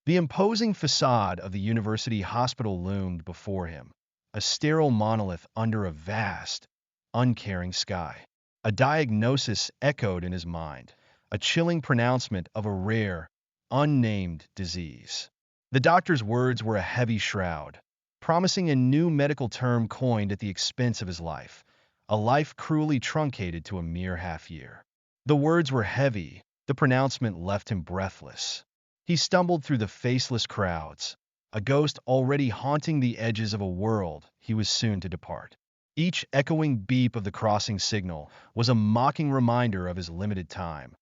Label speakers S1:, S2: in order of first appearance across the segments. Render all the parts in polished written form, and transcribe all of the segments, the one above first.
S1: The imposing facade of the university hospital loomed before him, a sterile monolith under a vast, uncaring sky. A diagnosis echoed in his mind, a chilling pronouncement of a rare, unnamed disease. The doctor's words were a heavy shroud, promising a new medical term coined at the expense of his life, a life cruelly truncated to a mere half year. The words were heavy, the pronouncement left him breathless. He stumbled through the faceless crowds, a ghost already haunting the edges of a world he was soon to depart. Each echoing beep of the crossing signal was a mocking reminder of his limited time,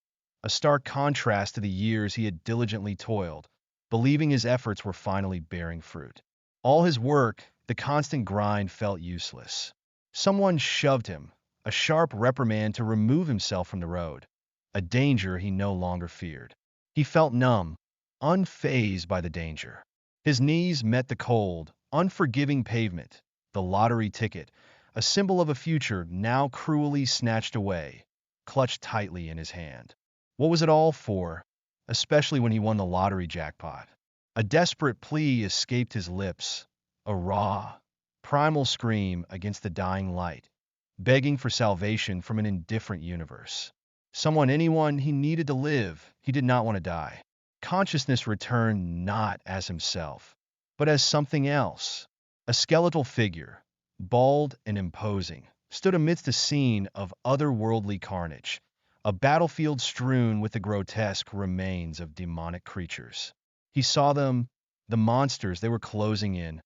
S1: a stark contrast to the years he had diligently toiled, believing his efforts were finally bearing fruit. All his work, the constant grind, felt useless. Someone shoved him, a sharp reprimand to remove himself from the road, a danger he no longer feared. He felt numb, unfazed by the danger. His knees met the cold, unforgiving pavement, the lottery ticket, a symbol of a future now cruelly snatched away, clutched tightly in his hand. What was it all for, especially when he won the lottery jackpot? A desperate plea escaped his lips, a raw, primal scream against the dying light, begging for salvation from an indifferent universe. Anyone he needed to live, he did not want to die. Consciousness returned not as himself, but as something else. A skeletal figure, bald and imposing, stood amidst a scene of otherworldly carnage, a battlefield strewn with the grotesque remains of demonic creatures. He saw them, the monsters they were closing in.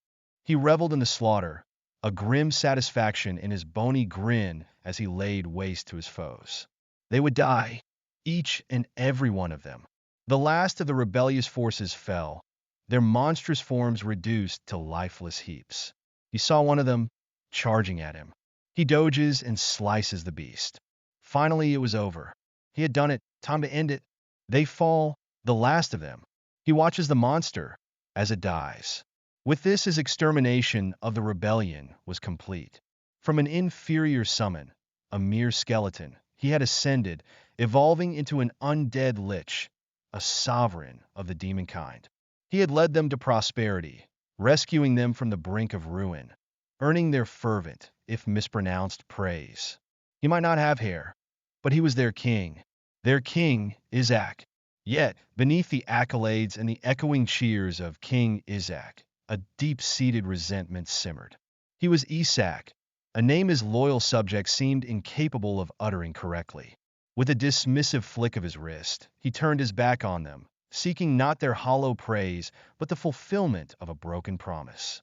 S1: He reveled in the slaughter, a grim satisfaction in his bony grin as he laid waste to his foes. They would die, each and every one of them. The last of the rebellious forces fell, their monstrous forms reduced to lifeless heaps. He saw one of them, charging at him. He dodges and slices the beast. Finally, it was over. He had done it. Time to end it. They fall, the last of them. He watches the monster as it dies. With this, his extermination of the rebellion was complete. From an inferior summon, a mere skeleton, he had ascended, evolving into an undead lich, a sovereign of the demon kind. He had led them to prosperity, rescuing them from the brink of ruin, earning their fervent, if mispronounced, praise. He might not have hair, but he was their king, Isaac. Yet, beneath the accolades and the echoing cheers of King Isaac, a deep-seated resentment simmered. He was Isaac, a name his loyal subjects seemed incapable of uttering correctly. With a dismissive flick of his wrist, he turned his back on them, seeking not their hollow praise, but the fulfillment of a broken promise.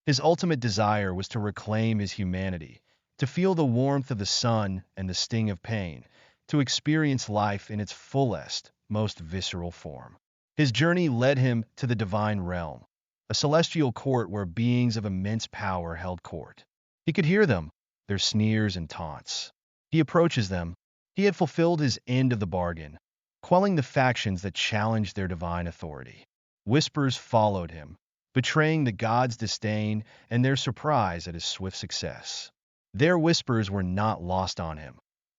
S1: His ultimate desire was to reclaim his humanity, to feel the warmth of the sun and the sting of pain, to experience life in its fullest, most visceral form. His journey led him to the divine realm, a celestial court where beings of immense power held court. He could hear them, their sneers and taunts. He approaches them. He had fulfilled his end of the bargain, quelling the factions that challenged their divine authority. Whispers followed him, betraying the gods' disdain and their surprise at his swift success. Their whispers were not lost on him.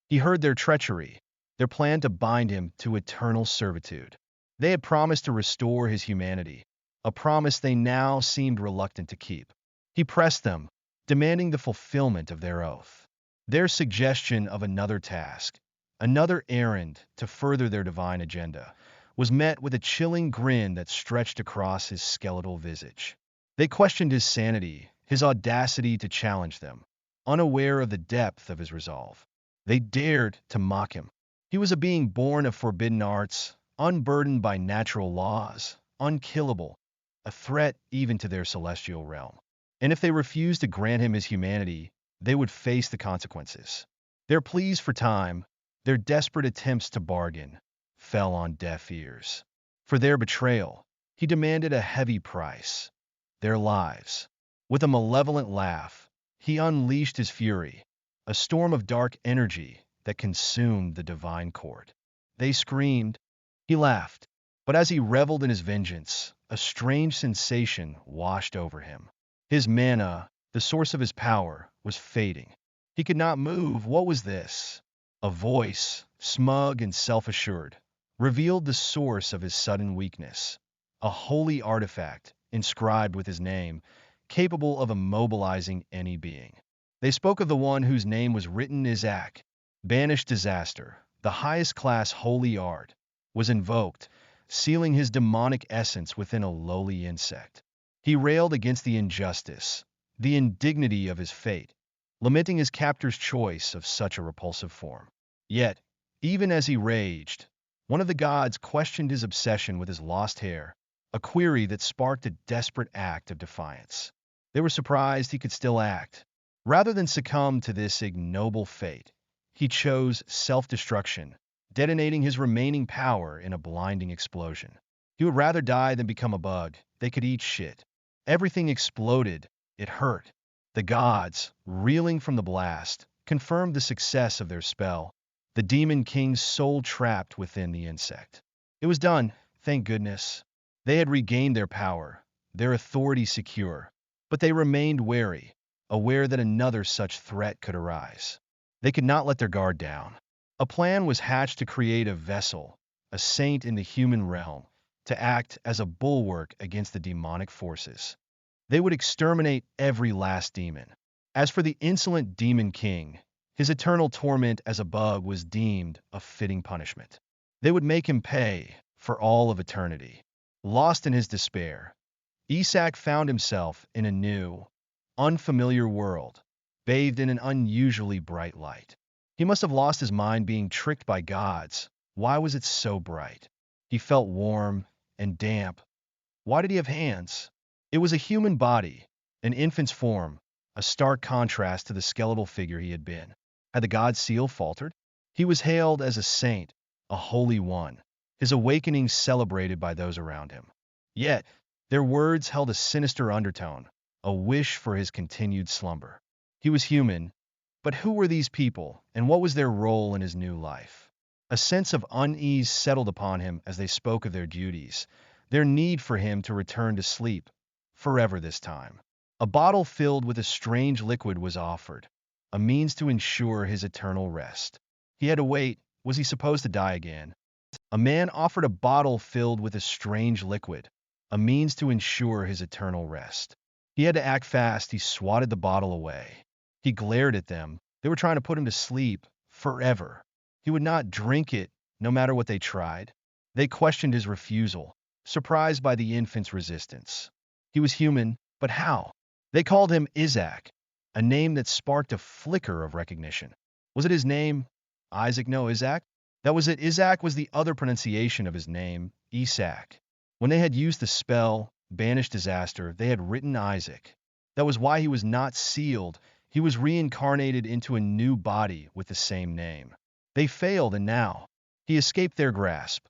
S1: He heard their treachery, their plan to bind him to eternal servitude. They had promised to restore his humanity, a promise they now seemed reluctant to keep. He pressed them, demanding the fulfillment of their oath. Their suggestion of another task, another errand to further their divine agenda, was met with a chilling grin that stretched across his skeletal visage. They questioned his sanity, his audacity to challenge them, unaware of the depth of his resolve. They dared to mock him. He was a being born of forbidden arts, unburdened by natural laws, unkillable, a threat even to their celestial realm. And if they refused to grant him his humanity, they would face the consequences. Their pleas for time, their desperate attempts to bargain, fell on deaf ears. For their betrayal, he demanded a heavy price, their lives. With a malevolent laugh, he unleashed his fury, a storm of dark energy that consumed the divine court. They screamed. He laughed. But as he reveled in his vengeance, a strange sensation washed over him. His mana, the source of his power, was fading. He could not move. What was this? A voice, smug and self-assured, revealed the source of his sudden weakness. a holy artifact inscribed with his name, capable of immobilizing any being. They spoke of the one whose name was written Isaac. Banished disaster, the highest class holy art, was invoked, sealing his demonic essence within a lowly insect. He railed against the injustice, the indignity of his fate, lamenting his captor's choice of such a repulsive form. Yet, even as he raged, one of the gods questioned his obsession with his lost hair, a query that sparked a desperate act of defiance. They were surprised he could still act. Rather than succumb to this ignoble fate, he chose self-destruction, detonating his remaining power in a blinding explosion. He would rather die than become a bug. They could eat shit. Everything exploded. It hurt. The gods, reeling from the blast, confirmed the success of their spell, the Demon King's soul trapped within the insect. It was done, thank goodness. They had regained their power, their authority secure, but they remained wary, aware that another such threat could arise. They could not let their guard down. A plan was hatched to create a vessel, a saint in the human realm, to act as a bulwark against the demonic forces. They would exterminate every last demon. As for the insolent Demon King, his eternal torment as a bug was deemed a fitting punishment. They would make him pay for all of eternity. Lost in his despair, Isaac found himself in a new, unfamiliar world, bathed in an unusually bright light. He must have lost his mind being tricked by gods. Why was it so bright? He felt warm and damp. Why did he have hands? It was a human body, an infant's form, a stark contrast to the skeletal figure he had been. Had the god seal faltered? He was hailed as a saint, a holy one, his awakening celebrated by those around him. Yet, their words held a sinister undertone, a wish for his continued slumber. He was human, but who were these people, and what was their role in his new life? A sense of unease settled upon him as they spoke of their duties, their need for him to return to sleep, forever this time. A bottle filled with a strange liquid was offered, a means to ensure his eternal rest. He had to wait. Was he supposed to die again? A man offered a bottle filled with a strange liquid, a means to ensure his eternal rest. He had to act fast. He swatted the bottle away. He glared at them. They were trying to put him to sleep, forever. He would not drink it, no matter what they tried. They questioned his refusal, surprised by the infant's resistance. He was human, but how? They called him Isaac, a name that sparked a flicker of recognition. Was it his name? Isaac? No, Isaac? That was it. Isaac was the other pronunciation of his name, Isaac. When they had used the spell, banished disaster, they had written Isaac. That was why he was not sealed. He was reincarnated into a new body with the same name. They failed, and now he escaped their grasp,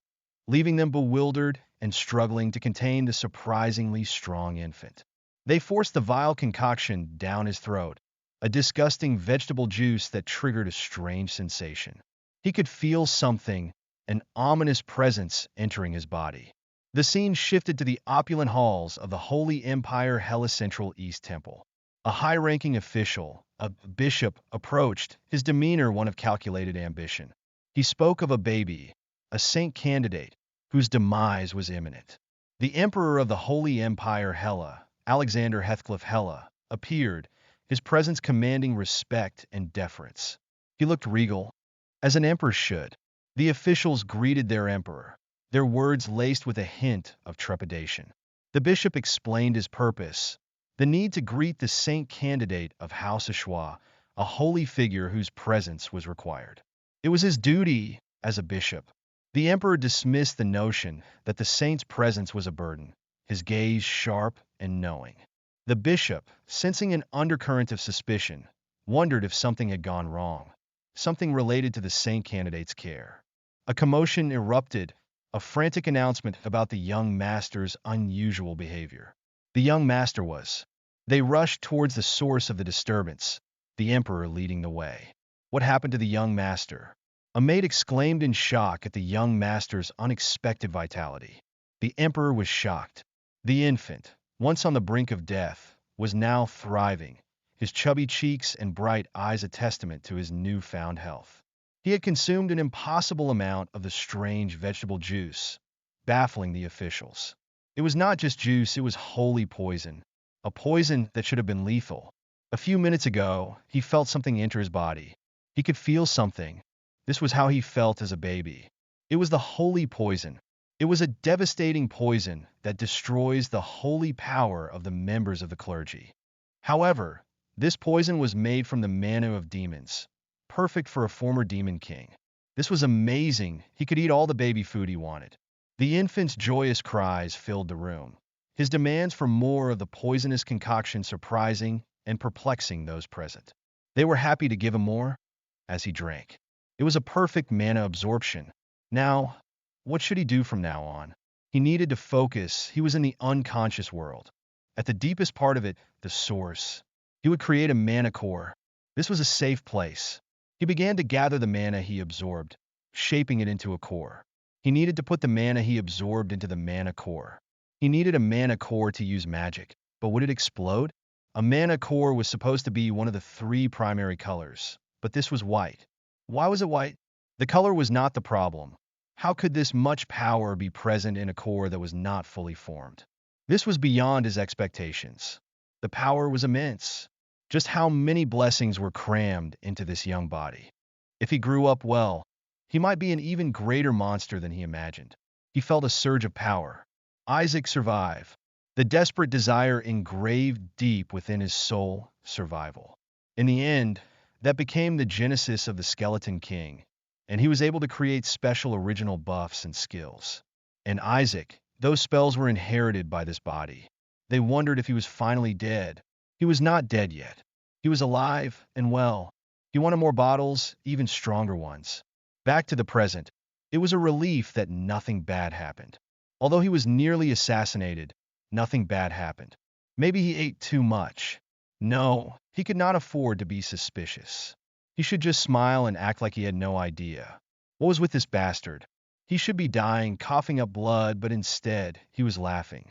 S1: leaving them bewildered and struggling to contain the surprisingly strong infant. They forced the vile concoction down his throat, a disgusting vegetable juice that triggered a strange sensation. He could feel something, an ominous presence entering his body. The scene shifted to the opulent halls of the Holy Empire Hellicentral East Temple. A high-ranking official, a bishop, approached, his demeanor one of calculated ambition. He spoke of a baby, a saint candidate, whose demise was imminent. The emperor of the Holy Empire Hella, Alexander Heathcliff Hella, appeared, his presence commanding respect and deference. He looked regal, as an emperor should. The officials greeted their emperor, their words laced with a hint of trepidation. The bishop explained his purpose, the need to greet the saint candidate of House Asura, a holy figure whose presence was required. It was his duty as a bishop. The emperor dismissed the notion that the saint's presence was a burden, his gaze sharp and knowing. The bishop, sensing an undercurrent of suspicion, wondered if something had gone wrong, something related to the saint candidate's care. A commotion erupted, a frantic announcement about the young master's unusual behavior. The young master was. They rushed towards the source of the disturbance, the emperor leading the way. What happened to the young master? A maid exclaimed in shock at the young master's unexpected vitality. The emperor was shocked. The infant, once on the brink of death, was now thriving, his chubby cheeks and bright eyes a testament to his newfound health. He had consumed an impossible amount of the strange vegetable juice, baffling the officials. It was not just juice, it was holy poison. A poison that should have been lethal. A few minutes ago, he felt something enter his body. He could feel something. This was how he felt as a baby. It was the holy poison. It was a devastating poison that destroys the holy power of the members of the clergy. However, this poison was made from the mana of demons, perfect for a former demon king. This was amazing. He could eat all the baby food he wanted. The infant's joyous cries filled the room. His demands for more of the poisonous concoction surprising and perplexing those present. They were happy to give him more as he drank. It was a perfect mana absorption. Now, what should he do from now on? He needed to focus. He was in the unconscious world. At the deepest part of it, the source. He would create a mana core. This was a safe place. He began to gather the mana he absorbed, shaping it into a core. He needed to put the mana he absorbed into the mana core. He needed a mana core to use magic, but would it explode? A mana core was supposed to be one of the 3 primary colors, but this was white. Why was it white? The color was not the problem. How could this much power be present in a core that was not fully formed? This was beyond his expectations. The power was immense. Just how many blessings were crammed into this young body? If he grew up well, he might be an even greater monster than he imagined. He felt a surge of power. Isaac survive. The desperate desire engraved deep within his soul, survival. In the end, that became the genesis of the Skeleton King, and he was able to create special original buffs and skills. And Isaac, those spells were inherited by this body. They wondered if he was finally dead. He was not dead yet. He was alive and well. He wanted more bottles, even stronger ones. Back to the present. It was a relief that nothing bad happened. Although he was nearly assassinated, nothing bad happened. Maybe he ate too much. No, he could not afford to be suspicious. He should just smile and act like he had no idea. What was with this bastard? He should be dying, coughing up blood, but instead, he was laughing.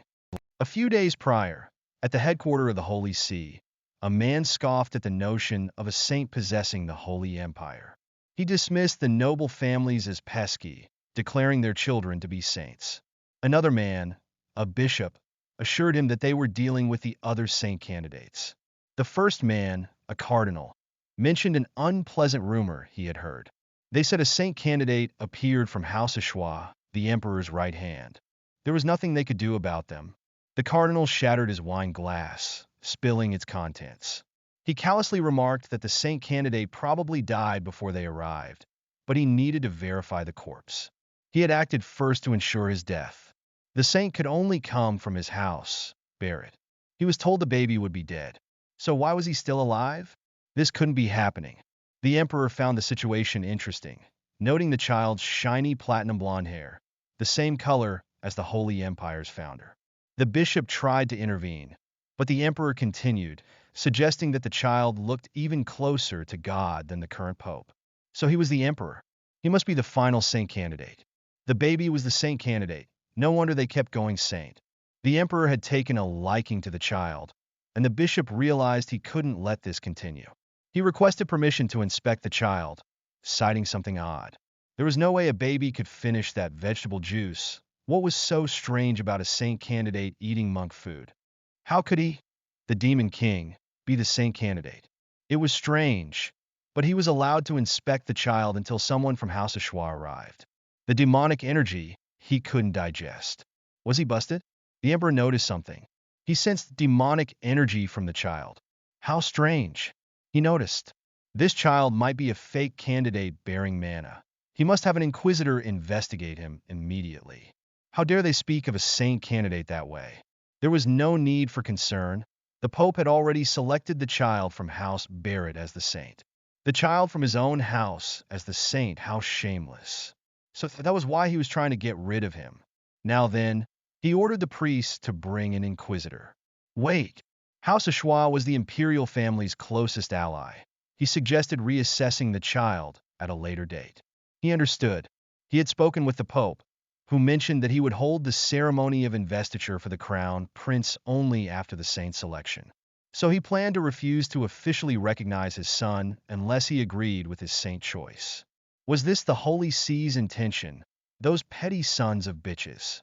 S1: A few days prior, at the headquarters of the Holy See, a man scoffed at the notion of a saint possessing the Holy Empire. He dismissed the noble families as pesky, declaring their children to be saints. Another man, a bishop, assured him that they were dealing with the other saint candidates. The first man, a cardinal, mentioned an unpleasant rumor he had heard. They said a saint candidate appeared from House Asura, the emperor's right hand. There was nothing they could do about them. The cardinal shattered his wine glass, spilling its contents. He callously remarked that the saint candidate probably died before they arrived, but he needed to verify the corpse. He had acted first to ensure his death. The saint could only come from his house, Barrett. He was told the baby would be dead. So why was he still alive? This couldn't be happening. The emperor found the situation interesting, noting the child's shiny platinum blonde hair, the same color as the Holy Empire's founder. The bishop tried to intervene, but the emperor continued, suggesting that the child looked even closer to God than the current pope. So he was the emperor. He must be the final saint candidate. The baby was the saint candidate. No wonder they kept going saint. The emperor had taken a liking to the child, and the bishop realized he couldn't let this continue. He requested permission to inspect the child, citing something odd. There was no way a baby could finish that vegetable juice. What was so strange about a saint candidate eating monk food? How could he, the demon king, be the saint candidate? It was strange, but he was allowed to inspect the child until someone from House Asura arrived. The demonic energy he couldn't digest. Was he busted? The emperor noticed something. He sensed demonic energy from the child. How strange. He noticed. This child might be a fake candidate bearing mana. He must have an inquisitor investigate him immediately. How dare they speak of a saint candidate that way? There was no need for concern. The Pope had already selected the child from House Barrett as the saint. The child from his own house as the saint. How shameless. So that was why he was trying to get rid of him. Now then, he ordered the priest to bring an inquisitor. Wait. House Asura was the imperial family's closest ally. He suggested reassessing the child at a later date. He understood. He had spoken with the Pope, who mentioned that he would hold the ceremony of investiture for the crown prince only after the saint selection. So he planned to refuse to officially recognize his son unless he agreed with his saint choice. Was this the Holy See's intention? Those petty sons of bitches.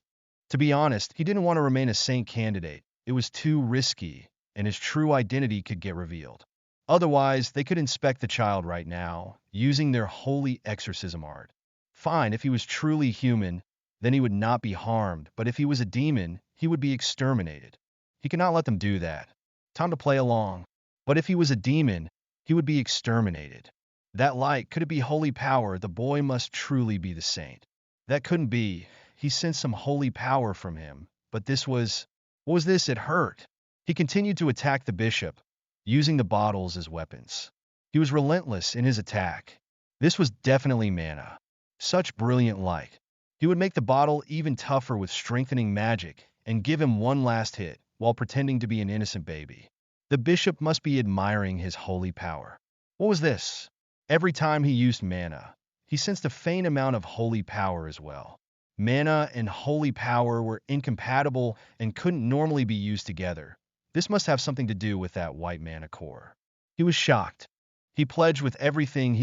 S1: To be honest, he didn't want to remain a saint candidate. It was too risky, and his true identity could get revealed. Otherwise, they could inspect the child right now, using their holy exorcism art. Fine, if he was truly human, then he would not be harmed, but if he was a demon, he would be exterminated. He could not let them do that. Time to play along. But if he was a demon, he would be exterminated. That light, could it be holy power? The boy must truly be the saint. That couldn't be. He sensed some holy power from him. But what was this? It hurt. He continued to attack the bishop, using the bottles as weapons. He was relentless in his attack. This was definitely mana. Such brilliant light. He would make the bottle even tougher with strengthening magic and give him one last hit while pretending to be an innocent baby. The bishop must be admiring his holy power. What was this? Every time he used mana, he sensed a faint amount of holy power as well. Mana and holy power were incompatible and couldn't normally be used together. This must have something to do with that white mana core. He was shocked. He pledged with everything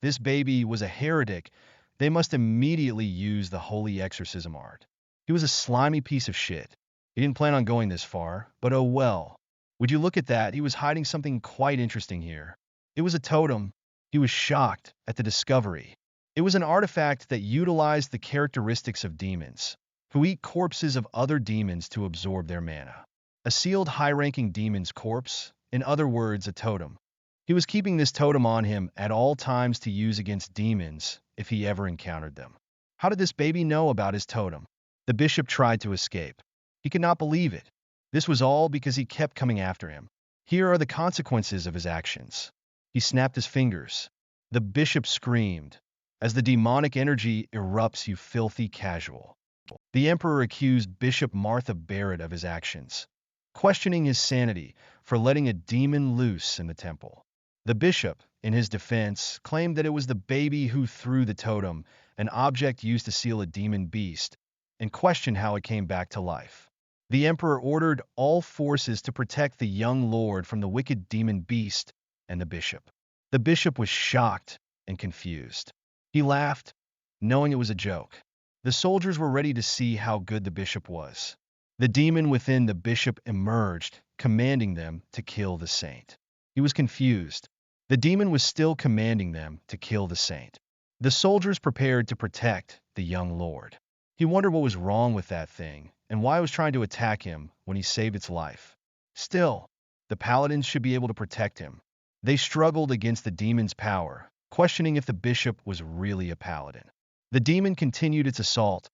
S1: this baby was a heretic. They must immediately use the holy exorcism art. He was a slimy piece of shit. He didn't plan on going this far, but oh well. Would you look at that? He was hiding something quite interesting here. It was a totem. He was shocked at the discovery. It was an artifact that utilized the characteristics of demons, who eat corpses of other demons to absorb their mana. A sealed high-ranking demon's corpse, in other words, a totem. He was keeping this totem on him at all times to use against demons if he ever encountered them. How did this baby know about his totem? The bishop tried to escape. He could not believe it. This was all because he kept coming after him. Here are the consequences of his actions. He snapped his fingers. The bishop screamed. As the demonic energy erupts, you filthy casual. The emperor accused Bishop Martha Barrett of his actions, questioning his sanity for letting a demon loose in the temple. The bishop, in his defense, claimed that it was the baby who threw the totem, an object used to seal a demon beast, and questioned how it came back to life. The emperor ordered all forces to protect the young lord from the wicked demon beast and the bishop. The bishop was shocked and confused. He laughed, knowing it was a joke. The soldiers were ready to see how good the bishop was. The demon within the bishop emerged, commanding them to kill the saint. He was confused. The demon was still commanding them to kill the saint. The soldiers prepared to protect the young lord. He wondered what was wrong with that thing and why it was trying to attack him when he saved its life. Still, the paladins should be able to protect him. They struggled against the demon's power, questioning if the bishop was really a paladin. The demon continued its assault,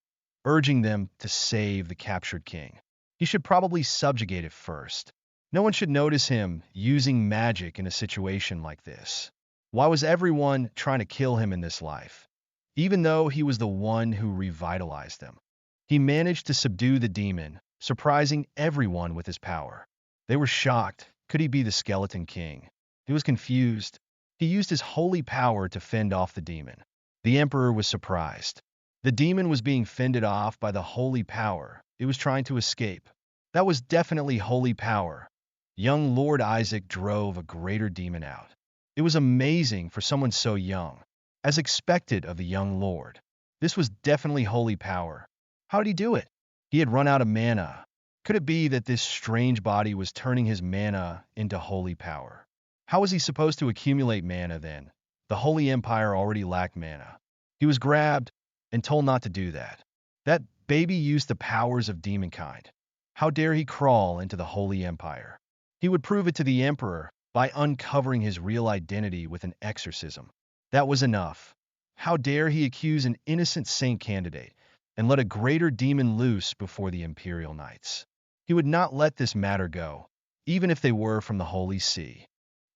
S1: urging them to save the captured king. He should probably subjugate it first. No one should notice him using magic in a situation like this. Why was everyone trying to kill him in this life? Even though he was the one who revitalized them. He managed to subdue the demon, surprising everyone with his power. They were shocked. Could he be the skeleton king? He was confused. He used his holy power to fend off the demon. The emperor was surprised. The demon was being fended off by the holy power. It was trying to escape. That was definitely holy power. Young Lord Isaac drove a greater demon out. It was amazing for someone so young. As expected of the young lord. This was definitely holy power. How did he do it? He had run out of mana. Could it be that this strange body was turning his mana into holy power? How was he supposed to accumulate mana then? The Holy Empire already lacked mana. He was grabbed and told not to do that. That baby used the powers of demonkind. How dare he crawl into the Holy Empire? He would prove it to the emperor by uncovering his real identity with an exorcism. That was enough. How dare he accuse an innocent saint candidate and let a greater demon loose before the imperial knights? He would not let this matter go, even if they were from the Holy See.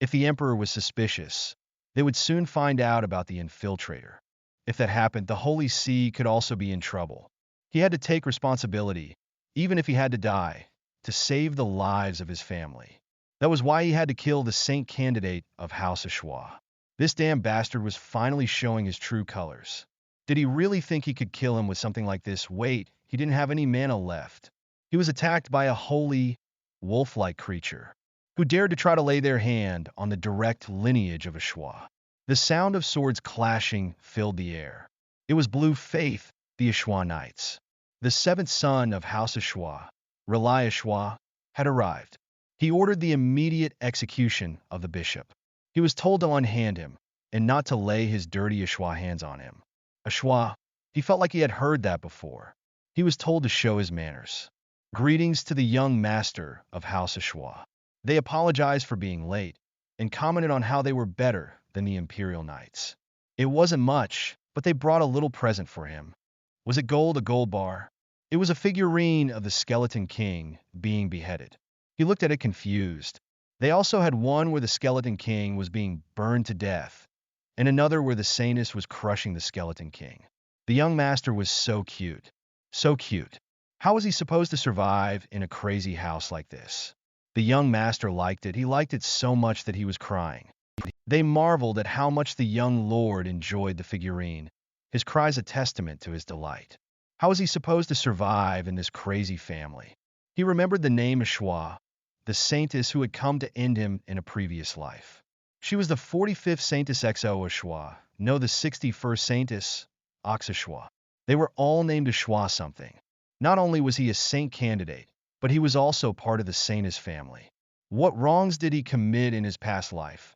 S1: If the emperor was suspicious, they would soon find out about the infiltrator. If that happened, the Holy See could also be in trouble. He had to take responsibility, even if he had to die, to save the lives of his family. That was why he had to kill the saint candidate of House Ashwa. This damn bastard was finally showing his true colors. Did he really think he could kill him with something like this? Wait, he didn't have any mana left. He was attacked by a holy, wolf-like creature, who dared to try to lay their hand on the direct lineage of Ashwa. The sound of swords clashing filled the air. It was Blue Faith, the Ashwa Knights. The seventh son of House Ashua, Relia Ashua, had arrived. He ordered the immediate execution of the bishop. He was told to unhand him and not to lay his dirty Ashua hands on him. Ashua, he felt like he had heard that before. He was told to show his manners. Greetings to the young master of House Ashua. They apologized for being late and commented on how they were better than the Imperial Knights. It wasn't much, but they brought a little present for him. Was it gold, a gold bar? It was a figurine of the Skeleton King being beheaded. He looked at it confused. They also had one where the Skeleton King was being burned to death, and another where the Saintess was crushing the Skeleton King. The young master was so cute. So cute. How was he supposed to survive in a crazy house like this? The young master liked it. He liked it so much that he was crying. They marveled at how much the young lord enjoyed the figurine, his cries a testament to his delight. How was he supposed to survive in this crazy family? He remembered the name Ashua, the saintess who had come to end him in a previous life. She was the 45th saintess XO Ashua, no, the 61st saintess, Ox Ashua. They were all named Ashua something. Not only was he a saint candidate, but he was also part of the saintess family. What wrongs did he commit in his past life?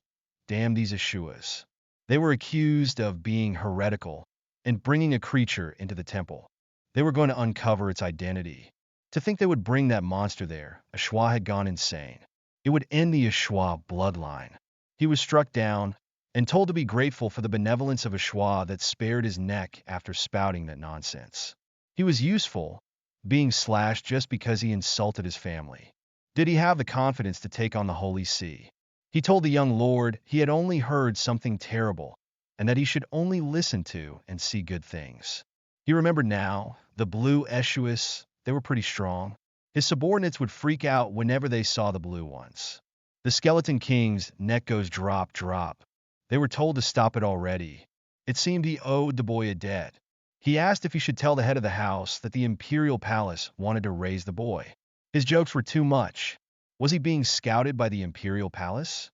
S1: Damn these Ashuas. They were accused of being heretical and bringing a creature into the temple. They were going to uncover its identity. To think they would bring that monster there, Ashua had gone insane. It would end the Ashua bloodline. He was struck down and told to be grateful for the benevolence of Ashua that spared his neck after spouting that nonsense. He was useful, being slashed just because he insulted his family. Did he have the confidence to take on the Holy See? He told the young lord he had only heard something terrible and that he should only listen to and see good things. He remembered now, the blue Eshuas, they were pretty strong. His subordinates would freak out whenever they saw the blue ones. The Skeleton King's neck goes drop, drop. They were told to stop it already. It seemed he owed the boy a debt. He asked if he should tell the head of the house that the Imperial Palace wanted to raise the boy. His jokes were too much. Was he being scouted by the Imperial Palace?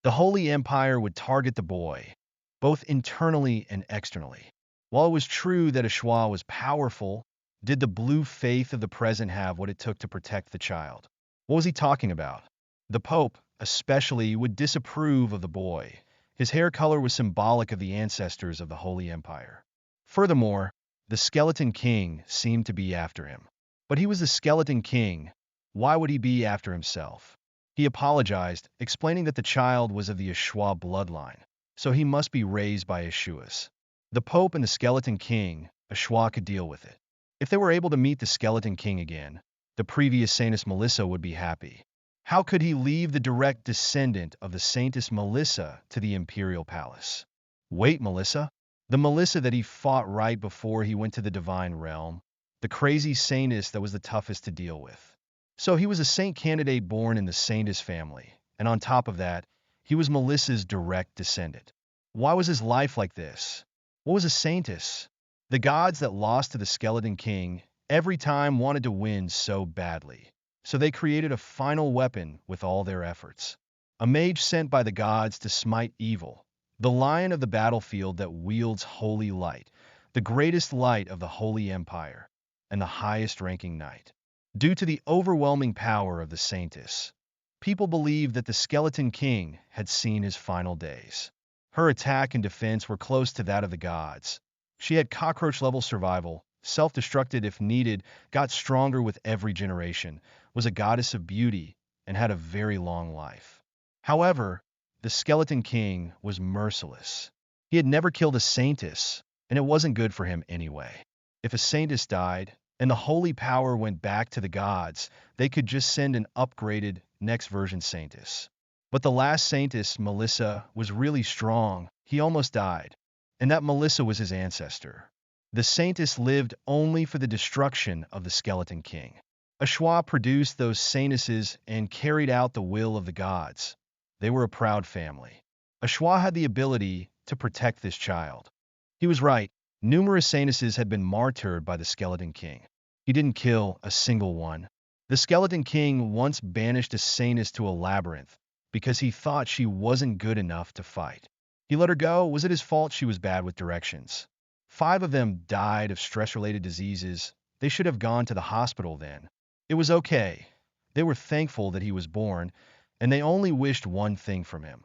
S1: The Holy Empire would target the boy, both internally and externally. While it was true that Ashua was powerful, did the blue faith of the present have what it took to protect the child? What was he talking about? The Pope, especially, would disapprove of the boy. His hair color was symbolic of the ancestors of the Holy Empire. Furthermore, the Skeleton King seemed to be after him. But he was the Skeleton King. Why would he be after himself? He apologized, explaining that the child was of the Ashua bloodline, so he must be raised by Ashuas. The Pope and the Skeleton King, Ashua could deal with it. If they were able to meet the Skeleton King again, the previous Saintess Melissa would be happy. How could he leave the direct descendant of the Saintess Melissa to the Imperial Palace? Wait, Melissa? The Melissa that he fought right before he went to the Divine Realm? The crazy Saintess that was the toughest to deal with? So he was a saint candidate born in the Saintess family, and on top of that, he was Melissa's direct descendant. Why was his life like this? What was a saintess? The gods that lost to the Skeleton King every time wanted to win so badly, so they created a final weapon with all their efforts. A mage sent by the gods to smite evil, the lion of the battlefield that wields holy light, the greatest light of the Holy Empire, and the highest-ranking knight. Due to the overwhelming power of the Saintess, people believed that the Skeleton King had seen his final days. Her attack and defense were close to that of the gods. She had cockroach-level survival, self-destructed if needed, got stronger with every generation, was a goddess of beauty, and had a very long life. However, the Skeleton King was merciless. He had never killed a Saintess, and it wasn't good for him anyway. If a Saintess died, and the holy power went back to the gods, they could just send an upgraded, next version Saintess. But the last Saintess, Melissa, was really strong. He almost died, and that Melissa was his ancestor. The Saintess lived only for the destruction of the Skeleton King. Ashua produced those Saintesses and carried out the will of the gods. They were a proud family. Ashua had the ability to protect this child. He was right. Numerous Saintesses had been martyred by the Skeleton King. He didn't kill a single one. The Skeleton King once banished a Saintess to a labyrinth because he thought she wasn't good enough to fight. He let her go. Was it his fault she was bad with directions? 5 of them died of stress-related diseases. They should have gone to the hospital then. It was okay. They were thankful that he was born, and they only wished one thing from him: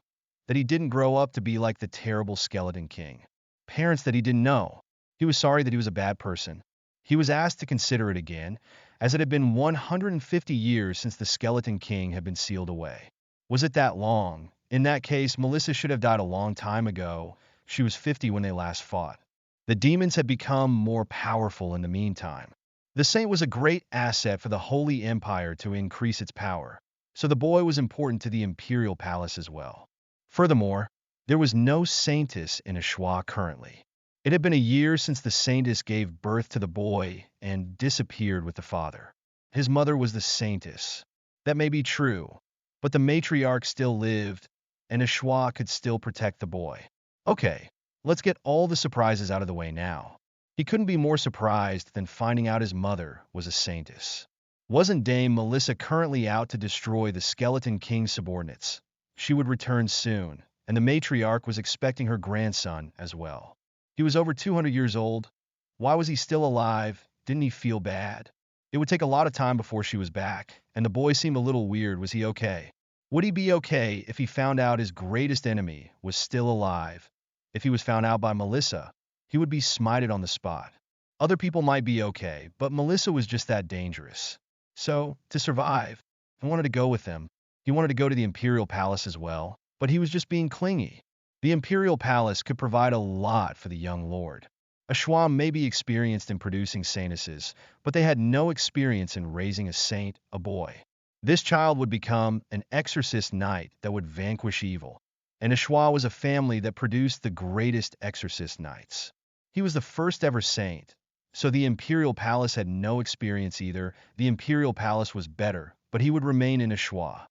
S1: that he didn't grow up to be like the terrible Skeleton King. Parents that he didn't know. He was sorry that he was a bad person. He was asked to consider it again, as it had been 150 years since the Skeleton King had been sealed away. Was it that long? In that case, Melissa should have died a long time ago. She was 50 when they last fought. The demons had become more powerful in the meantime. The saint was a great asset for the Holy Empire to increase its power, so the boy was important to the imperial palace as well. Furthermore, there was no saintess in Asura currently. It had been a year since the saintess gave birth to the boy and disappeared with the father. His mother was the saintess. That may be true, but the matriarch still lived, and Asura could still protect the boy. Okay, let's get all the surprises out of the way now. He couldn't be more surprised than finding out his mother was a saintess. Wasn't Dame Melissa currently out to destroy the Skeleton King's subordinates? She would return soon, and the matriarch was expecting her grandson as well. He was over 200 years old. Why was he still alive? Didn't he feel bad? It would take a lot of time before she was back, and the boy seemed a little weird. Was he okay? Would he be okay if he found out his greatest enemy was still alive? If he was found out by Melissa, he would be smited on the spot. Other people might be okay, but Melissa was just that dangerous. So, to survive, he wanted to go with them. He wanted to go to the Imperial Palace as well, but he was just being clingy. The Imperial Palace could provide a lot for the young lord. Asura may be experienced in producing saintesses, but they had no experience in raising a saint, a boy. This child would become an exorcist knight that would vanquish evil, and Asura was a family that produced the greatest exorcist knights. He was the first ever saint, so the Imperial Palace had no experience either. The Imperial Palace was better, but he would remain in Asura.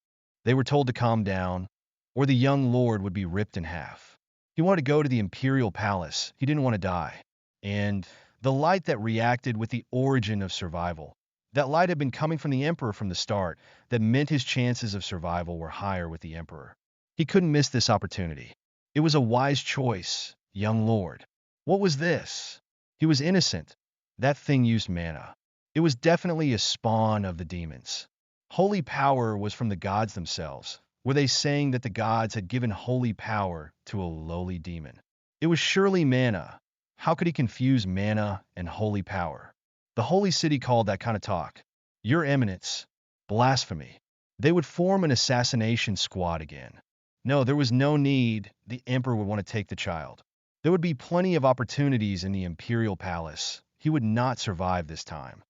S1: They were told to calm down, or the young lord would be ripped in half. He wanted to go to the Imperial Palace. He didn't want to die. And the light that reacted with the origin of survival. That light had been coming from the Emperor from the start. That meant his chances of survival were higher with the Emperor. He couldn't miss this opportunity. It was a wise choice, young lord. What was this? He was innocent. That thing used mana. It was definitely a spawn of the demons. Holy power was from the gods themselves. Were they saying that the gods had given holy power to a lowly demon? It was surely mana. How could he confuse mana and holy power? The holy city called that kind of talk, Your Eminence, blasphemy. They would form an assassination squad again. No, there was no need. The emperor would want to take the child. There would be plenty of opportunities in the Imperial Palace. He would not survive this time.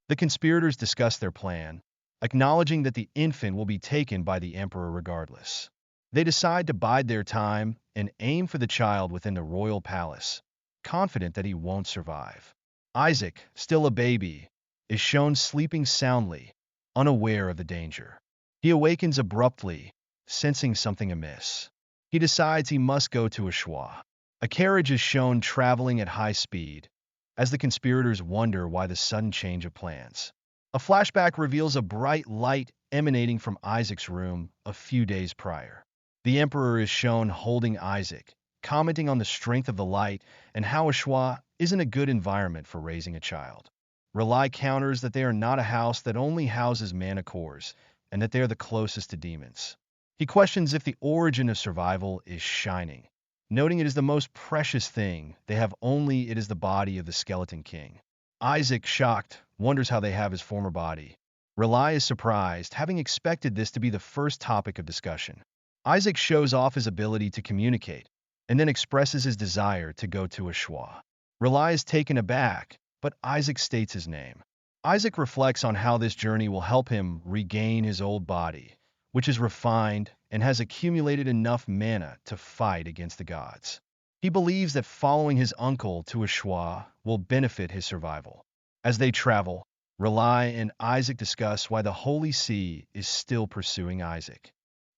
S1: The conspirators discussed their plan, acknowledging that the infant will be taken by the emperor regardless. They decide to bide their time and aim for the child within the royal palace, confident that he won't survive. Isaac, still a baby, is shown sleeping soundly, unaware of the danger. He awakens abruptly, sensing something amiss. He decides he must go to Asura. A carriage is shown traveling at high speed, as the conspirators wonder why the sudden change of plans. A flashback reveals a bright light emanating from Isaac's room a few days prior. The Emperor is shown holding Isaac, commenting on the strength of the light and how Asura isn't a good environment for raising a child. Rely counters that they are not a house that only houses mana cores, and that they are the closest to demons. He questions if the origin of survival is shining, noting it is the most precious thing they have, only it is the body of the Skeleton King. Isaac, shocked, wonders how they have his former body. Rely is surprised, having expected this to be the first topic of discussion. Isaac shows off his ability to communicate, and then expresses his desire to go to Asura. Rely is taken aback, but Isaac states his name. Isaac reflects on how this journey will help him regain his old body, which is refined and has accumulated enough mana to fight against the gods. He believes that following his uncle to Asura will benefit his survival. As they travel, Rely and Isaac discuss why the Holy See is still pursuing Isaac.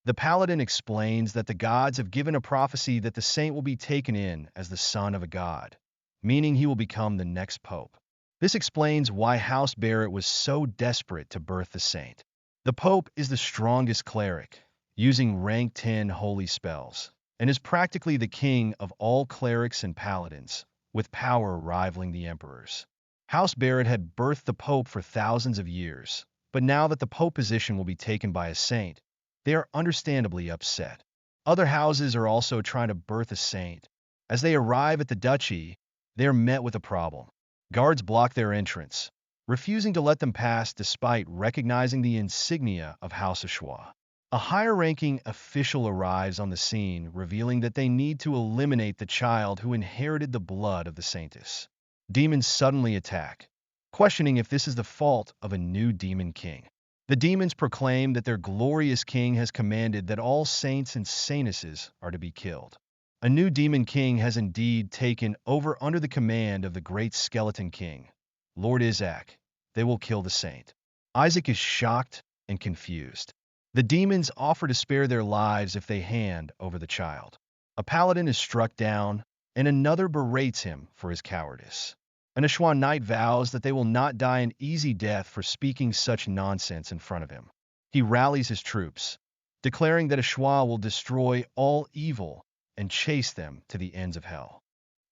S1: The paladin explains that the gods have given a prophecy that the saint will be taken in as the son of a god, meaning he will become the next pope. This explains why House Barrett was so desperate to birth the saint. The pope is the strongest cleric, using rank 10 holy spells, and is practically the king of all clerics and paladins, with power rivaling the emperor's. House Barrett had birthed the Pope for thousands of years, but now that the Pope position will be taken by a saint, they are understandably upset. Other houses are also trying to birth a saint. As they arrive at the duchy, they are met with a problem. Guards block their entrance, refusing to let them pass despite recognizing the insignia of House Ashwa. A higher-ranking official arrives on the scene, revealing that they need to eliminate the child who inherited the blood of the saintess. Demons suddenly attack, questioning if this is the fault of a new demon king. The demons proclaim that their glorious king has commanded that all saints and saintesses are to be killed. A new demon king has indeed taken over under the command of the great skeleton king, Lord Isaac. They will kill the saint. Isaac is shocked and confused. The demons offer to spare their lives if they hand over the child. A paladin is struck down, and another berates him for his cowardice. An Ashwan knight vows that they will not die an easy death for speaking such nonsense in front of him. He rallies his troops, declaring that Ashwa will destroy all evil and chase them to the ends of hell.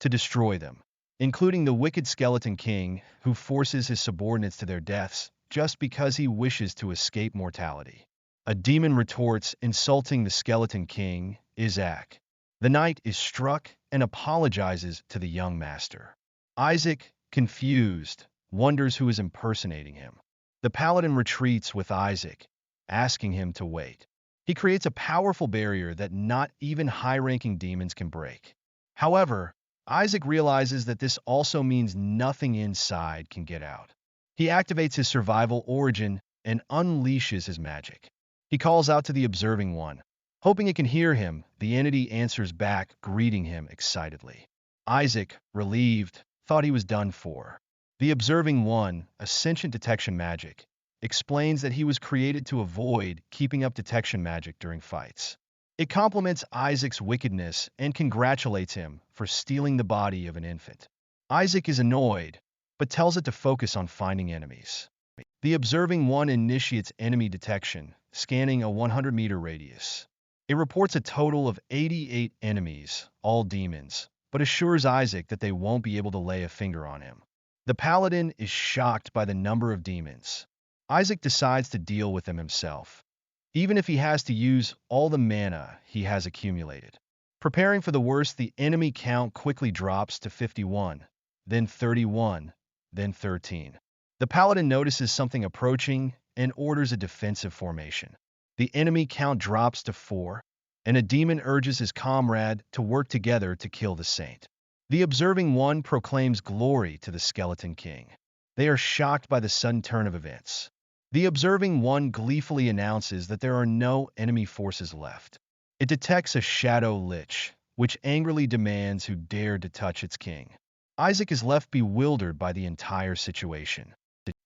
S1: To destroy them, including the wicked skeleton king who forces his subordinates to their deaths just because he wishes to escape mortality. A demon retorts, insulting the skeleton king, Isaac. The knight is struck and apologizes to the young master. Isaac, confused, wonders who is impersonating him. The paladin retreats with Isaac, asking him to wait. He creates a powerful barrier that not even high-ranking demons can break. However, Isaac realizes that this also means nothing inside can get out. He activates his survival origin and unleashes his magic. He calls out to the observing one. Hoping it can hear him, the entity answers back, greeting him excitedly. Isaac, relieved, thought he was done for. The observing one, a sentient detection magic, explains that he was created to avoid keeping up detection magic during fights. It compliments Isaac's wickedness and congratulates him for stealing the body of an infant. Isaac is annoyed, but tells it to focus on finding enemies. The observing one initiates enemy detection, scanning a 100-meter radius. It reports a total of 88 enemies, all demons, but assures Isaac that they won't be able to lay a finger on him. The paladin is shocked by the number of demons. Isaac decides to deal with them himself, even if he has to use all the mana he has accumulated. Preparing for the worst, the enemy count quickly drops to 51, then 31, then 13. The paladin notices something approaching and orders a defensive formation. The enemy count drops to 4, and a demon urges his comrade to work together to kill the saint. The observing one proclaims glory to the skeleton king. They are shocked by the sudden turn of events. The observing one gleefully announces that there are no enemy forces left. It detects a shadow lich, which angrily demands who dared to touch its king. Isaac is left bewildered by the entire situation.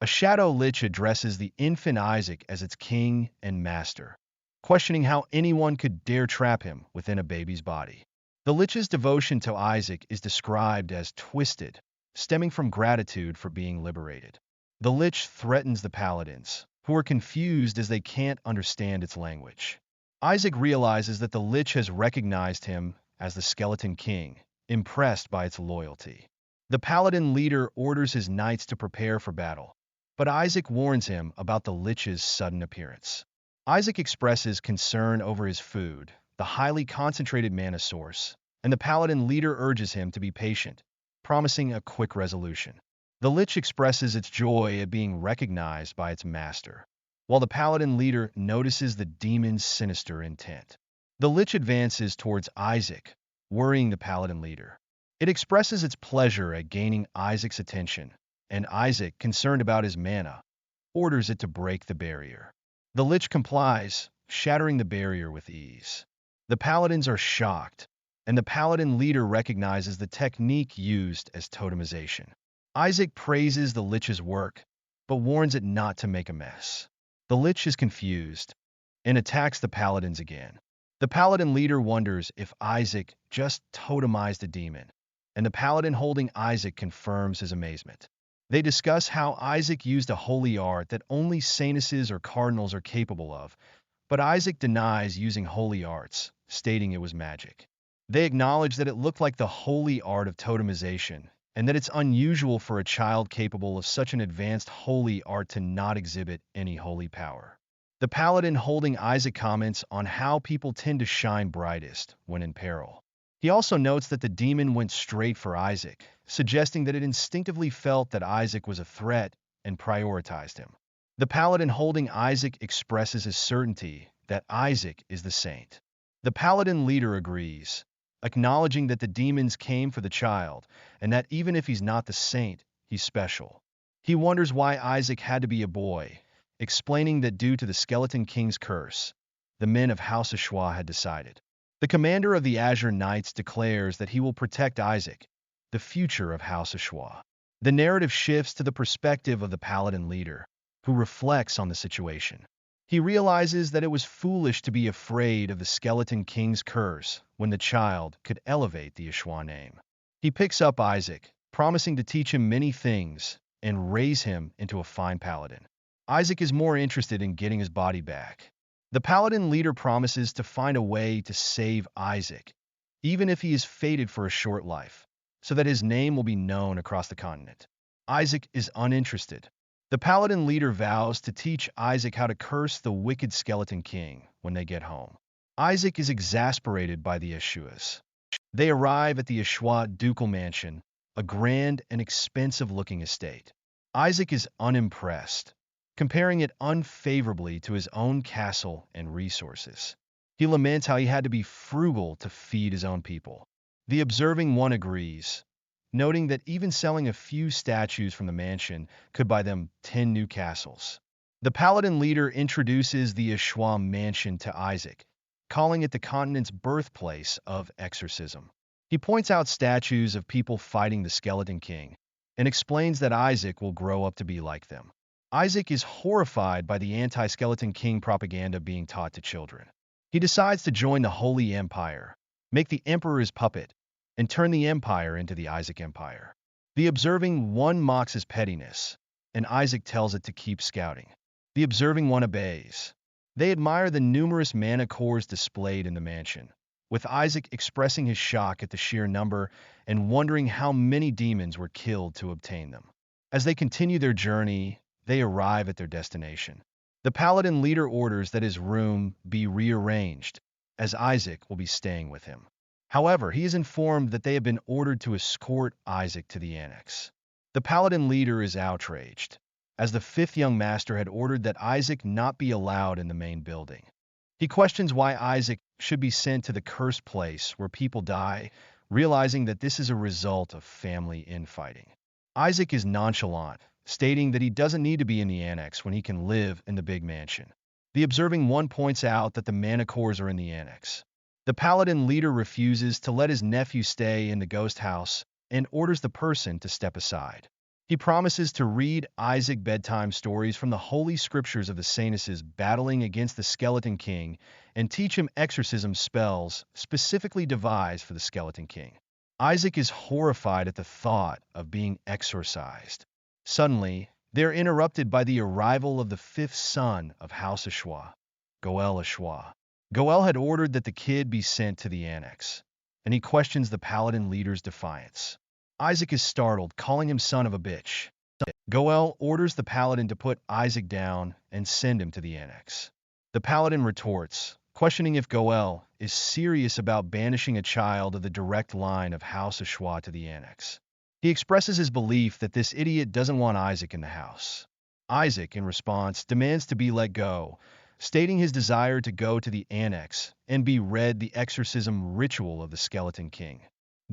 S1: A shadow lich addresses the infant Isaac as its king and master, questioning how anyone could dare trap him within a baby's body. The lich's devotion to Isaac is described as twisted, stemming from gratitude for being liberated. The lich threatens the paladins, who are confused as they can't understand its language. Isaac realizes that the lich has recognized him as the skeleton king, impressed by its loyalty. The paladin leader orders his knights to prepare for battle, but Isaac warns him about the lich's sudden appearance. Isaac expresses concern over his food, the highly concentrated mana source, and the paladin leader urges him to be patient, promising a quick resolution. The lich expresses its joy at being recognized by its master, while the paladin leader notices the demon's sinister intent. The lich advances towards Isaac, worrying the paladin leader. It expresses its pleasure at gaining Isaac's attention, and Isaac, concerned about his mana, orders it to break the barrier. The lich complies, shattering the barrier with ease. The paladins are shocked, and the paladin leader recognizes the technique used as totemization. Isaac praises the lich's work, but warns it not to make a mess. The lich is confused and attacks the paladins again. The paladin leader wonders if Isaac just totemized a demon, and the paladin holding Isaac confirms his amazement. They discuss how Isaac used a holy art that only saintesses or cardinals are capable of, but Isaac denies using holy arts, stating it was magic. They acknowledge that it looked like the holy art of totemization, and that it's unusual for a child capable of such an advanced holy art to not exhibit any holy power. The paladin holding Isaac comments on how people tend to shine brightest when in peril. He also notes that the demon went straight for Isaac, suggesting that it instinctively felt that Isaac was a threat and prioritized him. The paladin holding Isaac expresses his certainty that Isaac is the saint. The paladin leader agrees, acknowledging that the demons came for the child and that even if he's not the saint, he's special. He wonders why Isaac had to be a boy, explaining that due to the Skeleton King's curse, the men of House Ashwa had decided. The commander of the Azure Knights declares that he will protect Isaac, the future of House Ashwa. The narrative shifts to the perspective of the paladin leader, who reflects on the situation. He realizes that it was foolish to be afraid of the Skeleton King's curse when the child could elevate the Ashwa name. He picks up Isaac, promising to teach him many things and raise him into a fine paladin. Isaac is more interested in getting his body back. The paladin leader promises to find a way to save Isaac, even if he is fated for a short life, so that his name will be known across the continent. Isaac is uninterested. The paladin leader vows to teach Isaac how to curse the wicked Skeleton King when they get home. Isaac is exasperated by the Ashuas. They arrive at the Ashwa ducal mansion, a grand and expensive-looking estate. Isaac is unimpressed, comparing it unfavorably to his own castle and resources. He laments how he had to be frugal to feed his own people. The observing one agrees, noting that even selling a few statues from the mansion could buy them 10 new castles. The paladin leader introduces the Ashwa mansion to Isaac, calling it the continent's birthplace of exorcism. He points out statues of people fighting the Skeleton King and explains that Isaac will grow up to be like them. Isaac is horrified by the anti-Skeleton King propaganda being taught to children. He decides to join the Holy Empire, make the Emperor his puppet, and turn the Empire into the Isaac Empire. The observing one mocks his pettiness, and Isaac tells it to keep scouting. The observing one obeys. They admire the numerous mana cores displayed in the mansion, with Isaac expressing his shock at the sheer number and wondering how many demons were killed to obtain them. As they continue their journey, they arrive at their destination. The paladin leader orders that his room be rearranged, as Isaac will be staying with him. However, he is informed that they have been ordered to escort Isaac to the annex. The paladin leader is outraged, as the fifth young master had ordered that Isaac not be allowed in the main building. He questions why Isaac should be sent to the cursed place where people die, realizing that this is a result of family infighting. Isaac is nonchalant, stating that he doesn't need to be in the annex when he can live in the big mansion. The observing one points out that the mana cores are in the annex. The paladin leader refuses to let his nephew stay in the ghost house and orders the person to step aside. He promises to read Isaac bedtime stories from the holy scriptures of the saintesses battling against the Skeleton King and teach him exorcism spells specifically devised for the Skeleton King. Isaac is horrified at the thought of being exorcised. Suddenly, they are interrupted by the arrival of the fifth son of House Ashwa, Goel Ashwa. Goel had ordered that the kid be sent to the annex, and he questions the paladin leader's defiance. Isaac is startled, calling him son of a bitch. Goel orders the paladin to put Isaac down and send him to the annex. The paladin retorts, questioning if Goel is serious about banishing a child of the direct line of House Ashwa to the annex. He expresses his belief that this idiot doesn't want Isaac in the house. Isaac, in response, demands to be let go, stating his desire to go to the annex and be read the exorcism ritual of the Skeleton King.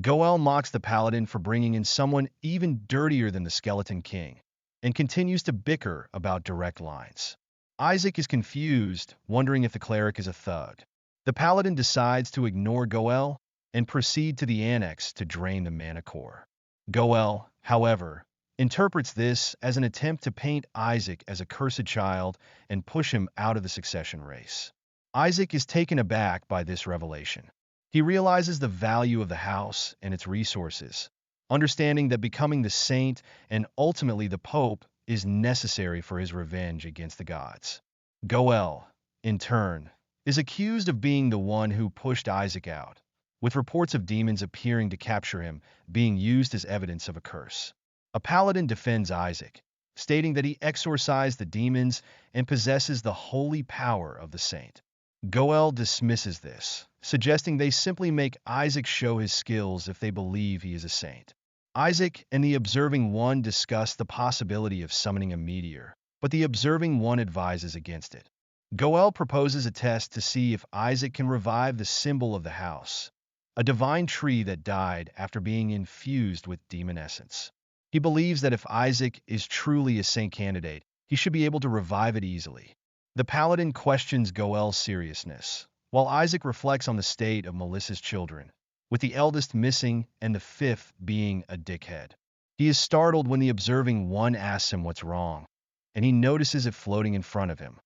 S1: Goel mocks the paladin for bringing in someone even dirtier than the Skeleton King, and continues to bicker about direct lines. Isaac is confused, wondering if the cleric is a thug. The paladin decides to ignore Goel and proceed to the annex to drain the mana core. Goel, however, interprets this as an attempt to paint Isaac as a cursed child and push him out of the succession race. Isaac is taken aback by this revelation. He realizes the value of the house and its resources, understanding that becoming the saint and ultimately the pope is necessary for his revenge against the gods. Goel, in turn, is accused of being the one who pushed Isaac out, with reports of demons appearing to capture him being used as evidence of a curse. A paladin defends Isaac, stating that he exorcised the demons and possesses the holy power of the saint. Goel dismisses this, suggesting they simply make Isaac show his skills if they believe he is a saint. Isaac and the Observing One discuss the possibility of summoning a meteor, but the Observing One advises against it. Goel proposes a test to see if Isaac can revive the symbol of the house, a divine tree that died after being infused with demon essence. He believes that if Isaac is truly a saint candidate, he should be able to revive it easily. The paladin questions Goel's seriousness, while Isaac reflects on the state of Melissa's children, with the eldest missing and the fifth being a dickhead. He is startled when the Observing One asks him what's wrong, and he notices it floating in front of him.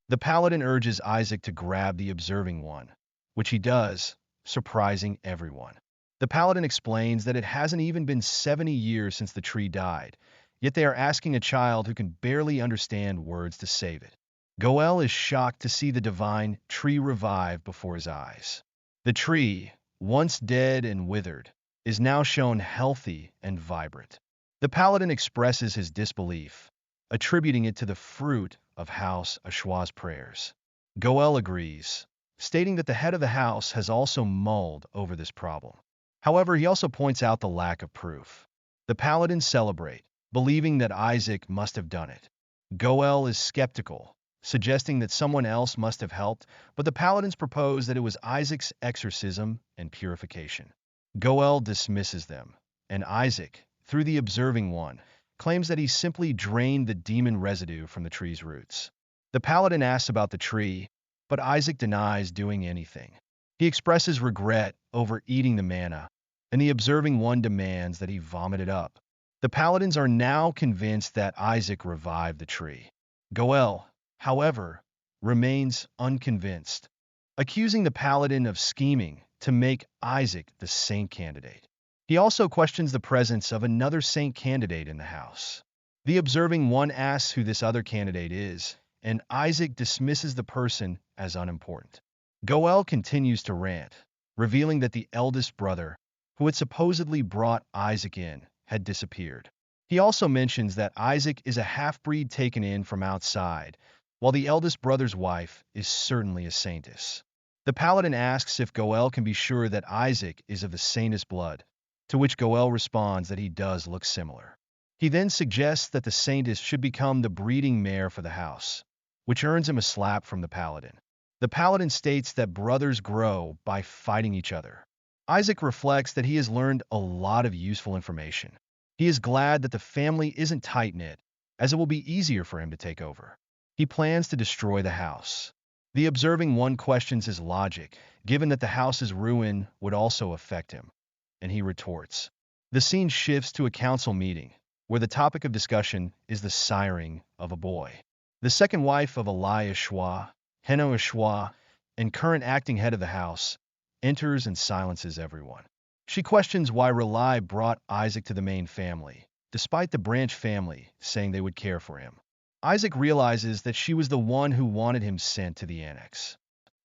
S1: The paladin urges Isaac to grab the Observing One, which he does, surprising everyone. The paladin explains that it hasn't even been 70 years since the tree died, yet they are asking a child who can barely understand words to save it. Goel is shocked to see the divine tree revive before his eyes. The tree, once dead and withered, is now shown healthy and vibrant. The paladin expresses his disbelief, attributing it to the fruit of House Ashua's prayers. Goel agrees, stating that the head of the house has also mulled over this problem. However, he also points out the lack of proof. The paladins celebrate, believing that Isaac must have done it. Goel is skeptical, suggesting that someone else must have helped, but the paladins propose that it was Isaac's exorcism and purification. Goel dismisses them, and Isaac, through the Observing One, claims that he simply drained the demon residue from the tree's roots. The paladin asks about the tree, but Isaac denies doing anything. He expresses regret over eating the manna, and the Observing One demands that he vomit it up. The paladins are now convinced that Isaac revived the tree. Goel, however, remains unconvinced, accusing the paladin of scheming to make Isaac the saint candidate. He also questions the presence of another saint candidate in the house. The Observing One asks who this other candidate is, and Isaac dismisses the person as unimportant. Goel continues to rant, revealing that the eldest brother, who had supposedly brought Isaac in, had disappeared. He also mentions that Isaac is a half-breed taken in from outside, while the eldest brother's wife is certainly a saintess. The paladin asks if Goel can be sure that Isaac is of the saintess blood, to which Goel responds that he does look similar. He then suggests that the saintess should become the breeding mare for the house, which earns him a slap from the paladin. The paladin states that brothers grow by fighting each other. Isaac reflects that he has learned a lot of useful information. He is glad that the family isn't tight-knit, as it will be easier for him to take over. He plans to destroy the house. The Observing One questions his logic, given that the house's ruin would also affect him, and he retorts. The scene shifts to a council meeting, where the topic of discussion is the siring of a boy. The second wife of Eli Ashwa, Heno Ashwa, and current acting head of the house, enters and silences everyone. She questions why Rely brought Isaac to the main family, despite the branch family saying they would care for him. Isaac realizes that she was the one who wanted him sent to the annex.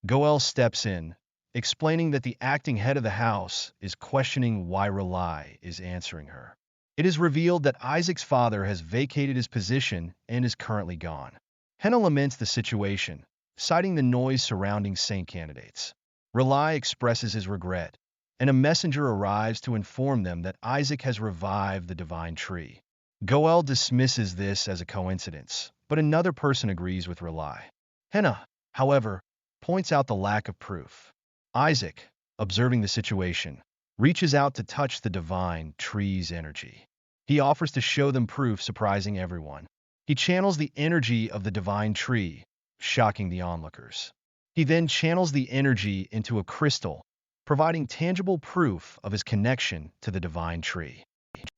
S1: Goel steps in, explaining that the acting head of the house is questioning why Rely is answering her. It is revealed that Isaac's father has vacated his position and is currently gone. Henna laments the situation, citing the noise surrounding saint candidates. Rely expresses his regret, and a messenger arrives to inform them that Isaac has revived the divine tree. Goel dismisses this as a coincidence, but another person agrees with Rely. Henna, however, points out the lack of proof. Isaac, observing the situation, reaches out to touch the divine tree's energy. He offers to show them proof, surprising everyone. He channels the energy of the divine tree, shocking the onlookers. He then channels the energy into a crystal, providing tangible proof of his connection to the divine tree.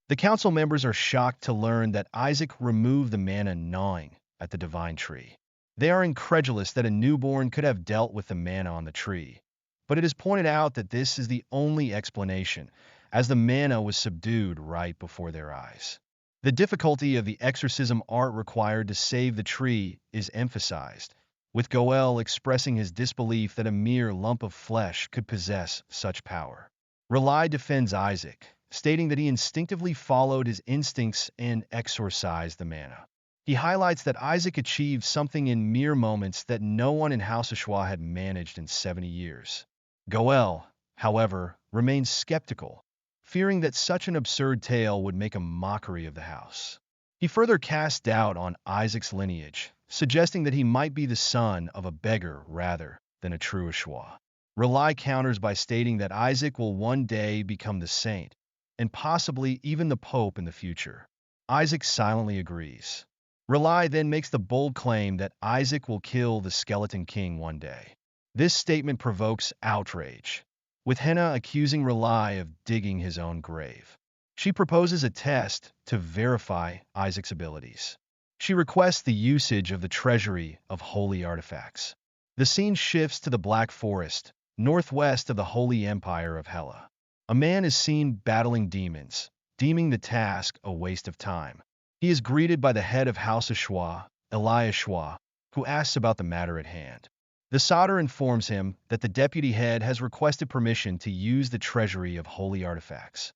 S1: The council members are shocked to learn that Isaac removed the manna gnawing at the divine tree. They are incredulous that a newborn could have dealt with the manna on the tree, but it is pointed out that this is the only explanation, as the manna was subdued right before their eyes. The difficulty of the exorcism art required to save the tree is emphasized, with Goel expressing his disbelief that a mere lump of flesh could possess such power. Rely defends Isaac, stating that he instinctively followed his instincts and exorcised the mana. He highlights that Isaac achieved something in mere moments that no one in House Ashwa had managed in 70 years. Goel, however, remains skeptical, fearing that such an absurd tale would make a mockery of the house. He further casts doubt on Isaac's lineage, suggesting that he might be the son of a beggar rather than a true Ashwa. Rely counters by stating that Isaac will one day become the saint, and possibly even the pope in the future. Isaac silently agrees. Rely then makes the bold claim that Isaac will kill the Skeleton King one day. This statement provokes outrage, with Henna accusing Rely of digging his own grave. She proposes a test to verify Isaac's abilities. She requests the usage of the treasury of holy artifacts. The scene shifts to the Black Forest, northwest of the Holy Empire of Hela. A man is seen battling demons, deeming the task a waste of time. He is greeted by the head of House Ashwa, Eli Ashwa, who asks about the matter at hand. The Sadr informs him that the deputy head has requested permission to use the treasury of holy artifacts,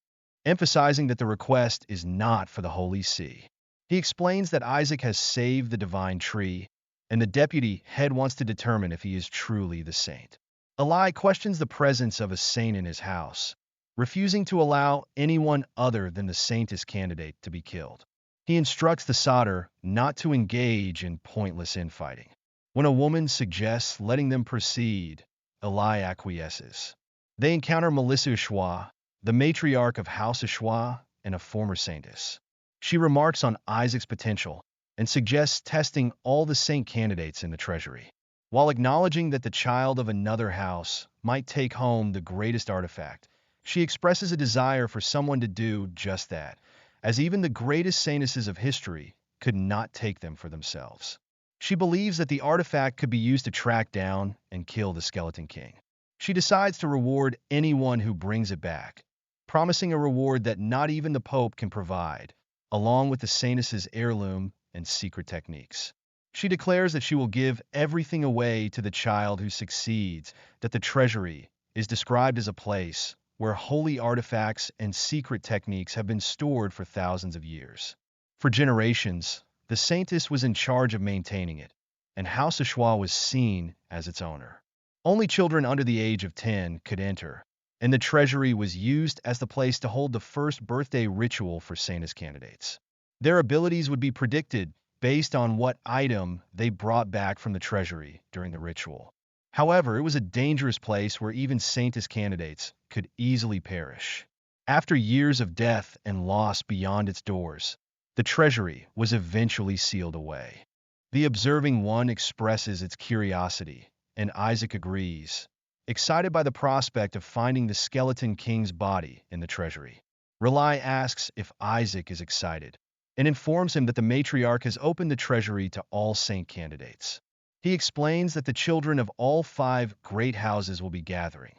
S1: emphasizing that the request is not for the Holy See. He explains that Isaac has saved the divine tree, and the deputy head wants to determine if he is truly the saint. Eli questions the presence of a saint in his house, refusing to allow anyone other than the saintess candidate to be killed. He instructs the Sadr not to engage in pointless infighting. When a woman suggests letting them proceed, Eli acquiesces. They encounter Melissa Ashwa, the matriarch of House Ashwa and a former saintess. She remarks on Isaac's potential and suggests testing all the saint candidates in the treasury. While acknowledging that the child of another house might take home the greatest artifact, she expresses a desire for someone to do just that, as even the greatest saintesses of history could not take them for themselves. She believes that the artifact could be used to track down and kill the Skeleton King. She decides to reward anyone who brings it back, promising a reward that not even the Pope can provide, along with the saintess's heirloom and secret techniques. She declares that she will give everything away to the child who succeeds, that the treasury is described as a place where holy artifacts and secret techniques have been stored for thousands of years. For generations, the saintess was in charge of maintaining it, and House Ashwa was seen as its owner. Only children under the age of 10 could enter, and the treasury was used as the place to hold the first birthday ritual for saintess candidates. Their abilities would be predicted based on what item they brought back from the treasury during the ritual. However, it was a dangerous place where even saintess candidates could easily perish. After years of death and loss beyond its doors, the treasury was eventually sealed away. The observing one expresses its curiosity, and Isaac agrees, excited by the prospect of finding the Skeleton King's body in the treasury. Rely asks if Isaac is excited, and informs him that the matriarch has opened the treasury to all saint candidates. He explains that the children of all 5 great houses will be gathering,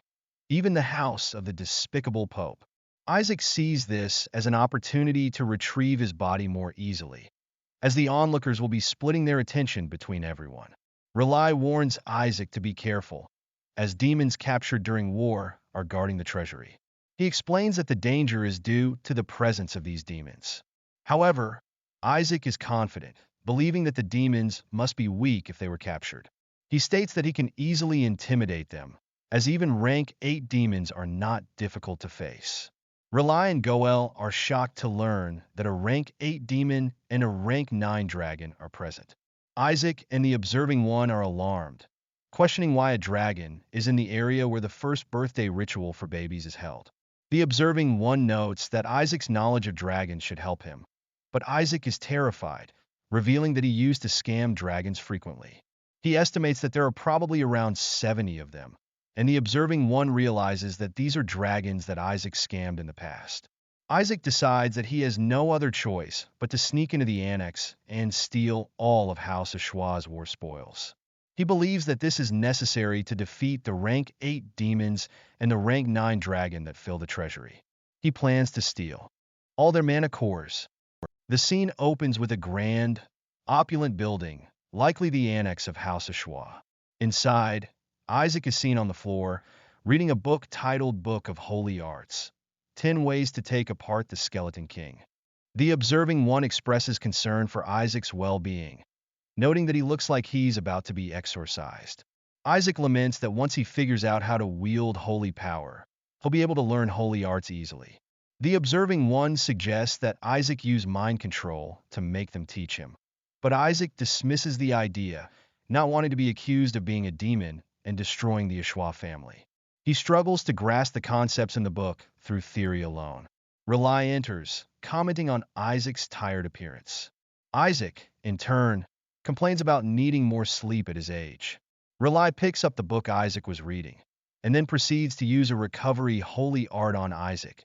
S1: even the house of the despicable Pope. Isaac sees this as an opportunity to retrieve his body more easily, as the onlookers will be splitting their attention between everyone. Rely warns Isaac to be careful, as demons captured during war are guarding the treasury. He explains that the danger is due to the presence of these demons. However, Isaac is confident, believing that the demons must be weak if they were captured. He states that he can easily intimidate them, as even rank 8 demons are not difficult to face. Rely and Goel are shocked to learn that a rank 8 demon and a rank 9 dragon are present. Isaac and the observing one are alarmed, questioning why a dragon is in the area where the first birthday ritual for babies is held. The observing one notes that Isaac's knowledge of dragons should help him, but Isaac is terrified, revealing that he used to scam dragons frequently. He estimates that there are probably around 70 of them, and the observing one realizes that these are dragons that Isaac scammed in the past. Isaac decides that he has no other choice but to sneak into the annex and steal all of House Ashwa's war spoils. He believes that this is necessary to defeat the rank 8 demons and the rank 9 dragon that fill the treasury. He plans to steal all their mana cores. The scene opens with a grand, opulent building likely the annex of House Ashwa. Inside, Isaac is seen on the floor, reading a book titled Book of Holy Arts, 10 Ways to Take Apart the Skeleton King. The observing one expresses concern for Isaac's well-being, noting that he looks like he's about to be exorcised. Isaac laments that once he figures out how to wield holy power, he'll be able to learn holy arts easily. The observing one suggests that Isaac use mind control to make them teach him. But Isaac dismisses the idea, not wanting to be accused of being a demon and destroying the Ashwa family. He struggles to grasp the concepts in the book through theory alone. Relai enters, commenting on Isaac's tired appearance. Isaac, in turn, complains about needing more sleep at his age. Relai picks up the book Isaac was reading, and then proceeds to use a recovery holy art on Isaac,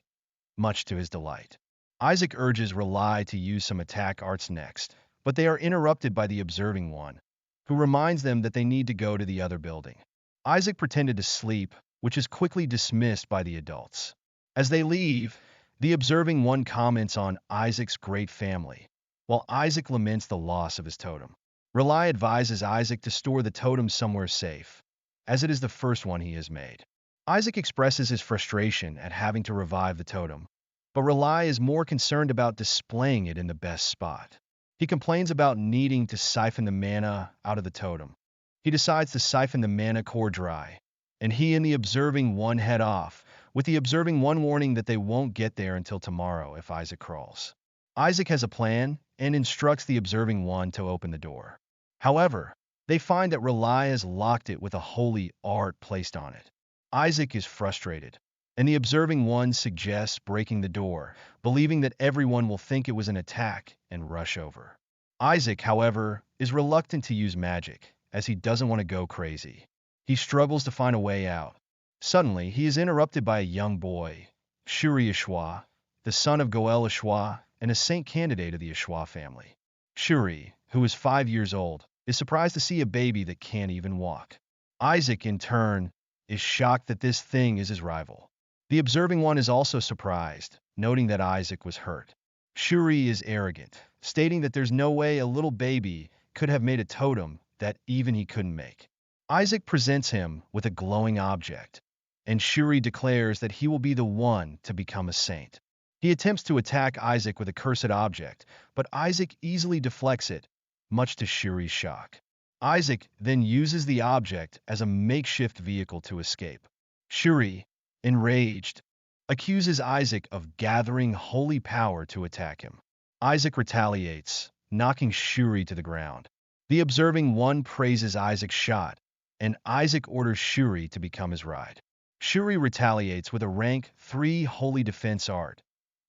S1: much to his delight. Isaac urges Relai to use some attack arts next, but they are interrupted by the observing one, who reminds them that they need to go to the other building. Isaac pretended to sleep, which is quickly dismissed by the adults. As they leave, the observing one comments on Isaac's great family, while Isaac laments the loss of his totem. Relai advises Isaac to store the totem somewhere safe, as it is the first one he has made. Isaac expresses his frustration at having to revive the totem, but Relai is more concerned about displaying it in the best spot. He complains about needing to siphon the mana out of the totem. He decides to siphon the mana core dry, and he and the observing one head off, with the observing one warning that they won't get there until tomorrow if Isaac crawls. Isaac has a plan and instructs the observing one to open the door. However, they find that Relai has locked it with a holy art placed on it. Isaac is frustrated, and the observing one suggests breaking the door, believing that everyone will think it was an attack and rush over. Isaac, however, is reluctant to use magic, as he doesn't want to go crazy. He struggles to find a way out. Suddenly, he is interrupted by a young boy, Shuri Ashwa, the son of Goel Ashwa and a saint candidate of the Ashwa family. Shuri, who is 5 years old, is surprised to see a baby that can't even walk. Isaac, in turn, is shocked that this thing is his rival. The observing one is also surprised, noting that Isaac was hurt. Shuri is arrogant, stating that there's no way a little baby could have made a totem that even he couldn't make. Isaac presents him with a glowing object, and Shuri declares that he will be the one to become a saint. He attempts to attack Isaac with a cursed object, but Isaac easily deflects it, much to Shuri's shock. Isaac then uses the object as a makeshift vehicle to escape. Shuri, enraged, accuses Isaac of gathering holy power to attack him. Isaac retaliates, knocking Shuri to the ground. The observing one praises Isaac's shot, and Isaac orders Shuri to become his ride. Shuri retaliates with a rank 3 holy defense art,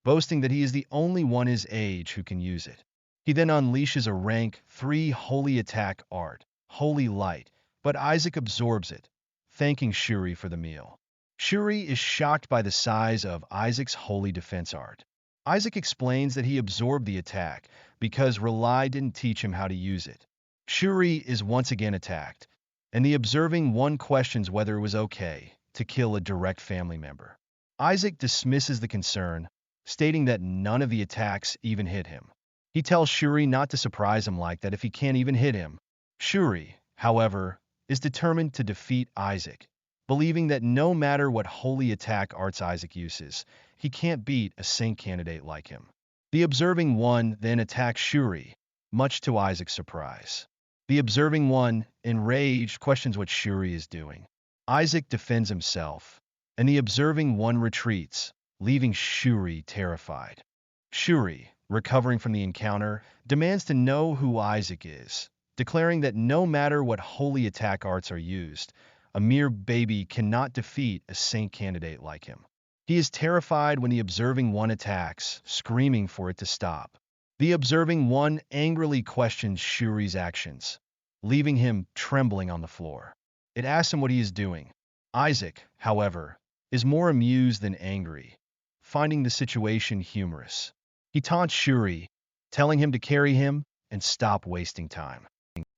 S1: boasting that he is the only one his age who can use it. He then unleashes a rank 3 holy attack art, Holy Light, but Isaac absorbs it, thanking Shuri for the meal. Shuri is shocked by the size of Isaac's holy defense art. Isaac explains that he absorbed the attack because Relai didn't teach him how to use it. Shuri is once again attacked, and the observing one questions whether it was okay to kill a direct family member. Isaac dismisses the concern, stating that none of the attacks even hit him. He tells Shuri not to surprise him like that if he can't even hit him. Shuri, however, is determined to defeat Isaac, believing that no matter what holy attack arts Isaac uses, he can't beat a saint candidate like him. The observing one then attacks Shuri, much to Isaac's surprise. The observing one, enraged, questions what Shuri is doing. Isaac defends himself, and the observing one retreats, leaving Shuri terrified. Shuri, recovering from the encounter, demands to know who Isaac is, declaring that no matter what holy attack arts are used, a mere baby cannot defeat a saint candidate like him. He is terrified when the observing one attacks, screaming for it to stop. The observing one angrily questions Shuri's actions, leaving him trembling on the floor. It asks him what he is doing. Isaac, however, is more amused than angry, finding the situation humorous. He taunts Shuri, telling him to carry him and stop wasting time.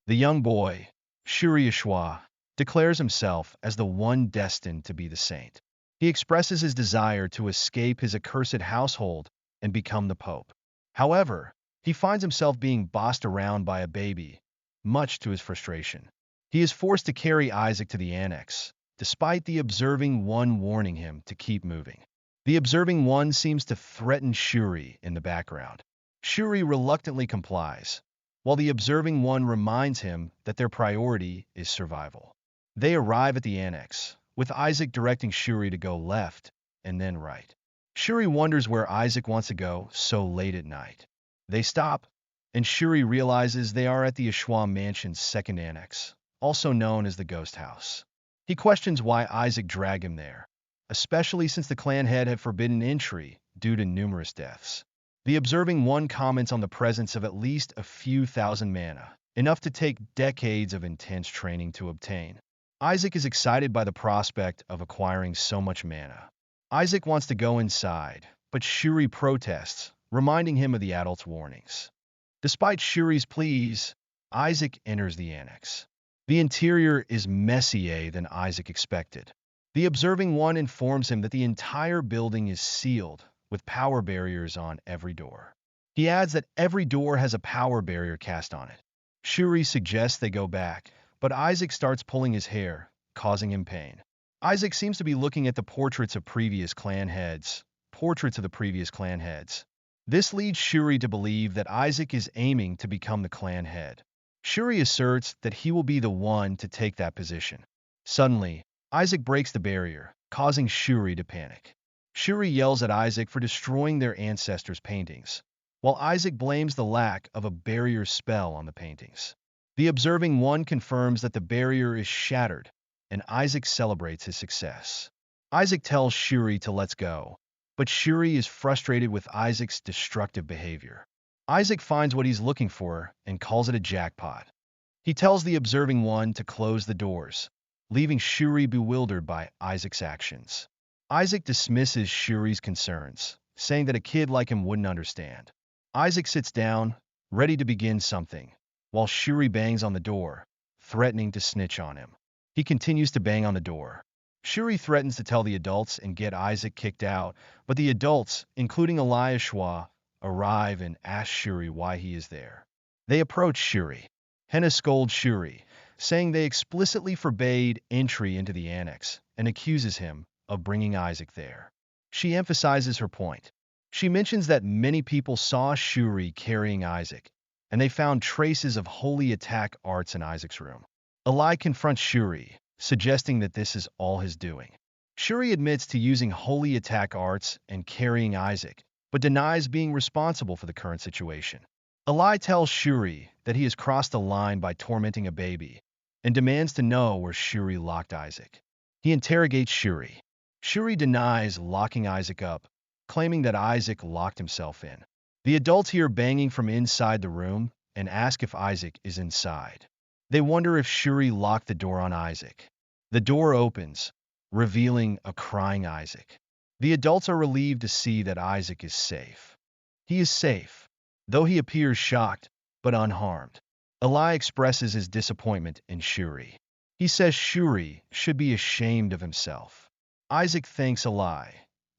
S1: The young boy, Shuri Ashwa, declares himself as the one destined to be the saint. He expresses his desire to escape his accursed household and become the pope. However, he finds himself being bossed around by a baby, much to his frustration. He is forced to carry Isaac to the annex, despite the observing one warning him to keep moving. The observing one seems to threaten Shuri in the background. Shuri reluctantly complies, while the observing one reminds him that their priority is survival. They arrive at the annex, with Isaac directing Shuri to go left and then right. Shuri wonders where Isaac wants to go so late at night. They stop, and Shuri realizes they are at the Asura mansion's second annex, also known as the Ghost House. He questions why Isaac dragged him there, especially since the clan head had forbidden entry due to numerous deaths. The observing one comments on the presence of at least a few thousand mana, enough to take decades of intense training to obtain. Isaac is excited by the prospect of acquiring so much mana. Isaac wants to go inside, but Shuri protests, reminding him of the adult's warnings. Despite Shuri's pleas, Isaac enters the annex. The interior is messier than Isaac expected. The observing one informs him that the entire building is sealed, with power barriers on every door. He adds that every door has a power barrier cast on it. Shuri suggests they go back, but Isaac starts pulling his hair, causing him pain. Isaac seems to be looking at the portraits of the previous clan heads. This leads Shuri to believe that Isaac is aiming to become the clan head. Shuri asserts that he will be the one to take that position. Suddenly, Isaac breaks the barrier, causing Shuri to panic. Shuri yells at Isaac for destroying their ancestors' paintings, while Isaac blames the lack of a barrier spell on the paintings. The observing one confirms that the barrier is shattered, and Isaac celebrates his success. Isaac tells Shuri to let's go, but Shuri is frustrated with Isaac's destructive behavior. Isaac finds what he's looking for and calls it a jackpot. He tells the observing one to close the doors, leaving Shuri bewildered by Isaac's actions. Isaac dismisses Shuri's concerns, saying that a kid like him wouldn't understand. Isaac sits down, ready to begin something, while Shuri bangs on the door, threatening to snitch on him. He continues to bang on the door. Shuri threatens to tell the adults and get Isaac kicked out, but the adults, including Asura, arrive and ask Shuri why he is there. They approach Shuri. Henna scolds Shuri, saying they explicitly forbade entry into the annex, and accuses him of bringing Isaac there. She emphasizes her point. She mentions that many people saw Shuri carrying Isaac, and they found traces of holy attack arts in Isaac's room. Eli confronts Shuri, suggesting that this is all his doing. Shuri admits to using holy attack arts and carrying Isaac, but denies being responsible for the current situation. Eli tells Shuri that he has crossed the line by tormenting a baby, and demands to know where Shuri locked Isaac. He interrogates Shuri. Shuri denies locking Isaac up, claiming that Isaac locked himself in. The adults hear banging from inside the room and ask if Isaac is inside. They wonder if Shuri locked the door on Isaac. The door opens, revealing a crying Isaac. The adults are relieved to see that Isaac is safe. He is safe, though he appears shocked, but unharmed. Eli expresses his disappointment in Shuri. He says Shuri should be ashamed of himself. Isaac thanks Eli,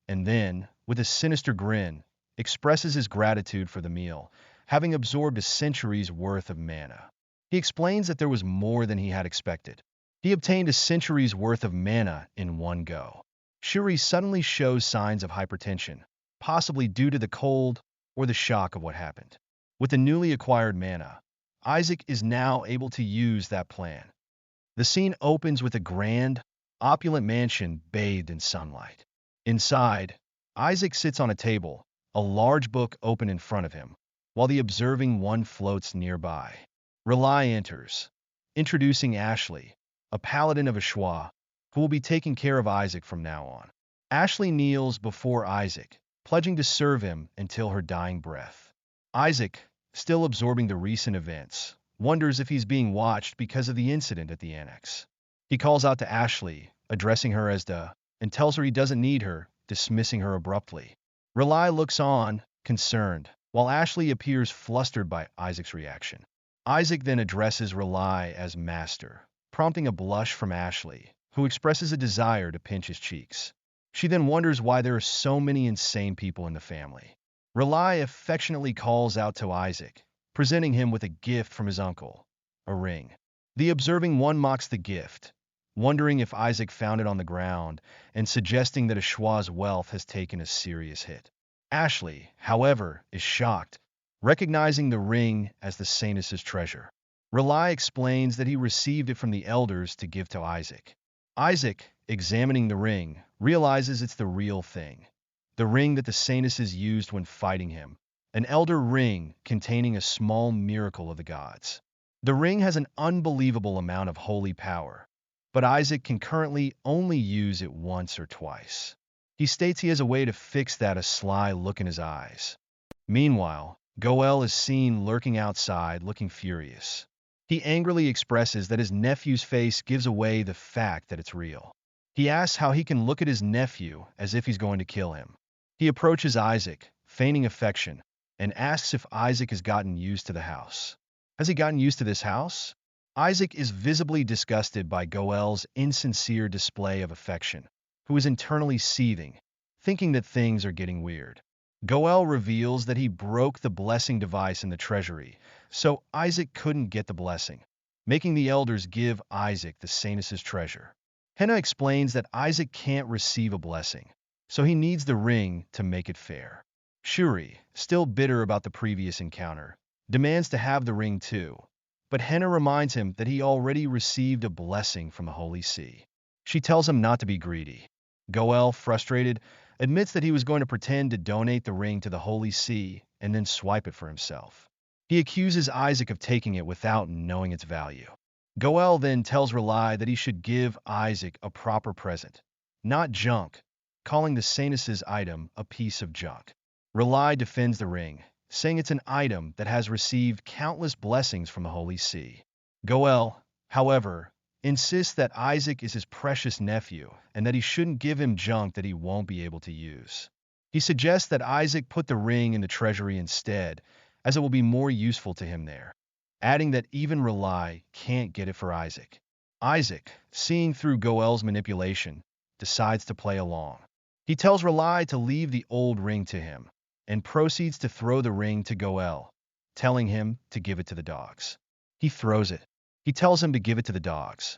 S1: and then, with a sinister grin, expresses his gratitude for the meal, having absorbed a century's worth of mana. He explains that there was more than he had expected. He obtained a century's worth of mana in one go. Shuri suddenly shows signs of hypertension, possibly due to the cold or the shock of what happened. With the newly acquired mana, Isaac is now able to use that plan. The scene opens with a grand, opulent mansion bathed in sunlight. Inside, Isaac sits on a table, a large book open in front of him, while the observing one floats nearby. Rely enters, introducing Ashley, a paladin of Asura, who will be taking care of Isaac from now on. Ashley kneels before Isaac, pledging to serve him until her dying breath. Isaac, still absorbing the recent events, wonders if he's being watched because of the incident at the annex. He calls out to Ashley, addressing her as the, and tells her he doesn't need her, dismissing her abruptly. Rely looks on, concerned, while Ashley appears flustered by Isaac's reaction. Isaac then addresses Rely as master, prompting a blush from Ashley, who expresses a desire to pinch his cheeks. She then wonders why there are so many insane people in the family. Rely affectionately calls out to Isaac, presenting him with a gift from his uncle, a ring. The observing one mocks the gift, wondering if Isaac found it on the ground and suggesting that Ashua's wealth has taken a serious hit. Ashley, however, is shocked, recognizing the ring as the Saintess's treasure. Rely explains that he received it from the elders to give to Isaac. Isaac, examining the ring, realizes it's the real thing. The ring that the Saintesses used when fighting him, an elder ring containing a small miracle of the gods. The ring has an unbelievable amount of holy power, but Isaac can currently only use it once or twice. He states he has a way to fix that, a sly look in his eyes. Meanwhile, Goel is seen lurking outside, looking furious. He angrily expresses that his nephew's face gives away the fact that it's real. He asks how he can look at his nephew as if he's going to kill him. He approaches Isaac, feigning affection, and asks if Isaac has gotten used to the house. Has he gotten used to this house? Isaac is visibly disgusted by Goel's insincere display of affection, who is internally seething, thinking that things are getting weird. Goel reveals that he broke the blessing device in the treasury, so Isaac couldn't get the blessing, making the elders give Isaac the Saintess's treasure. Henna explains that Isaac can't receive a blessing, so he needs the ring to make it fair. Shuri, still bitter about the previous encounter, demands to have the ring too, but Henna reminds him that he already received a blessing from the Holy See. She tells him not to be greedy. Goel, frustrated, admits that he was going to pretend to donate the ring to the Holy See and then swipe it for himself. He accuses Isaac of taking it without knowing its value. Goel then tells Rely that he should give Isaac a proper present, not junk, calling the Saintess's item a piece of junk. Rely defends the ring, saying it's an item that has received countless blessings from the Holy See. Goel, however, insists that Isaac is his precious nephew and that he shouldn't give him junk that he won't be able to use. He suggests that Isaac put the ring in the treasury instead, as it will be more useful to him there, adding that even Rely can't get it for Isaac. Isaac, seeing through Goel's manipulation, decides to play along. He tells Rely to leave the old ring to him, and proceeds to throw the ring to Goel, telling him to give it to the dogs. He throws it. He tells him to give it to the dogs.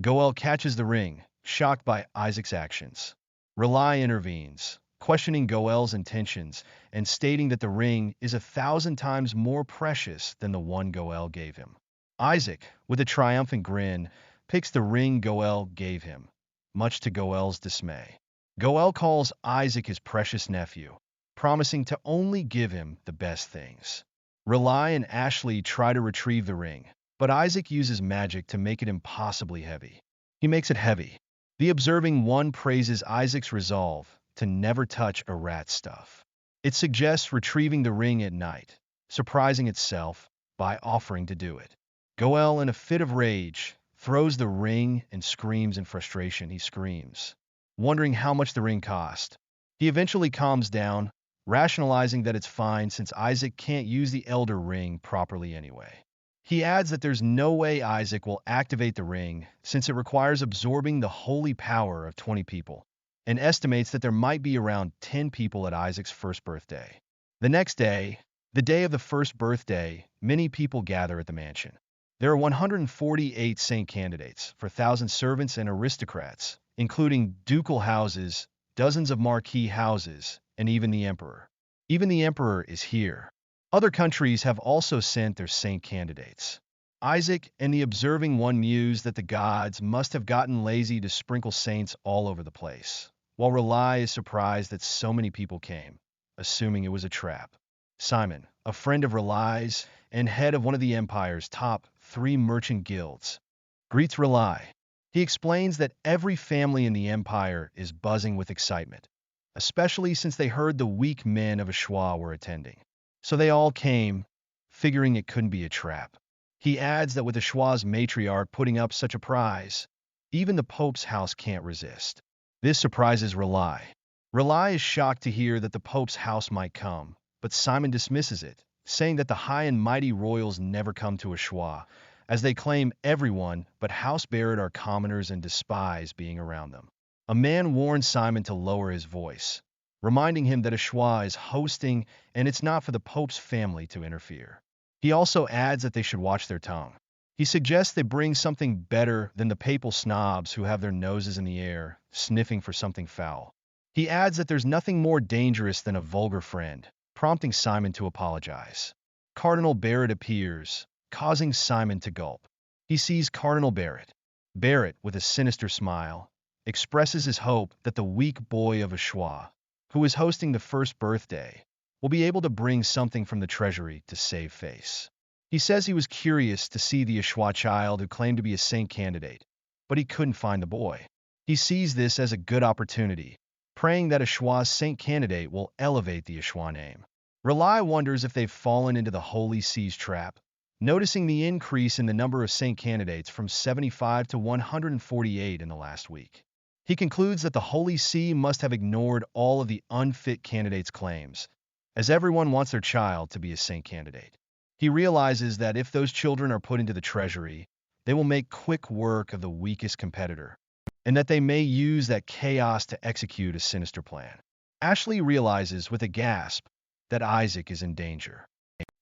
S1: Goel catches the ring, shocked by Isaac's actions. Rely intervenes, questioning Goel's intentions and stating that the ring is 1,000 times more precious than the one Goel gave him. Isaac, with a triumphant grin, picks the ring Goel gave him, much to Goel's dismay. Goel calls Isaac his precious nephew, promising to only give him the best things. Rely and Ashley try to retrieve the ring, but Isaac uses magic to make it impossibly heavy. He makes it heavy. The observing one praises Isaac's resolve to never touch a rat's stuff. It suggests retrieving the ring at night, surprising itself by offering to do it. Goel, in a fit of rage, throws the ring and screams in frustration. He screams, wondering how much the ring cost. He eventually calms down, rationalizing that it's fine since Isaac can't use the Elder Ring properly anyway. He adds that there's no way Isaac will activate the ring since it requires absorbing the holy power of 20 people, and estimates that there might be around 10 people at Isaac's first birthday. The next day, the day of the first birthday, many people gather at the mansion. There are 148 saint candidates for 1,000 servants and aristocrats, including ducal houses, dozens of marquis houses, and even the emperor. Even the emperor is here. Other countries have also sent their saint candidates. Isaac and the observing one muse that the gods must have gotten lazy to sprinkle saints all over the place, while Rely is surprised that so many people came, assuming it was a trap. Simon, a friend of Rely's and head of one of the empire's top 3 merchant guilds, greets Rely. He explains that every family in the empire is buzzing with excitement, especially since they heard the weak men of Ashua were attending. So they all came, figuring it couldn't be a trap. He adds that with Ashua's matriarch putting up such a prize, even the Pope's house can't resist. This surprises Rely. Rely is shocked to hear that the Pope's house might come, but Simon dismisses it, saying that the high and mighty royals never come to Ashua, as they claim everyone but House Barrett are commoners and despise being around them. A man warns Simon to lower his voice, reminding him that Ashua is hosting and it's not for the Pope's family to interfere. He also adds that they should watch their tongue. He suggests they bring something better than the papal snobs who have their noses in the air, sniffing for something foul. He adds that there's nothing more dangerous than a vulgar friend, prompting Simon to apologize. Cardinal Barrett appears, causing Simon to gulp. He sees Cardinal Barrett. Barrett, with a sinister smile, expresses his hope that the weak boy of Ashwa, who is hosting the first birthday, will be able to bring something from the treasury to save face. He says he was curious to see the Ashwa child who claimed to be a saint candidate, but he couldn't find the boy. He sees this as a good opportunity, praying that Ashwa's saint candidate will elevate the Ashwa name. Rely wonders if they've fallen into the Holy Sea's trap, noticing the increase in the number of saint candidates from 75 to 148 in the last week. He concludes that the Holy See must have ignored all of the unfit candidates' claims, as everyone wants their child to be a saint candidate. He realizes that if those children are put into the treasury, they will make quick work of the weakest competitor, and that they may use that chaos to execute a sinister plan. Ashley realizes with a gasp that Isaac is in danger.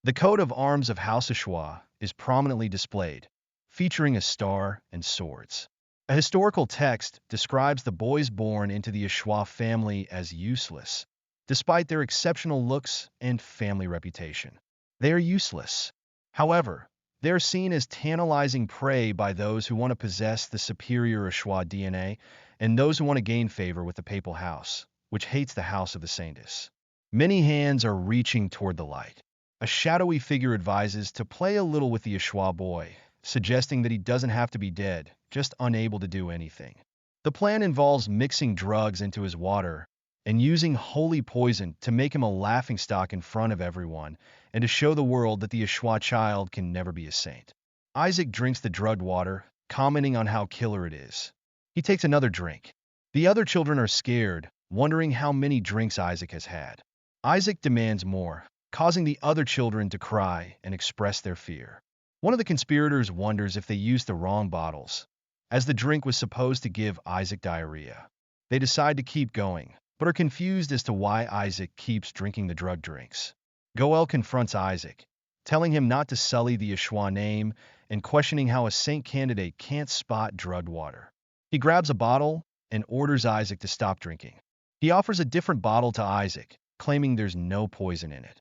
S1: The coat of arms of House Ashwa is prominently displayed, featuring a star and swords. A historical text describes the boys born into the Ashwa family as useless, despite their exceptional looks and family reputation. They are useless. However, they are seen as tantalizing prey by those who want to possess the superior Ashwa DNA and those who want to gain favor with the papal house, which hates the house of the saintess. Many hands are reaching toward the light. A shadowy figure advises to play a little with the Ashwa boy, suggesting that he doesn't have to be dead, just unable to do anything. The plan involves mixing drugs into his water and using holy poison to make him a laughingstock in front of everyone and to show the world that the Ashwa child can never be a saint. Isaac drinks the drugged water, commenting on how killer it is. He takes another drink. The other children are scared, wondering how many drinks Isaac has had. Isaac demands more, causing the other children to cry and express their fear. One of the conspirators wonders if they used the wrong bottles, as the drink was supposed to give Isaac diarrhea. They decide to keep going, but are confused as to why Isaac keeps drinking the drug drinks. Goel confronts Isaac, telling him not to sully the Ashwa name and questioning how a saint candidate can't spot drugged water. He grabs a bottle and orders Isaac to stop drinking. He offers a different bottle to Isaac, claiming there's no poison in it.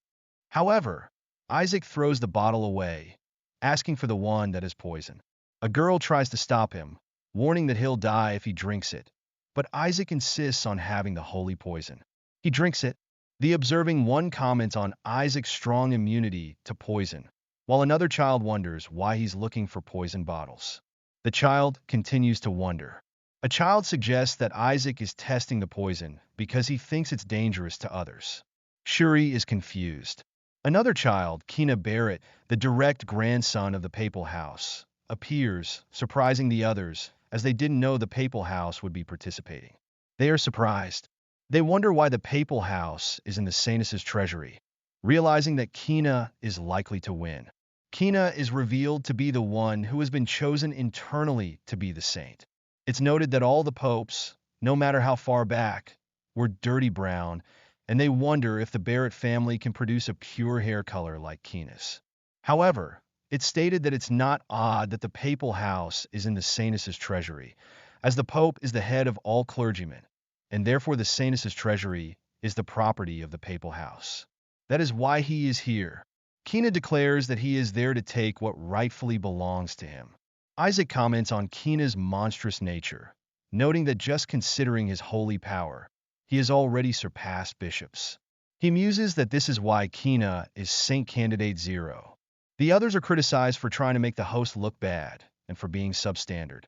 S1: However, Isaac throws the bottle away, asking for the one that is poison. A girl tries to stop him, warning that he'll die if he drinks it, but Isaac insists on having the holy poison. He drinks it. The observing one comments on Isaac's strong immunity to poison, while another child wonders why he's looking for poison bottles. The child continues to wonder. A child suggests that Isaac is testing the poison because he thinks it's dangerous to others. Shuri is confused. Another child, Kina Barrett, the direct grandson of the papal house, appears, surprising the others, as they didn't know the papal house would be participating. They are surprised. They wonder why the papal house is in the saintess's treasury, realizing that Kina is likely to win. Kina is revealed to be the one who has been chosen internally to be the saint. It's noted that all the popes, no matter how far back, were dirty brown, and they wonder if the Barrett family can produce a pure hair color like Kina's. However, it's stated that it's not odd that the papal house is in the saintess's treasury, as the pope is the head of all clergymen, and therefore the saintess's treasury is the property of the papal house. That is why he is here. Kina declares that he is there to take what rightfully belongs to him. Isaac comments on Kina's monstrous nature, noting that just considering his holy power, he has already surpassed bishops. He muses that this is why Kina is Saint Candidate Zero. The others are criticized for trying to make the host look bad and for being substandard.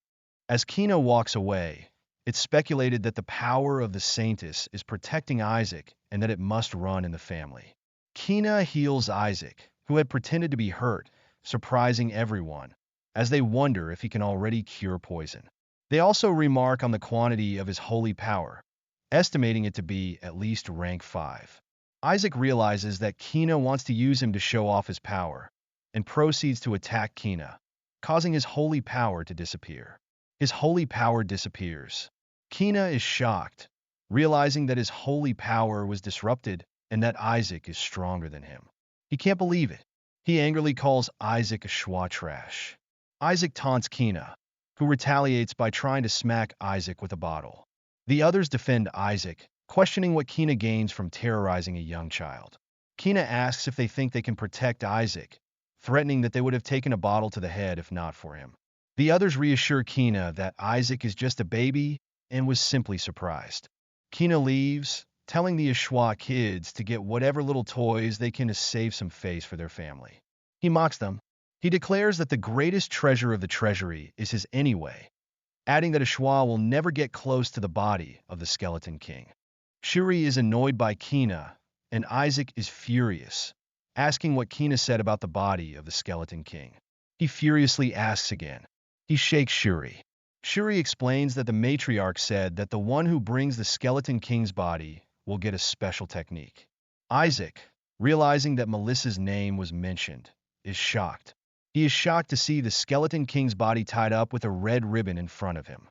S1: As Kina walks away, it's speculated that the power of the saintess is protecting Isaac and that it must run in the family. Kina heals Isaac, who had pretended to be hurt, surprising everyone, as they wonder if he can already cure poison. They also remark on the quantity of his holy power, estimating it to be at least rank 5. Isaac realizes that Kina wants to use him to show off his power, and proceeds to attack Kina, causing his holy power to disappear. His holy power disappears. Kina is shocked, realizing that his holy power was disrupted and that Isaac is stronger than him. He can't believe it. He angrily calls Isaac a schwa trash. Isaac taunts Kina, who retaliates by trying to smack Isaac with a bottle. The others defend Isaac, questioning what Kina gains from terrorizing a young child. Kina asks if they think they can protect Isaac, threatening that they would have taken a bottle to the head if not for him. The others reassure Kina that Isaac is just a baby and was simply surprised. Kina leaves, telling the Ashwa kids to get whatever little toys they can to save some face for their family. He mocks them. He declares that the greatest treasure of the treasury is his anyway, adding that Ashwa will never get close to the body of the Skeleton King. Shuri is annoyed by Kina, and Isaac is furious, asking what Kina said about the body of the Skeleton King. He furiously asks again. He shakes Shuri. Shuri explains that the matriarch said that the one who brings the Skeleton King's body will get a special technique. Isaac, realizing that Melissa's name was mentioned, is shocked. He is shocked to see the Skeleton King's body tied up with a red ribbon in front of him.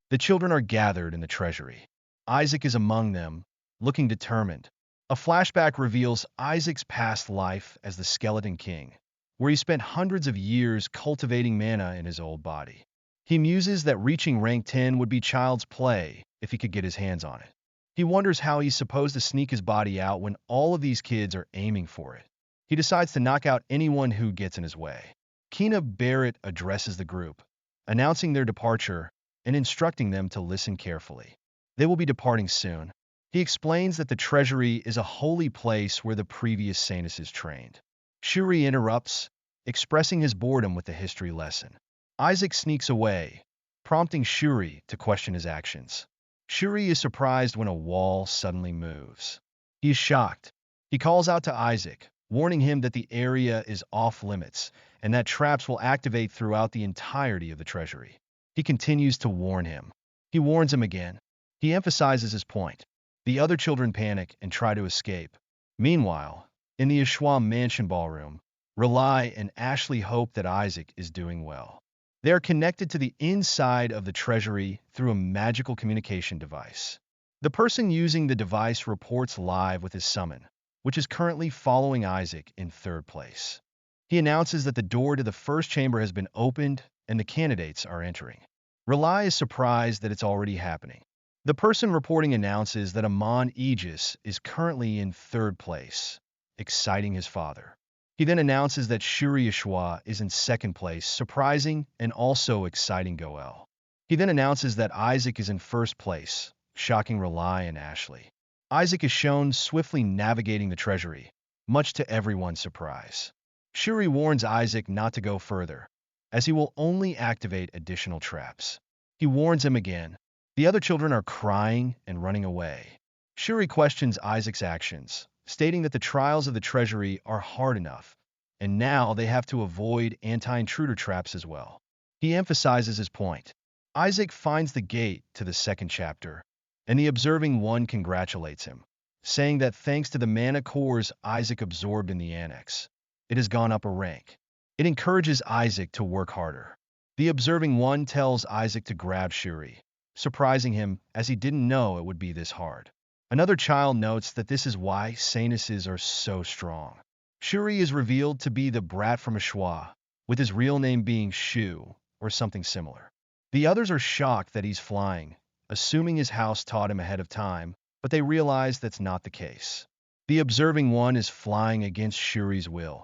S1: The children are gathered in the treasury. Isaac is among them, looking determined. A flashback reveals Isaac's past life as the Skeleton King, where he spent hundreds of years cultivating mana in his old body. He muses that reaching rank 10 would be child's play if he could get his hands on it. He wonders how he's supposed to sneak his body out when all of these kids are aiming for it. He decides to knock out anyone who gets in his way. Kina Barrett addresses the group, announcing their departure and instructing them to listen carefully. They will be departing soon. He explains that the treasury is a holy place where the previous Sanuses trained. Shuri interrupts, expressing his boredom with the history lesson. Isaac sneaks away, prompting Shuri to question his actions. Shuri is surprised when a wall suddenly moves. He is shocked. He calls out to Isaac, warning him that the area is off-limits and that traps will activate throughout the entirety of the treasury. He continues to warn him. He warns him again. He emphasizes his point. The other children panic and try to escape. Meanwhile, in the Ashwa mansion ballroom, Rely and Ashley hope that Isaac is doing well. They are connected to the inside of the treasury through a magical communication device. The person using the device reports live with his summon, which is currently following Isaac in third place. He announces that the door to the first chamber has been opened and the candidates are entering. Rely is surprised that it's already happening. The person reporting announces that Amon Aegis is currently in third place, exciting his father. He then announces that Shuri Ashwa is in second place, surprising and also exciting Goel. He then announces that Isaac is in first place, shocking Rely and Ashley. Isaac is shown swiftly navigating the treasury, much to everyone's surprise. Shuri warns Isaac not to go further, as he will only activate additional traps. He warns him again. The other children are crying and running away. Shuri questions Isaac's actions, stating that the trials of the treasury are hard enough, and now they have to avoid anti-intruder traps as well. He emphasizes his point. Isaac finds the gate to the second chapter, and the observing one congratulates him, saying that thanks to the mana cores Isaac absorbed in the annex, it has gone up a rank. It encourages Isaac to work harder. The observing one tells Isaac to grab Shuri, surprising him as he didn't know it would be this hard. Another child notes that this is why Sanuses are so strong. Shuri is revealed to be the brat from Ashwa, with his real name being Shu, or something similar. The others are shocked that he's flying, assuming his house taught him ahead of time, but they realize that's not the case. The observing one is flying against Shuri's will,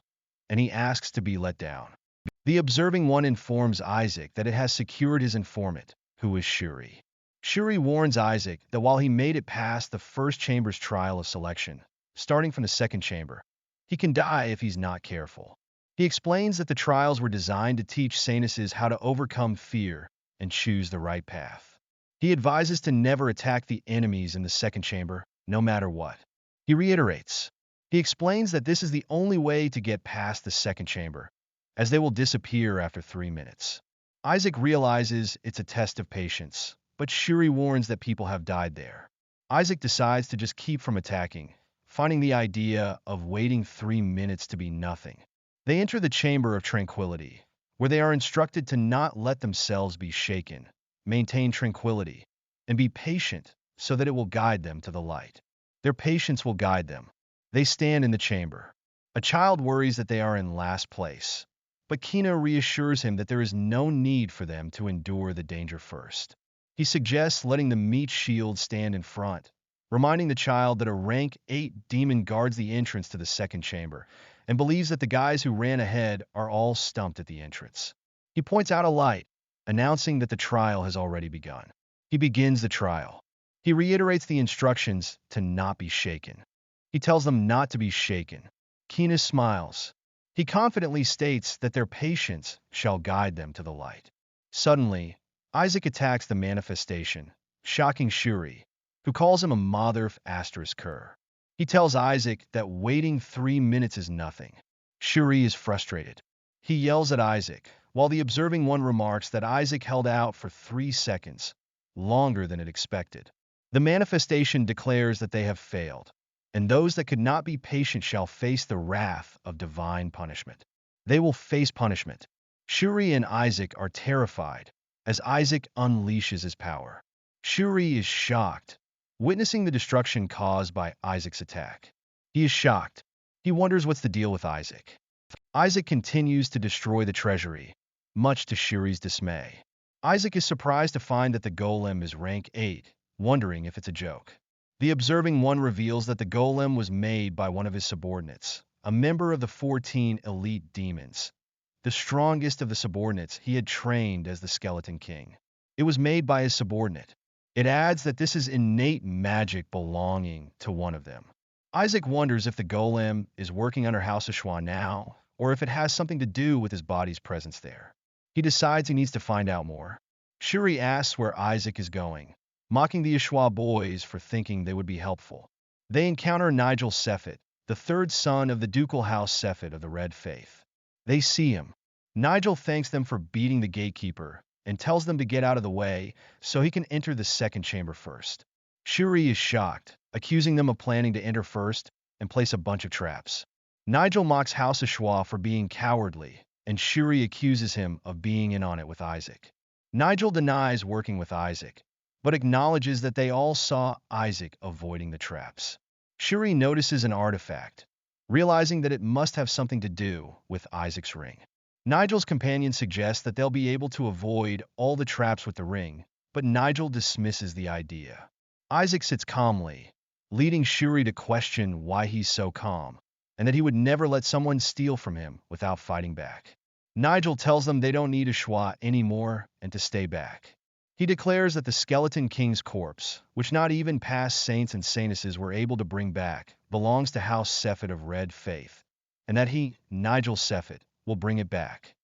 S1: and he asks to be let down. The observing one informs Isaac that it has secured his informant, who is Shuri. Shuri warns Isaac that while he made it past the first chamber's trial of selection, starting from the second chamber, he can die if he's not careful. He explains that the trials were designed to teach Sanuses how to overcome fear and choose the right path. He advises to never attack the enemies in the second chamber, no matter what. He reiterates. He explains that this is the only way to get past the second chamber, as they will disappear after 3 minutes. Isaac realizes it's a test of patience, but Shuri warns that people have died there. Isaac decides to just keep from attacking, finding the idea of waiting 3 minutes to be nothing. They enter the Chamber of Tranquility, where they are instructed to not let themselves be shaken, maintain tranquility, and be patient so that it will guide them to the light. Their patience will guide them. They stand in the chamber. A child worries that they are in last place, but Kina reassures him that there is no need for them to endure the danger first. He suggests letting the meat shield stand in front, reminding the child that a rank 8 demon guards the entrance to the second chamber, and believes that the guys who ran ahead are all stumped at the entrance. He points out a light, announcing that the trial has already begun. He begins the trial. He reiterates the instructions to not be shaken. He tells them not to be shaken. Kina smiles. He confidently states that their patience shall guide them to the light. Suddenly, Isaac attacks the manifestation, shocking Shuri, who calls him a mother *cur. He tells Isaac that waiting 3 minutes is nothing. Shuri is frustrated. He yells at Isaac, while the observing one remarks that Isaac held out for 3 seconds, longer than it expected. The manifestation declares that they have failed, and those that could not be patient shall face the wrath of divine punishment. They will face punishment. Shuri and Isaac are terrified as Isaac unleashes his power. Shuri is shocked, witnessing the destruction caused by Isaac's attack. He is shocked. He wonders what's the deal with Isaac. Isaac continues to destroy the treasury, much to Shuri's dismay. Isaac is surprised to find that the golem is rank 8, wondering if it's a joke. The observing one reveals that the golem was made by one of his subordinates, a member of the 14 elite demons, the strongest of the subordinates he had trained as the Skeleton King. It was made by his subordinate. It adds that this is innate magic belonging to one of them. Isaac wonders if the golem is working under House Ashwa now, or if it has something to do with his body's presence there. He decides he needs to find out more. Shuri asks where Isaac is going, mocking the Ashwa boys for thinking they would be helpful. They encounter Nigel Sefit, the third son of the ducal house Sefit of the Red Faith. They see him. Nigel thanks them for beating the gatekeeper and tells them to get out of the way so he can enter the second chamber first. Shuri is shocked, accusing them of planning to enter first and place a bunch of traps. Nigel mocks House Ashwa for being cowardly, and Shuri accuses him of being in on it with Isaac. Nigel denies working with Isaac, but acknowledges that they all saw Isaac avoiding the traps. Shuri notices an artifact, realizing that it must have something to do with Isaac's ring. Nigel's companion suggests that they'll be able to avoid all the traps with the ring, but Nigel dismisses the idea. Isaac sits calmly, leading Shuri to question why he's so calm, and that he would never let someone steal from him without fighting back. Nigel tells them they don't need Ashwa anymore and to stay back. He declares that the Skeleton King's corpse, which not even past saints and saintesses were able to bring back, belongs to House Sefit of Red Faith, and that he, Nigel Sefit, will bring it back.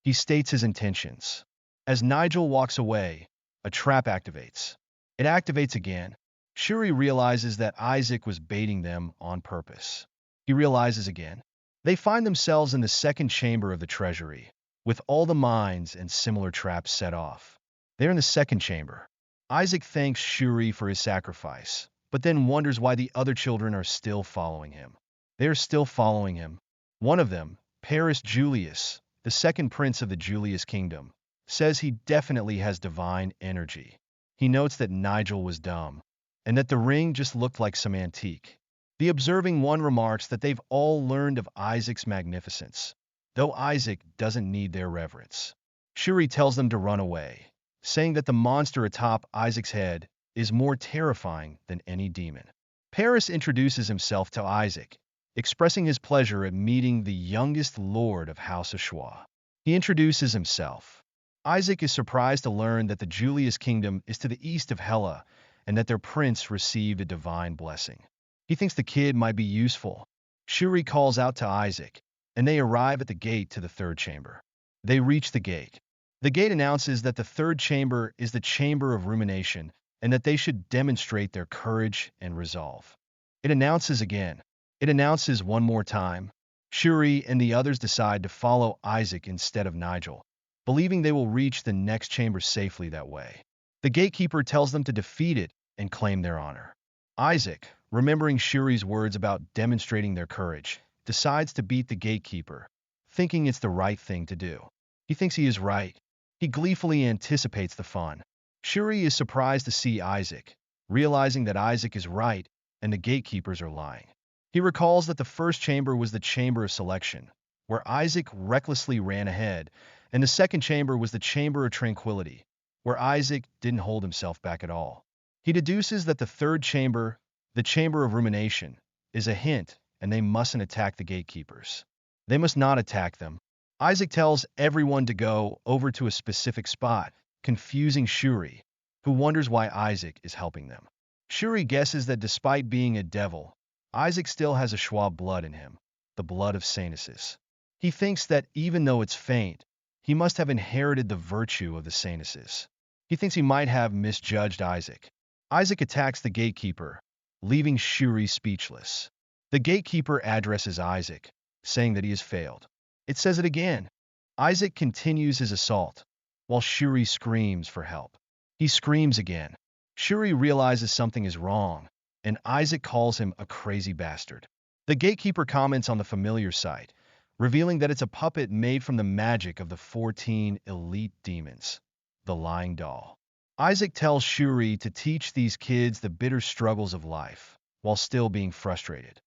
S1: He states his intentions. As Nigel walks away, a trap activates. It activates again. Shuri realizes that Isaac was baiting them on purpose. He realizes again. They find themselves in the second chamber of the treasury, with all the mines and similar traps set off. They're in the second chamber. Isaac thanks Shuri for his sacrifice, but then wonders why the other children are still following him. They are still following him. One of them, Paris Julius, the second prince of the Julius kingdom, says he definitely has divine energy. He notes that Nigel was dumb, and that the ring just looked like some antique. The observing one remarks that they've all learned of Isaac's magnificence, though Isaac doesn't need their reverence. Shuri tells them to run away, saying that the monster atop Isaac's head is more terrifying than any demon. Paris introduces himself to Isaac, expressing his pleasure at meeting the youngest lord of House Ashwa. He introduces himself. Isaac is surprised to learn that the Julius kingdom is to the east of Hela, and that their prince received a divine blessing. He thinks the kid might be useful. Shuri calls out to Isaac, and they arrive at the gate to the third chamber. They reach the gate. The gate announces that the third chamber is the chamber of rumination, and that they should demonstrate their courage and resolve. It announces again. It announces one more time. Shuri and the others decide to follow Isaac instead of Nigel, believing they will reach the next chamber safely that way. The gatekeeper tells them to defeat it and claim their honor. Isaac, remembering Shuri's words about demonstrating their courage, decides to beat the gatekeeper, thinking it's the right thing to do. He thinks he is right. He gleefully anticipates the fun. Shuri is surprised to see Isaac, realizing that Isaac is right and the gatekeepers are lying. He recalls that the first chamber was the chamber of selection, where Isaac recklessly ran ahead, and the second chamber was the Chamber of Tranquility, where Isaac didn't hold himself back at all. He deduces that the third chamber, the Chamber of Rumination, is a hint, and they mustn't attack the gatekeepers. They must not attack them. Isaac tells everyone to go over to a specific spot, confusing Shuri, who wonders why Isaac is helping them. Shuri guesses that despite being a devil, Isaac still has a Schwab blood in him, the blood of Sanuses. He thinks that even though it's faint, he must have inherited the virtue of the Sanuses. He thinks he might have misjudged Isaac. Isaac attacks the gatekeeper, leaving Shuri speechless. The gatekeeper addresses Isaac, saying that he has failed. It says it again. Isaac continues his assault, while Shuri screams for help. He screams again. Shuri realizes something is wrong, and Isaac calls him a crazy bastard. The gatekeeper comments on the familiar sight, revealing that it's a puppet made from the magic of the 14 elite demons, the lying doll. Isaac tells Shuri to teach these kids the bitter struggles of life, while still being frustrated.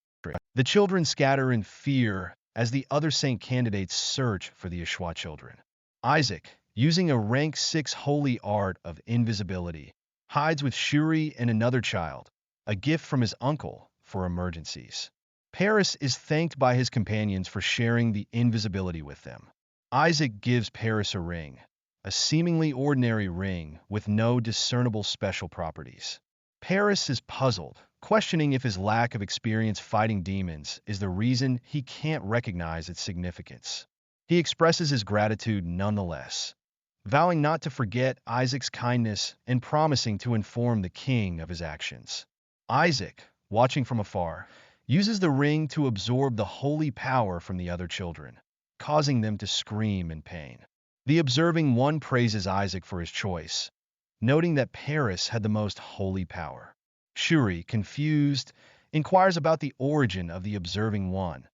S1: The children scatter in fear as the other saint candidates search for the Ashwa children. Isaac, using a rank 6 holy art of invisibility, hides with Shuri and another child, a gift from his uncle for emergencies. Paris is thanked by his companions for sharing the invisibility with them. Isaac gives Paris a ring, a seemingly ordinary ring with no discernible special properties. Paris is puzzled, questioning if his lack of experience fighting demons is the reason he can't recognize its significance. He expresses his gratitude nonetheless, vowing not to forget Isaac's kindness and promising to inform the king of his actions. Isaac, watching from afar, uses the ring to absorb the holy power from the other children, causing them to scream in pain. The observing one praises Isaac for his choice, noting that Paris had the most holy power. Shuri, confused, inquires about the origin of the observing one,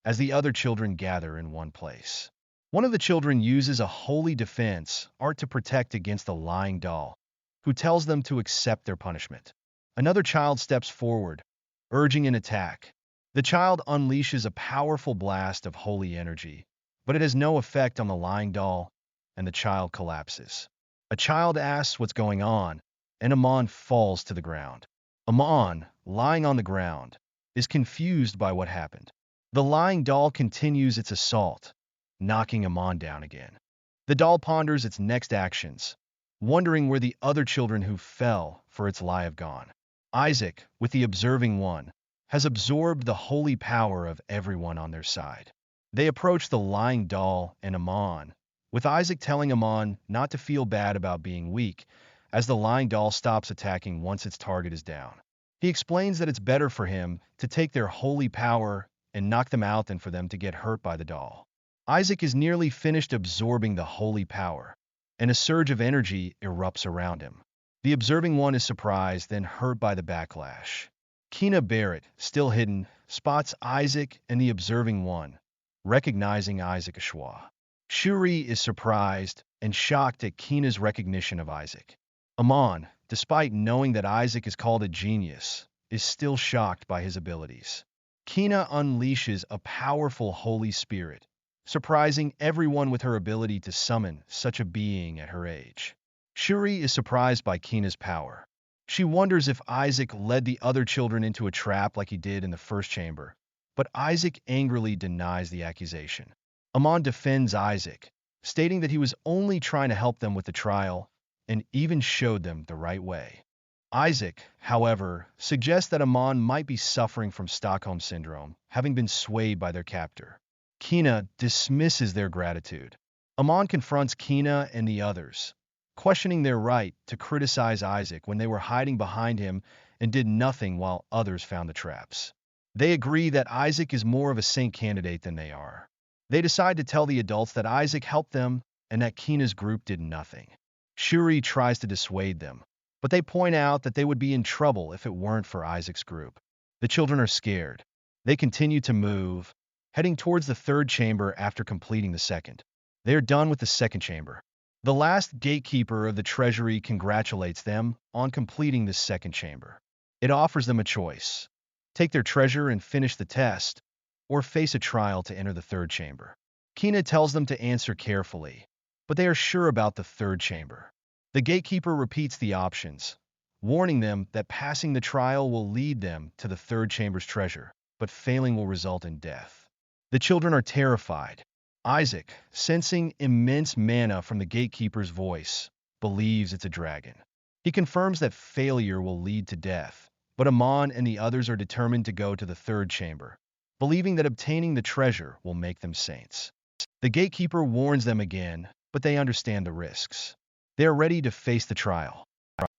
S1: as the other children gather in one place. One of the children uses a holy defense art to protect against the lying doll, who tells them to accept their punishment. Another child steps forward, urging an attack. The child unleashes a powerful blast of holy energy, but it has no effect on the lying doll, and the child collapses. A child asks what's going on, and Amon falls to the ground. Amon, lying on the ground, is confused by what happened. The lying doll continues its assault, knocking Amon down again. The doll ponders its next actions, wondering where the other children who fell for its lie have gone. Isaac, with the observing one, has absorbed the holy power of everyone on their side. They approach the lying doll and Amon, with Isaac telling Amon not to feel bad about being weak, as the lying doll stops attacking once its target is down. He explains that it's better for him to take their holy power and knock them out than for them to get hurt by the doll. Isaac is nearly finished absorbing the holy power, and a surge of energy erupts around him. The observing one is surprised, then hurt by the backlash. Kina Barrett, still hidden, spots Isaac and the observing one, recognizing Isaac Ashwa. Shuri is surprised and shocked at Kina's recognition of Isaac. Amon, despite knowing that Isaac is called a genius, is still shocked by his abilities. Kina unleashes a powerful holy spirit, surprising everyone with her ability to summon such a being at her age. Shuri is surprised by Kina's power. She wonders if Isaac led the other children into a trap like he did in the first chamber, but Isaac angrily denies the accusation. Amon defends Isaac, stating that he was only trying to help them with the trial and even showed them the right way. Isaac, however, suggests that Amon might be suffering from Stockholm Syndrome, having been swayed by their captor. Kina dismisses their gratitude. Amon confronts Kina and the others, questioning their right to criticize Isaac when they were hiding behind him and did nothing while others found the traps. They agree that Isaac is more of a saint candidate than they are. They decide to tell the adults that Isaac helped them and that Kina's group did nothing. Shuri tries to dissuade them, but they point out that they would be in trouble if it weren't for Isaac's group. The children are scared. They continue to move, heading towards the third chamber after completing the second. They are done with the second chamber. The last gatekeeper of the treasury congratulates them on completing the second chamber. It offers them a choice: take their treasure and finish the test, or face a trial to enter the third chamber. Kina tells them to answer carefully, but they are sure about the third chamber. The gatekeeper repeats the options, warning them that passing the trial will lead them to the third chamber's treasure, but failing will result in death. The children are terrified. Isaac, sensing immense mana from the gatekeeper's voice, believes it's a dragon. He confirms that failure will lead to death, but Amon and the others are determined to go to the third chamber, believing that obtaining the treasure will make them saints. The gatekeeper warns them again, but they understand the risks. They are ready to face the trial.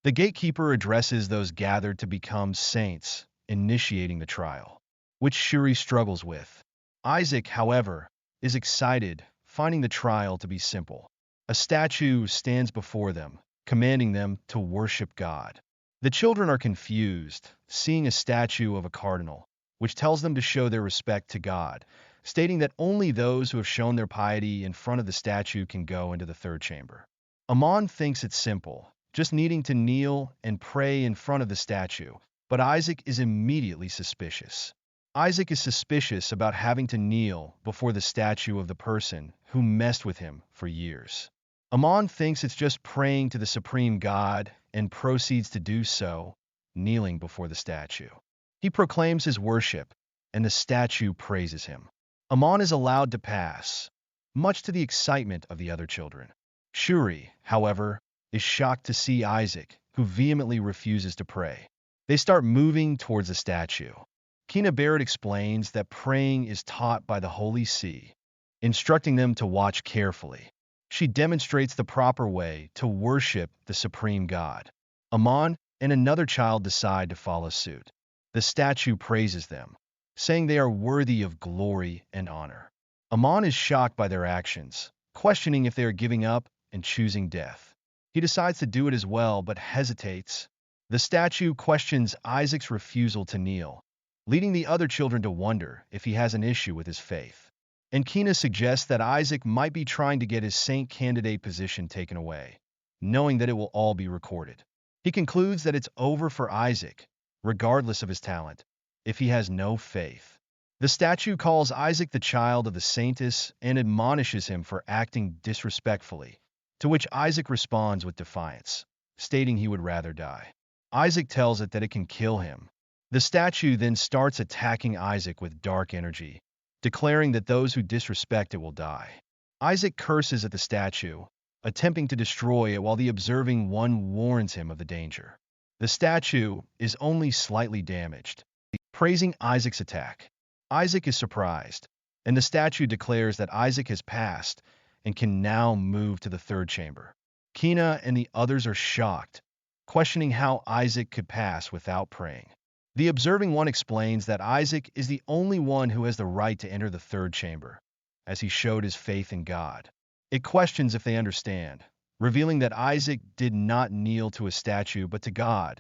S1: The gatekeeper addresses those gathered to become saints, initiating the trial, which Shuri struggles with. Isaac, however, is excited, finding the trial to be simple. A statue stands before them, commanding them to worship God. The children are confused, seeing a statue of a cardinal, which tells them to show their respect to God, stating that only those who have shown their piety in front of the statue can go into the third chamber. Amon thinks it's simple, just needing to kneel and pray in front of the statue, but Isaac is immediately suspicious. Isaac is suspicious about having to kneel before the statue of the person who messed with him for years. Amon thinks it's just praying to the supreme God and proceeds to do so, kneeling before the statue. He proclaims his worship, and the statue praises him. Amon is allowed to pass, much to the excitement of the other children. Shuri, however, is shocked to see Isaac, who vehemently refuses to pray. They start moving towards the statue. Kina Barrett explains that praying is taught by the Holy See, instructing them to watch carefully. She demonstrates the proper way to worship the supreme God. Amon and another child decide to follow suit. The statue praises them, saying they are worthy of glory and honor. Amon is shocked by their actions, questioning if they are giving up and choosing death. He decides to do it as well, but hesitates. The statue questions Isaac's refusal to kneel, leading the other children to wonder if he has an issue with his faith. And Kina suggests that Isaac might be trying to get his saint candidate position taken away, knowing that it will all be recorded. He concludes that it's over for Isaac, regardless of his talent, if he has no faith. The statue calls Isaac the child of the saintess and admonishes him for acting disrespectfully, to which Isaac responds with defiance, stating he would rather die. Isaac tells it that it can kill him. The statue then starts attacking Isaac with dark energy, declaring that those who disrespect it will die. Isaac curses at the statue, attempting to destroy it while the observing one warns him of the danger. The statue is only slightly damaged, praising Isaac's attack. Isaac is surprised, and the statue declares that Isaac has passed and can now move to the third chamber. Kina and the others are shocked, questioning how Isaac could pass without praying. The observing one explains that Isaac is the only one who has the right to enter the third chamber, as he showed his faith in God. It questions if they understand, revealing that Isaac did not kneel to a statue but to God,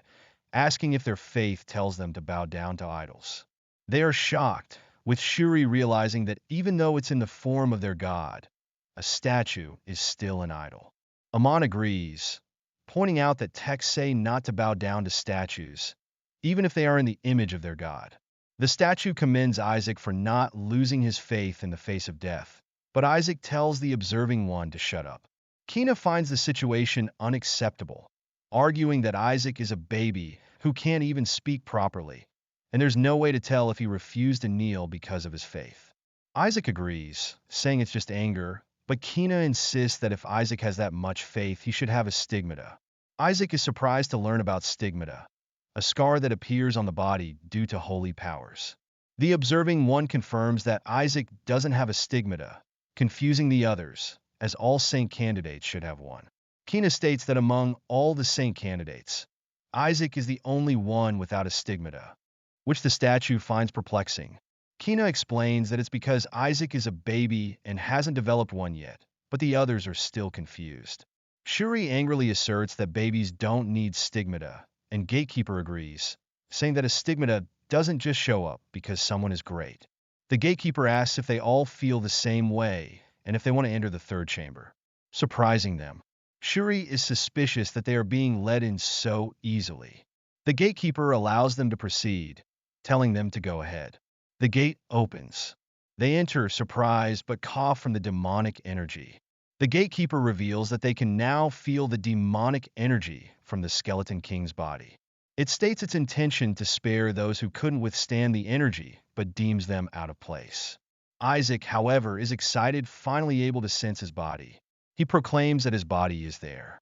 S1: asking if their faith tells them to bow down to idols. They are shocked, with Shuri realizing that even though it's in the form of their God, a statue is still an idol. Amon agrees, pointing out that texts say not to bow down to statues, even if they are in the image of their God. The statue commends Isaac for not losing his faith in the face of death, but Isaac tells the observing one to shut up. Kina finds the situation unacceptable, arguing that Isaac is a baby who can't even speak properly, and there's no way to tell if he refused to kneel because of his faith. Isaac agrees, saying it's just anger, but Kina insists that if Isaac has that much faith, he should have a stigmata. Isaac is surprised to learn about stigmata, a scar that appears on the body due to holy powers. The observing one confirms that Isaac doesn't have a stigmata, confusing the others, as all saint candidates should have one. Kina states that among all the saint candidates, Isaac is the only one without a stigmata, which the statue finds perplexing. Kina explains that it's because Isaac is a baby and hasn't developed one yet, but the others are still confused. Shuri angrily asserts that babies don't need stigmata, and Gatekeeper agrees, saying that a stigmata doesn't just show up because someone is great. The Gatekeeper asks if they all feel the same way and if they want to enter the third chamber, surprising them. Shuri is suspicious that they are being let in so easily. The Gatekeeper allows them to proceed, telling them to go ahead. The gate opens. They enter, surprised, but cough from the demonic energy. The gatekeeper reveals that they can now feel the demonic energy from the Skeleton King's body. It states its intention to spare those who couldn't withstand the energy, but deems them out of place. Isaac, however, is excited, finally able to sense his body. He proclaims that his body is there.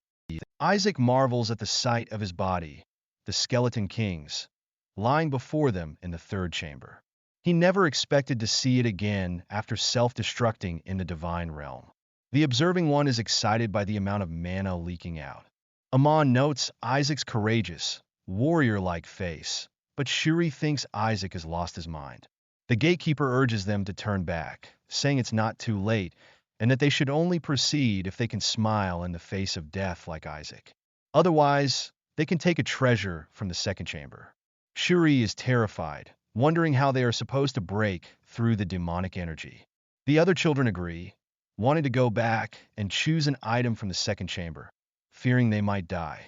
S1: Isaac marvels at the sight of his body, the Skeleton King's, lying before them in the third chamber. He never expected to see it again after self-destructing in the divine realm. The observing one is excited by the amount of mana leaking out. Amon notes Isaac's courageous, warrior-like face, but Shuri thinks Isaac has lost his mind. The gatekeeper urges them to turn back, saying it's not too late, and that they should only proceed if they can smile in the face of death like Isaac. Otherwise, they can take a treasure from the second chamber. Shuri is terrified, wondering how they are supposed to break through the demonic energy. The other children agree, wanting to go back and choose an item from the second chamber, fearing they might die.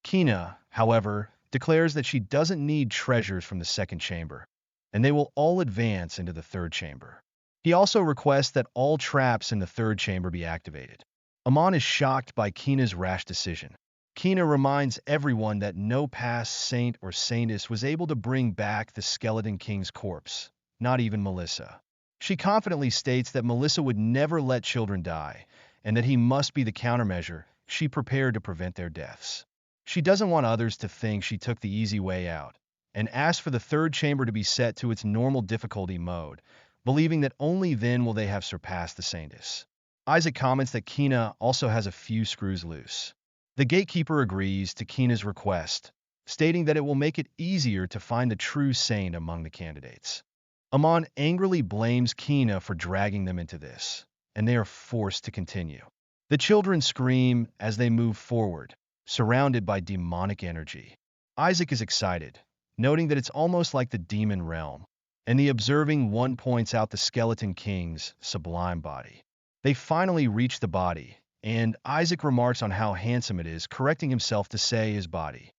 S1: Kina, however, declares that she doesn't need treasures from the second chamber, and they will all advance into the third chamber. He also requests that all traps in the third chamber be activated. Amon is shocked by Kina's rash decision. Kina reminds everyone that no past saint or saintess was able to bring back the Skeleton King's corpse, not even Melissa. She confidently states that Melissa would never let children die, and that he must be the countermeasure she prepared to prevent their deaths. She doesn't want others to think she took the easy way out, and asks for the third chamber to be set to its normal difficulty mode, believing that only then will they have surpassed the saintess. Isaac comments that Kina also has a few screws loose. The gatekeeper agrees to Kina's request, stating that it will make it easier to find the true saint among the candidates. Amon angrily blames Kina for dragging them into this, and they are forced to continue. The children scream as they move forward, surrounded by demonic energy. Isaac is excited, noting that it's almost like the demon realm, and the observing one points out the Skeleton King's sublime body. They finally reach the body, and Isaac remarks on how handsome it is, correcting himself to say his body.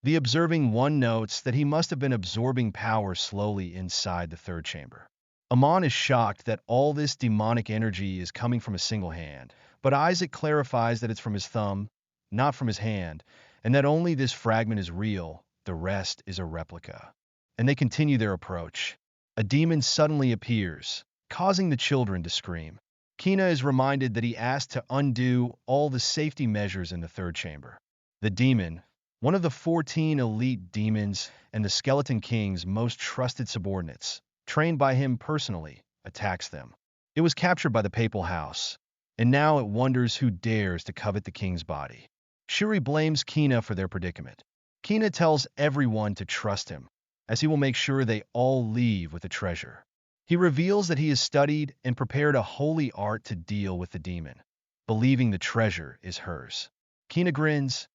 S1: The observing one notes that he must have been absorbing power slowly inside the third chamber. Amon is shocked that all this demonic energy is coming from a single hand, but Isaac clarifies that it's from his thumb, not from his hand, and that only this fragment is real, the rest is a replica. And they continue their approach. A demon suddenly appears, causing the children to scream. Kina is reminded that he asked to undo all the safety measures in the third chamber. The demon, one of the 14 elite demons and the Skeleton King's most trusted subordinates, trained by him personally, attacks them. It was captured by the papal house, and now it wonders who dares to covet the king's body. Shuri blames Kina for their predicament. Kina tells everyone to trust him, as he will make sure they all leave with the treasure. He reveals that he has studied and prepared a holy art to deal with the demon, believing the treasure is hers. Kina grins,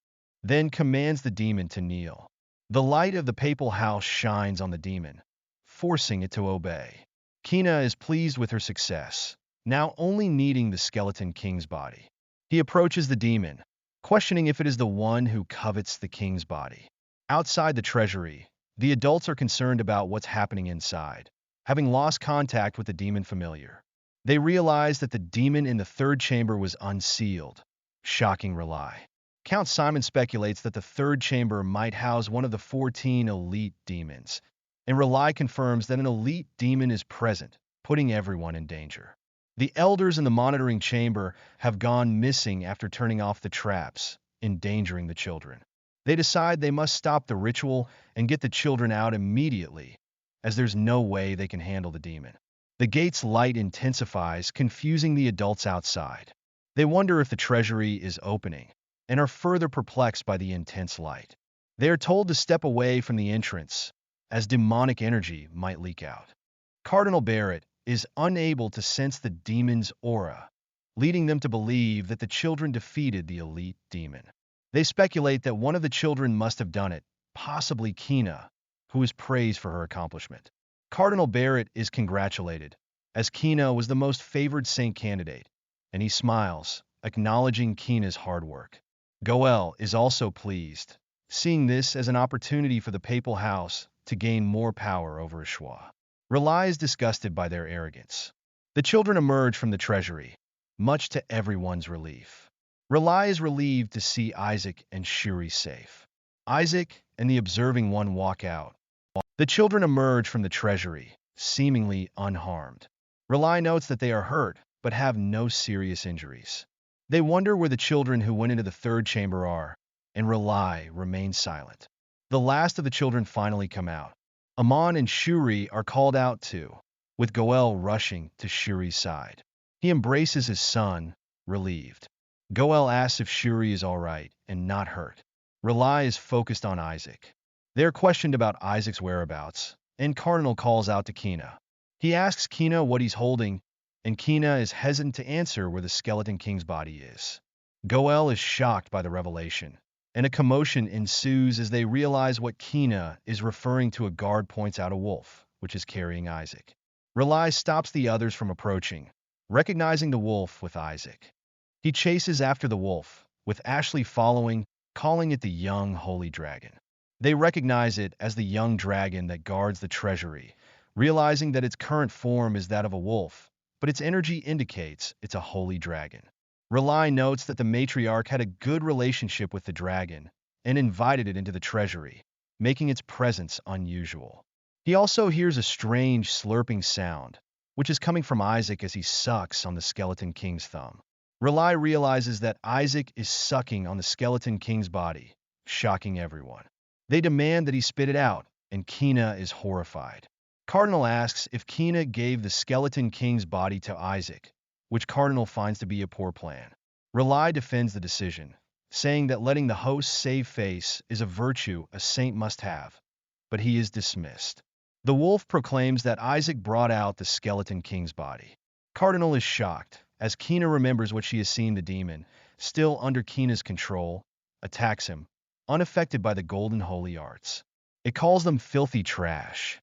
S1: then commands the demon to kneel. The light of the papal house shines on the demon, forcing it to obey. Kina is pleased with her success, now only needing the Skeleton King's body. He approaches the demon, questioning if it is the one who covets the king's body. Outside the treasury, the adults are concerned about what's happening inside, having lost contact with the demon familiar. They realize that the demon in the third chamber was unsealed. Shocking Rely. Count Simon speculates that the third chamber might house one of the 14 elite demons, and Rely confirms that an elite demon is present, putting everyone in danger. The elders in the monitoring chamber have gone missing after turning off the traps, endangering the children. They decide they must stop the ritual and get the children out immediately, as there's no way they can handle the demon. The gate's light intensifies, confusing the adults outside. They wonder if the treasury is opening, and are further perplexed by the intense light. They are told to step away from the entrance, as demonic energy might leak out. Cardinal Barrett is unable to sense the demon's aura, leading them to believe that the children defeated the elite demon. They speculate that one of the children must have done it, possibly Kina, who is praised for her accomplishment. Cardinal Barrett is congratulated, as Kina was the most favored saint candidate, and he smiles, acknowledging Kina's hard work. Goel is also pleased, seeing this as an opportunity for the papal house to gain more power over Ashwa. Rely is disgusted by their arrogance. The children emerge from the treasury, much to everyone's relief. Rely is relieved to see Isaac and Shuri safe. Isaac and the observing one walk out. The children emerge from the treasury, seemingly unharmed. Rely notes that they are hurt, but have no serious injuries. They wonder where the children who went into the third chamber are, and Rely remains silent. The last of the children finally come out. Amon and Shuri are called out too, with Goel rushing to Shuri's side. He embraces his son, relieved. Goel asks if Shuri is all right and not hurt. Rely is focused on Isaac. They are questioned about Isaac's whereabouts, and Cardinal calls out to Kina. He asks Kina what he's holding, and Kina is hesitant to answer where the Skeleton King's body is. Goel is shocked by the revelation, and a commotion ensues as they realize what Kina is referring to. A guard points out a wolf, which is carrying Isaac. Rely stops the others from approaching, recognizing the wolf with Isaac. He chases after the wolf, with Ashley following, calling it the young holy dragon. They recognize it as the young dragon that guards the treasury, realizing that its current form is that of a wolf, but its energy indicates it's a holy dragon. Rely notes that the matriarch had a good relationship with the dragon and invited it into the treasury, making its presence unusual. He also hears a strange slurping sound, which is coming from Isaac as he sucks on the Skeleton King's thumb. Rely realizes that Isaac is sucking on the Skeleton King's body, shocking everyone. They demand that he spit it out, and Kina is horrified. Cardinal asks if Kina gave the Skeleton King's body to Isaac, which Cardinal finds to be a poor plan. Rely defends the decision, saying that letting the host save face is a virtue a saint must have, but he is dismissed. The wolf proclaims that Isaac brought out the Skeleton King's body. Cardinal is shocked, as Kina remembers what she has seen. The demon, still under Kina's control, attacks him, unaffected by the golden holy arts. It calls them filthy trash,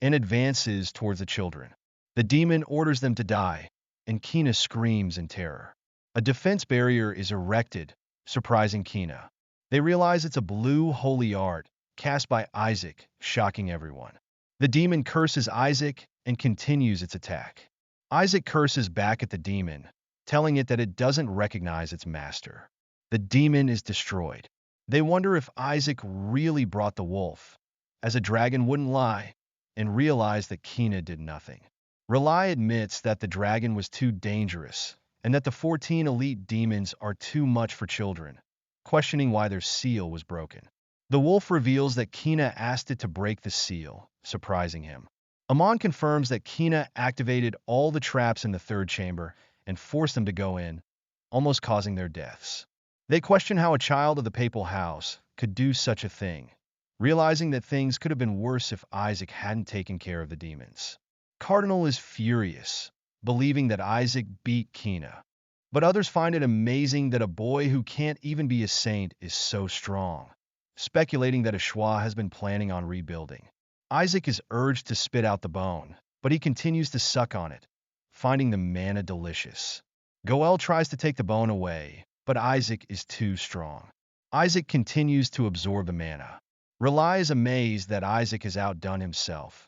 S1: and advances towards the children. The demon orders them to die, and Kina screams in terror. A defense barrier is erected, surprising Kina. They realize it's a blue holy art, cast by Isaac, shocking everyone. The demon curses Isaac and continues its attack. Isaac curses back at the demon, telling it that it doesn't recognize its master. The demon is destroyed. They wonder if Isaac really brought the wolf, as a dragon wouldn't lie, and realize that Kina did nothing. Rely admits that the dragon was too dangerous, and that the 14 elite demons are too much for children, questioning why their seal was broken. The wolf reveals that Kina asked it to break the seal, surprising him. Amon confirms that Kina activated all the traps in the third chamber and forced them to go in, almost causing their deaths. They question how a child of the papal house could do such a thing, realizing that things could have been worse if Isaac hadn't taken care of the demons. Cardinal is furious, believing that Isaac beat Kina. But others find it amazing that a boy who can't even be a saint is so strong, speculating that Ashwa has been planning on rebuilding. Isaac is urged to spit out the bone, but he continues to suck on it, finding the mana delicious. Goel tries to take the bone away, but Isaac is too strong. Isaac continues to absorb the mana. Rely is amazed that Isaac has outdone himself,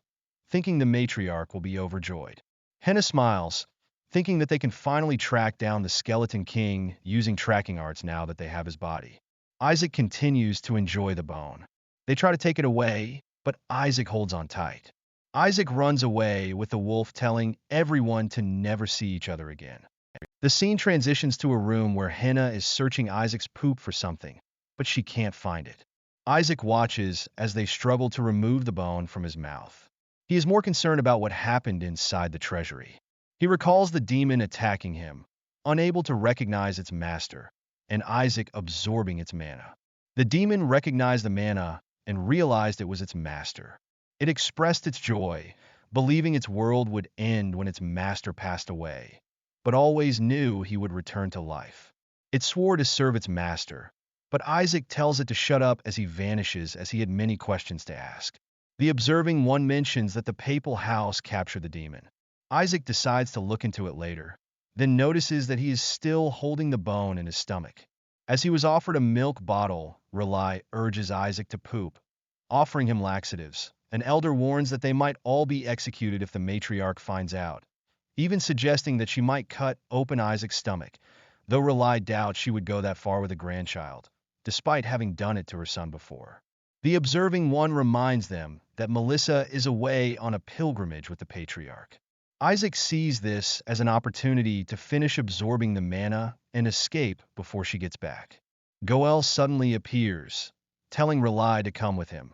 S1: thinking the matriarch will be overjoyed. Henna smiles, thinking that they can finally track down the Skeleton King using tracking arts now that they have his body. Isaac continues to enjoy the bone. They try to take it away, but Isaac holds on tight. Isaac runs away with the wolf telling everyone to never see each other again. The scene transitions to a room where Henna is searching Isaac's poop for something, but she can't find it. Isaac watches as they struggle to remove the bone from his mouth. He is more concerned about what happened inside the treasury. He recalls the demon attacking him, unable to recognize its master, and Isaac absorbing its mana. The demon recognized the mana and realized it was its master. It expressed its joy, believing its world would end when its master passed away, but always knew he would return to life. It swore to serve its master, but Isaac tells it to shut up as he vanishes, as he had many questions to ask. The observing one mentions that the papal house captured the demon. Isaac decides to look into it later, then notices that he is still holding the bone in his stomach. As he was offered a milk bottle, Rely urges Isaac to poop, offering him laxatives, An elder warns that they might all be executed if the matriarch finds out, even suggesting that she might cut open Isaac's stomach, though Rely doubts she would go that far with a grandchild, despite having done it to her son before. The observing one reminds them that Melissa is away on a pilgrimage with the patriarch. Isaac sees this as an opportunity to finish absorbing the mana and escape before she gets back. Goel suddenly appears, telling Rely to come with him,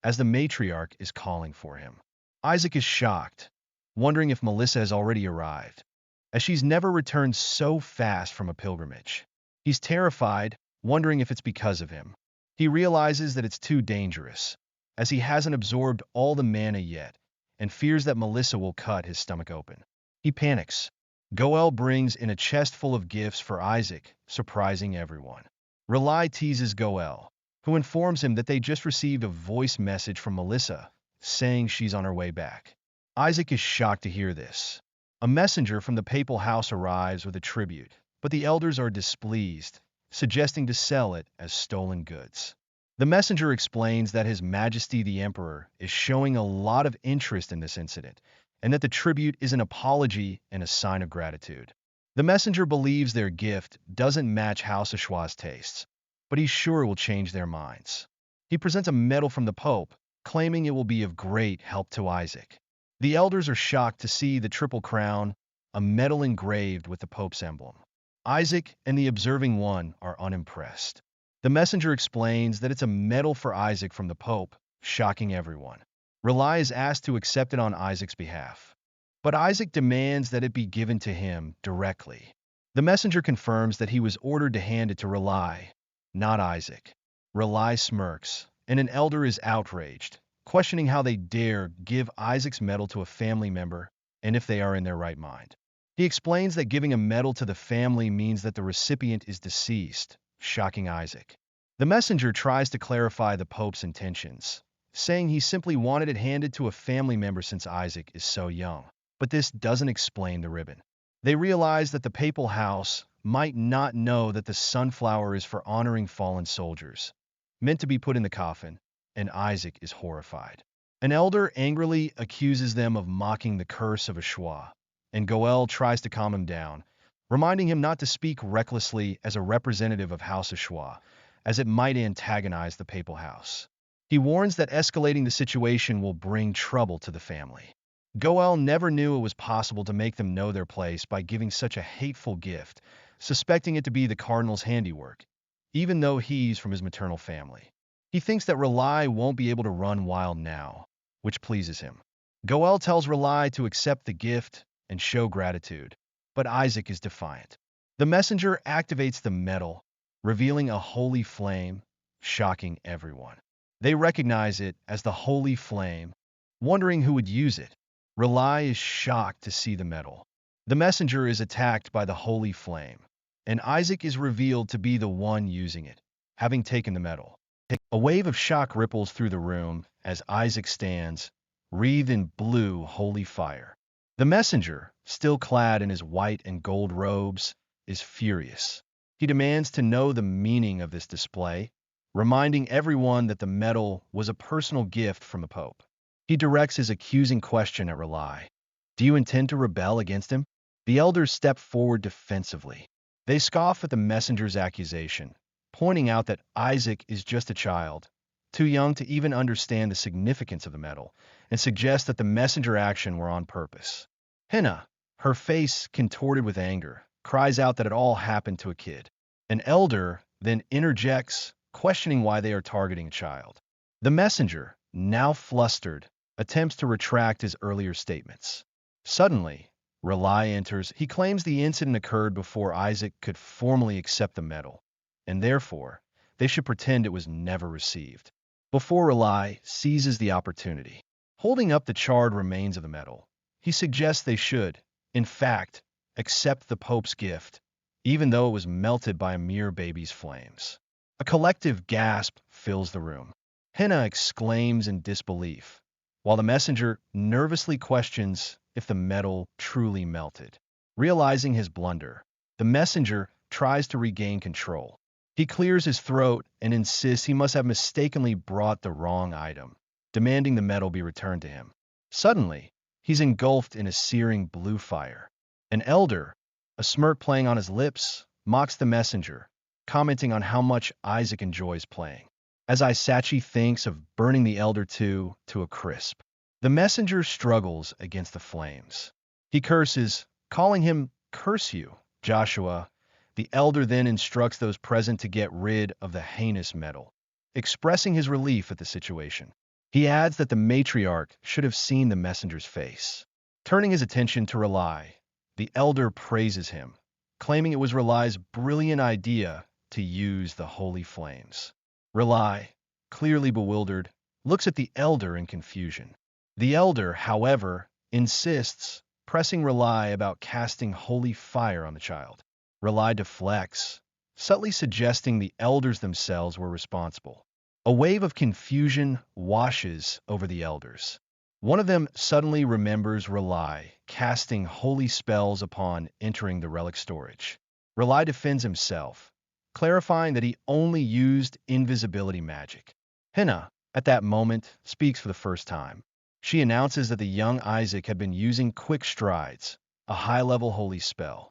S1: as the matriarch is calling for him. Isaac is shocked, wondering if Melissa has already arrived, as she's never returned so fast from a pilgrimage. He's terrified, wondering if it's because of him. He realizes that it's too dangerous, as he hasn't absorbed all the mana yet, and fears that Melissa will cut his stomach open. He panics. Goel brings in a chest full of gifts for Isaac, surprising everyone. Rely teases Goel, who informs him that they just received a voice message from Melissa, saying she's on her way back. Isaac is shocked to hear this. A messenger from the papal house arrives with a tribute, but the elders are displeased, suggesting to sell it as stolen goods. The messenger explains that His Majesty the Emperor is showing a lot of interest in this incident, and that the tribute is an apology and a sign of gratitude. The messenger believes their gift doesn't match House Ashua's tastes, but he's sure it will change their minds. He presents a medal from the Pope, claiming it will be of great help to Isaac. The elders are shocked to see the Triple Crown, a medal engraved with the Pope's emblem. Isaac and the observing one are unimpressed. The messenger explains that it's a medal for Isaac from the Pope, shocking everyone. Rely is asked to accept it on Isaac's behalf, but Isaac demands that it be given to him directly. The messenger confirms that he was ordered to hand it to Rely, not Isaac. Rely smirks, and an elder is outraged, questioning how they dare give Isaac's medal to a family member and if they are in their right mind. He explains that giving a medal to the family means that the recipient is deceased, shocking Isaac. The messenger tries to clarify the Pope's intentions, saying he simply wanted it handed to a family member since Isaac is so young. But this doesn't explain the ribbon. They realize that the papal house might not know that the sunflower is for honoring fallen soldiers, meant to be put in the coffin, and Isaac is horrified. An elder angrily accuses them of mocking the curse of Ashua, and Goel tries to calm him down, reminding him not to speak recklessly as a representative of House Ashua, as it might antagonize the papal house. He warns that escalating the situation will bring trouble to the family. Goel never knew it was possible to make them know their place by giving such a hateful gift, suspecting it to be the cardinal's handiwork, even though he's from his maternal family. He thinks that Rely won't be able to run wild now, which pleases him. Goel tells Rely to accept the gift and show gratitude, but Isaac is defiant. The messenger activates the medal, revealing a holy flame, shocking everyone. They recognize it as the holy flame, wondering who would use it. Rely is shocked to see the medal. The messenger is attacked by the holy flame, and Isaac is revealed to be the one using it, having taken the medal. A wave of shock ripples through the room as Isaac stands, wreathed in blue holy fire. The messenger, still clad in his white and gold robes, is furious. He demands to know the meaning of this display, reminding everyone that the medal was a personal gift from the Pope. He directs his accusing question at Rely. Do you intend to rebel against him? The elders step forward defensively. They scoff at the messenger's accusation, pointing out that Isaac is just a child, too young to even understand the significance of the medal, and suggest that the messenger action were on purpose. Henna, her face contorted with anger, cries out that it all happened to a kid. An elder then interjects, questioning why they are targeting a child. The messenger, now flustered, attempts to retract his earlier statements. Suddenly, Rely enters. He claims the incident occurred before Isaac could formally accept the medal, and therefore, they should pretend it was never received. Before Rely seizes the opportunity, holding up the charred remains of the medal, he suggests they should, in fact, accept the Pope's gift, even though it was melted by a mere baby's flames. A collective gasp fills the room. Henna exclaims in disbelief, while the messenger nervously questions if the medal truly melted. Realizing his blunder, the messenger tries to regain control. He clears his throat and insists he must have mistakenly brought the wrong item. demanding the medal be returned to him. Suddenly, he's engulfed in a searing blue fire. An elder, a smirk playing on his lips, mocks the messenger, commenting on how much Isaac enjoys playing. As Isachi thinks of burning the elder to a crisp, the messenger struggles against the flames. He curses, calling him "Curse you, Joshua." The elder then instructs those present to get rid of the heinous metal, expressing his relief at the situation. He adds that the matriarch should have seen the messenger's face. Turning his attention to Rely, the elder praises him, claiming it was Rely's brilliant idea to use the holy flames. Rely, clearly bewildered, looks at the elder in confusion. The elder, however, insists, pressing Rely about casting holy fire on the child. Rely deflects, subtly suggesting the elders themselves were responsible. A wave of confusion washes over the elders. One of them suddenly remembers Rely casting holy spells upon entering the relic storage. Rely defends himself, clarifying that he only used invisibility magic. Hina, at that moment, speaks for the first time. She announces that the young Isaac had been using quick strides, a high-level holy spell.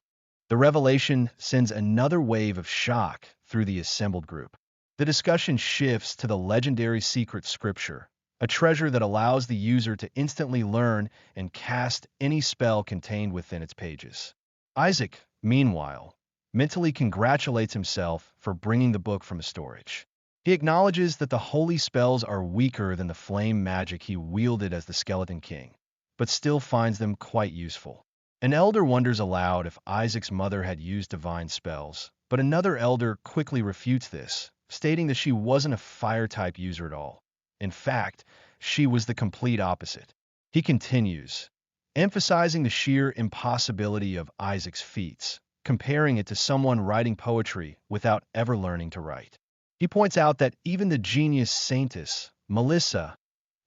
S1: The revelation sends another wave of shock through the assembled group. The discussion shifts to the legendary secret scripture, a treasure that allows the user to instantly learn and cast any spell contained within its pages. Isaac, meanwhile, mentally congratulates himself for bringing the book from storage. He acknowledges that the holy spells are weaker than the flame magic he wielded as the Skeleton King, but still finds them quite useful. An elder wonders aloud if Isaac's mother had used divine spells, but another elder quickly refutes this, stating that she wasn't a fire-type user at all. In fact, she was the complete opposite. He continues, emphasizing the sheer impossibility of Isaac's feats, comparing it to someone writing poetry without ever learning to write. He points out that even the genius saintess, Melissa,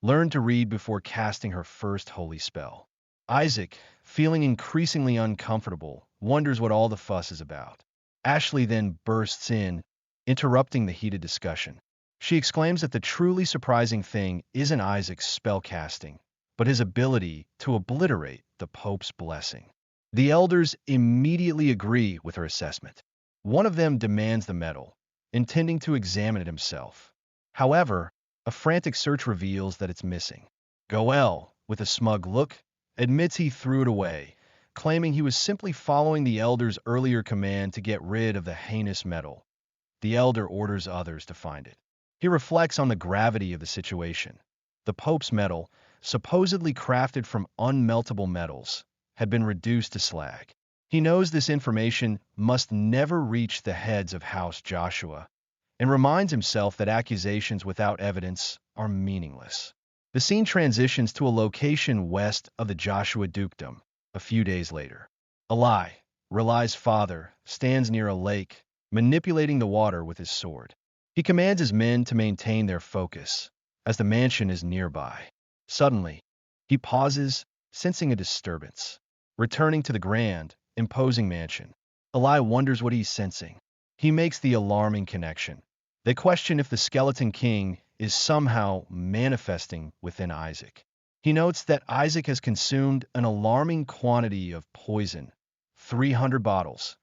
S1: learned to read before casting her first holy spell. Isaac, feeling increasingly uncomfortable, wonders what all the fuss is about. Ashley then bursts in, interrupting the heated discussion. She exclaims that the truly surprising thing isn't Isaac's spell casting, but his ability to obliterate the Pope's blessing. The elders immediately agree with her assessment. One of them demands the medal, intending to examine it himself. However, a frantic search reveals that it's missing. Goel, with a smug look, admits he threw it away, claiming he was simply following the elder's earlier command to get rid of the heinous metal. The elder orders others to find it. He reflects on the gravity of the situation. The Pope's medal, supposedly crafted from unmeltable metals, had been reduced to slag. He knows this information must never reach the heads of House Joshua, and reminds himself that accusations without evidence are meaningless. The scene transitions to a location west of the Joshua dukedom, a few days later. Eli, Rely's father, stands near a lake, manipulating the water with his sword. He commands his men to maintain their focus, as the mansion is nearby. Suddenly, he pauses, sensing a disturbance. Returning to the grand, imposing mansion, Eli wonders what he's sensing. He makes the alarming connection. They question if the Skeleton King is somehow manifesting within Isaac. He notes that Isaac has consumed an alarming quantity of poison, 300 bottles,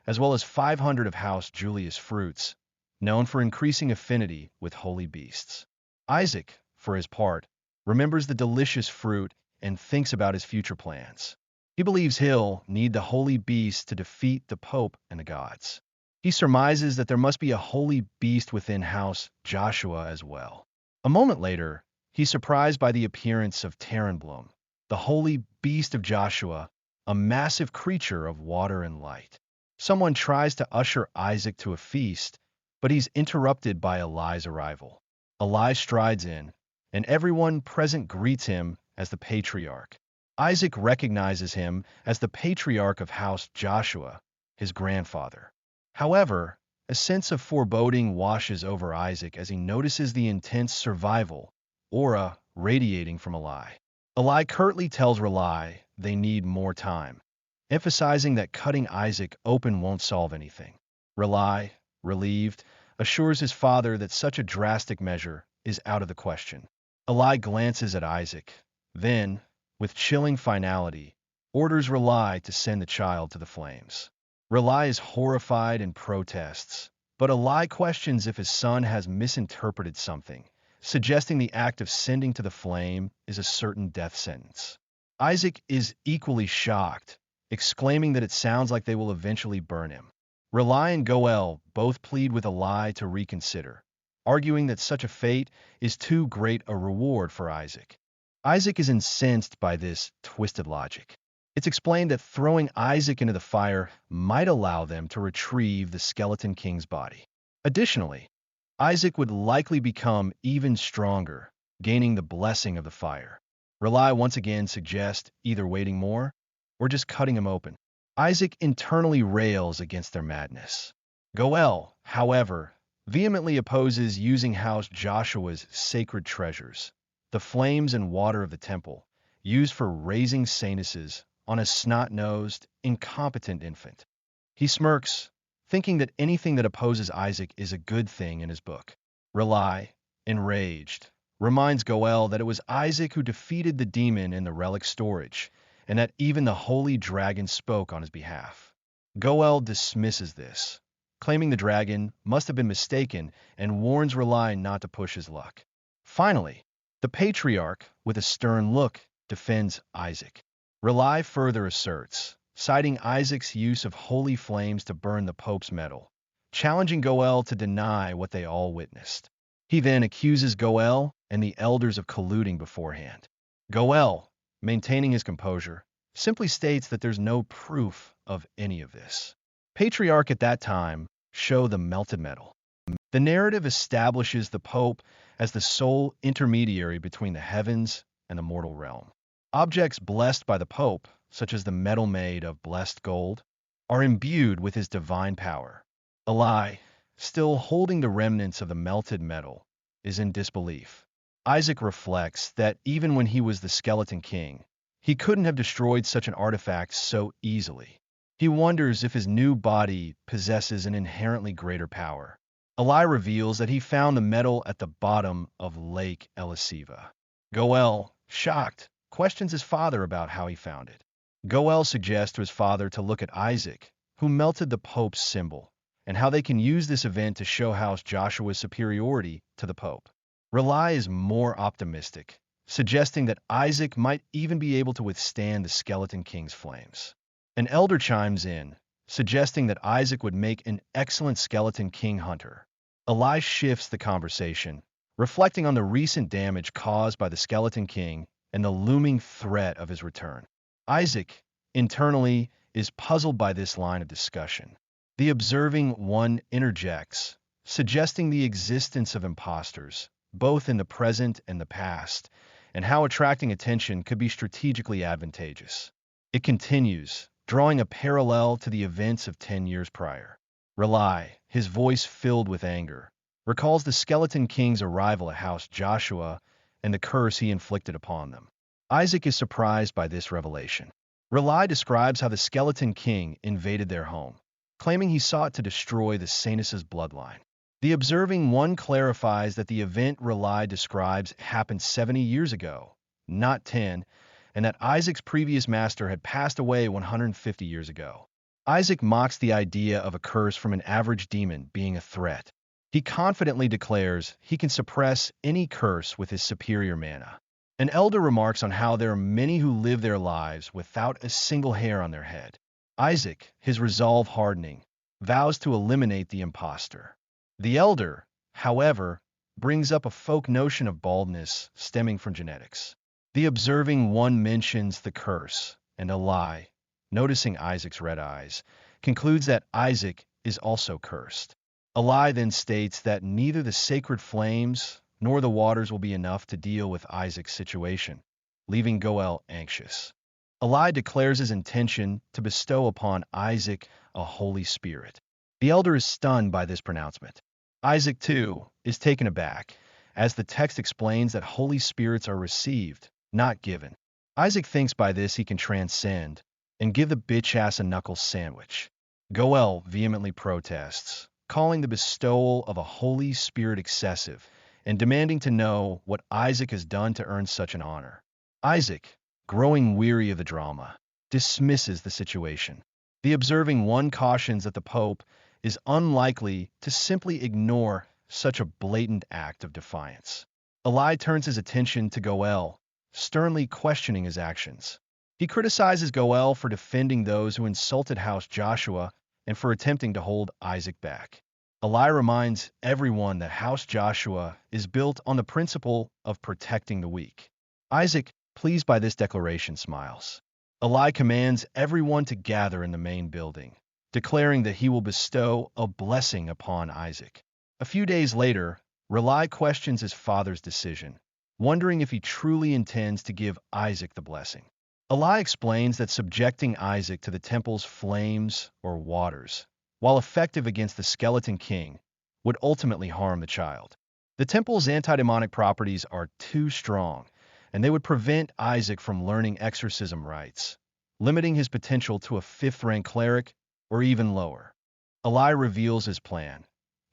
S1: as well as 500 of House Julius fruits, known for increasing affinity with holy beasts. Isaac, for his part, remembers the delicious fruit and thinks about his future plans. He believes he'll need the holy beast to defeat the Pope and the gods. He surmises that there must be a holy beast within House Joshua as well. A moment later, he's surprised by the appearance of Terranblum, the holy beast of Joshua, a massive creature of water and light. Someone tries to usher Isaac to a feast, but he's interrupted by Eli's arrival. Eli strides in, and everyone present greets him as the patriarch. Isaac recognizes him as the patriarch of House Joshua, his grandfather. However, a sense of foreboding washes over Isaac as he notices the intense survival aura radiating from Eli. Eli curtly tells Rely they need more time, emphasizing that cutting Isaac open won't solve anything. Rely, relieved, assures his father that such a drastic measure is out of the question. Eli glances at Isaac, then, with chilling finality, orders Rely to send the child to the flames. Rely is horrified and protests, but Eli questions if his son has misinterpreted something, suggesting the act of sending to the flame is a certain death sentence. Isaac is equally shocked, exclaiming that it sounds like they will eventually burn him. Rely and Goel both plead with Eli to reconsider, arguing that such a fate is too great a reward for Isaac. Isaac is incensed by this twisted logic. It's explained that throwing Isaac into the fire might allow them to retrieve the Skeleton King's body. Additionally, Isaac would likely become even stronger, gaining the blessing of the fire. Rely once again suggests either waiting more or just cutting him open. Isaac internally rails against their madness. Goel, however, vehemently opposes using House Joshua's sacred treasures, the flames and water of the temple, used for raising saintesses, on a snot-nosed, incompetent infant. He smirks, thinking that anything that opposes Isaac is a good thing in his book. Rely, enraged, reminds Goel that it was Isaac who defeated the demon in the relic storage, and that even the holy dragon spoke on his behalf. Goel dismisses this, claiming the dragon must have been mistaken, and warns Rely not to push his luck. Finally, the patriarch, with a stern look, defends Isaac. Rely further asserts, citing Isaac's use of holy flames to burn the Pope's medal, challenging Goel to deny what they all witnessed. He then accuses Goel and the elders of colluding beforehand. Goel, maintaining his composure, simply states that there's no proof of any of this. Patriarch at that time show the melted metal. The narrative establishes the Pope as the sole intermediary between the heavens and the mortal realm. Objects blessed by the Pope, such as the medal made of blessed gold, are imbued with his divine power. Eli, still holding the remnants of the melted metal, is in disbelief. Isaac reflects that even when he was the Skeleton King, he couldn't have destroyed such an artifact so easily. He wonders if his new body possesses an inherently greater power. Eli reveals that he found the metal at the bottom of Lake Elisiva. Goel, shocked, questions his father about how he found it. Goel suggests to his father to look at Isaac, who melted the Pope's symbol, and how they can use this event to show House Joshua's superiority to the Pope. Rely is more optimistic, suggesting that Isaac might even be able to withstand the Skeleton King's flames. An elder chimes in, suggesting that Isaac would make an excellent Skeleton King hunter. Eli shifts the conversation, reflecting on the recent damage caused by the Skeleton King and the looming threat of his return. Isaac, internally, is puzzled by this line of discussion. The observing one interjects, suggesting the existence of imposters, both in the present and the past, and how attracting attention could be strategically advantageous. It continues, drawing a parallel to the events of 10 years prior. Rely, his voice filled with anger, recalls the Skeleton King's arrival at House Joshua and the curse he inflicted upon them. Isaac is surprised by this revelation. Rely describes how the Skeleton King invaded their home, claiming he sought to destroy the Saintess's bloodline. The observing one clarifies that the event Rely describes happened 70 years ago, not 10, and that Isaac's previous master had passed away 150 years ago. Isaac mocks the idea of a curse from an average demon being a threat. He confidently declares he can suppress any curse with his superior mana. An elder remarks on how there are many who live their lives without a single hair on their head. Isaac, his resolve hardening, vows to eliminate the impostor. The elder, however, brings up a folk notion of baldness stemming from genetics. The observing one mentions the curse, and Eli, noticing Isaac's red eyes, concludes that Isaac is also cursed. Eli then states that neither the sacred flames nor the waters will be enough to deal with Isaac's situation, leaving Goel anxious. Eli declares his intention to bestow upon Isaac a Holy Spirit. The elder is stunned by this pronouncement. Isaac, too, is taken aback, as the text explains that Holy Spirits are received, not given. Isaac thinks by this he can transcend and give the bitch-ass a knuckles sandwich. Goel vehemently protests, calling the bestowal of a Holy Spirit excessive and demanding to know what Isaac has done to earn such an honor. Isaac, growing weary of the drama, dismisses the situation. The observing one cautions that the Pope is unlikely to simply ignore such a blatant act of defiance. Eli turns his attention to Goel, sternly questioning his actions. He criticizes Goel for defending those who insulted House Joshua and for attempting to hold Isaac back. Eli reminds everyone that House Joshua is built on the principle of protecting the weak. Isaac, pleased by this declaration, smiles. Eli commands everyone to gather in the main building, declaring that he will bestow a blessing upon Isaac. A few days later, Eli questions his father's decision, wondering if he truly intends to give Isaac the blessing. Eli explains that subjecting Isaac to the temple's flames or waters, while effective against the skeleton king, would ultimately harm the child. The temple's antidemonic properties are too strong, and they would prevent Isaac from learning exorcism rites, limiting his potential to a 5th-rank cleric or even lower. Eli reveals his plan.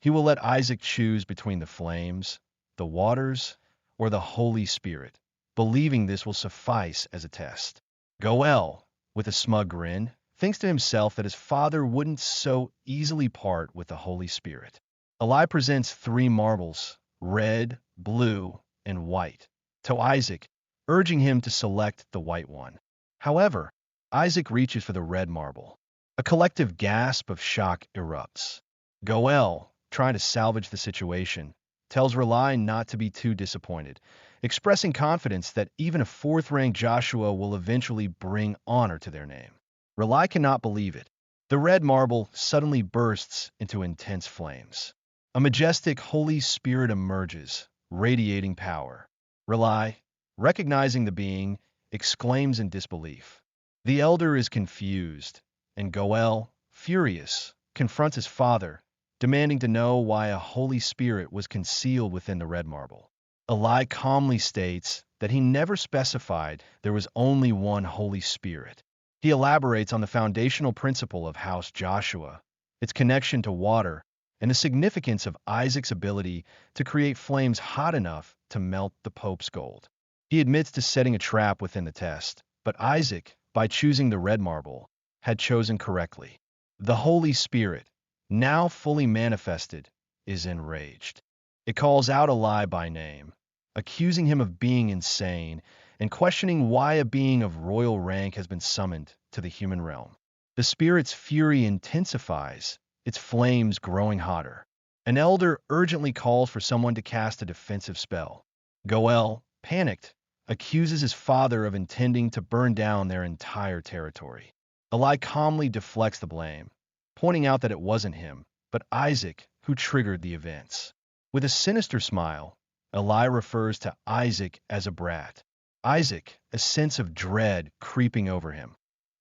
S1: He will let Isaac choose between the flames, the waters, or the Holy Spirit, believing this will suffice as a test. Goel, with a smug grin, thinks to himself that his father wouldn't so easily part with the Holy Spirit. Eli presents 3 marbles, red, blue, and white, to Isaac, urging him to select the white one. However, Isaac reaches for the red marble. A collective gasp of shock erupts. Goel, trying to salvage the situation, tells Eli not to be too disappointed, expressing confidence that even a 4th-rank Joshua will eventually bring honor to their name. Eli cannot believe it. The red marble suddenly bursts into intense flames. A majestic Holy Spirit emerges, radiating power. Eli, recognizing the being, exclaims in disbelief. The elder is confused, and Goel, furious, confronts his father, demanding to know why a Holy Spirit was concealed within the red marble. Eli calmly states that he never specified there was only one Holy Spirit. He elaborates on the foundational principle of House Joshua, its connection to water, and the significance of Isaac's ability to create flames hot enough to melt the Pope's gold. He admits to setting a trap within the test, but Isaac, by choosing the red marble, had chosen correctly. The Holy Spirit, now fully manifested, is enraged. It calls out Eli by name, accusing him of being insane and questioning why a being of royal rank has been summoned to the human realm. The spirit's fury intensifies, its flames growing hotter. An elder urgently calls for someone to cast a defensive spell. Goel, panicked, accuses his father of intending to burn down their entire territory. Eli calmly deflects the blame, pointing out that it wasn't him, but Isaac who triggered the events. With a sinister smile, Eli refers to Isaac as a brat. Isaac, a sense of dread creeping over him,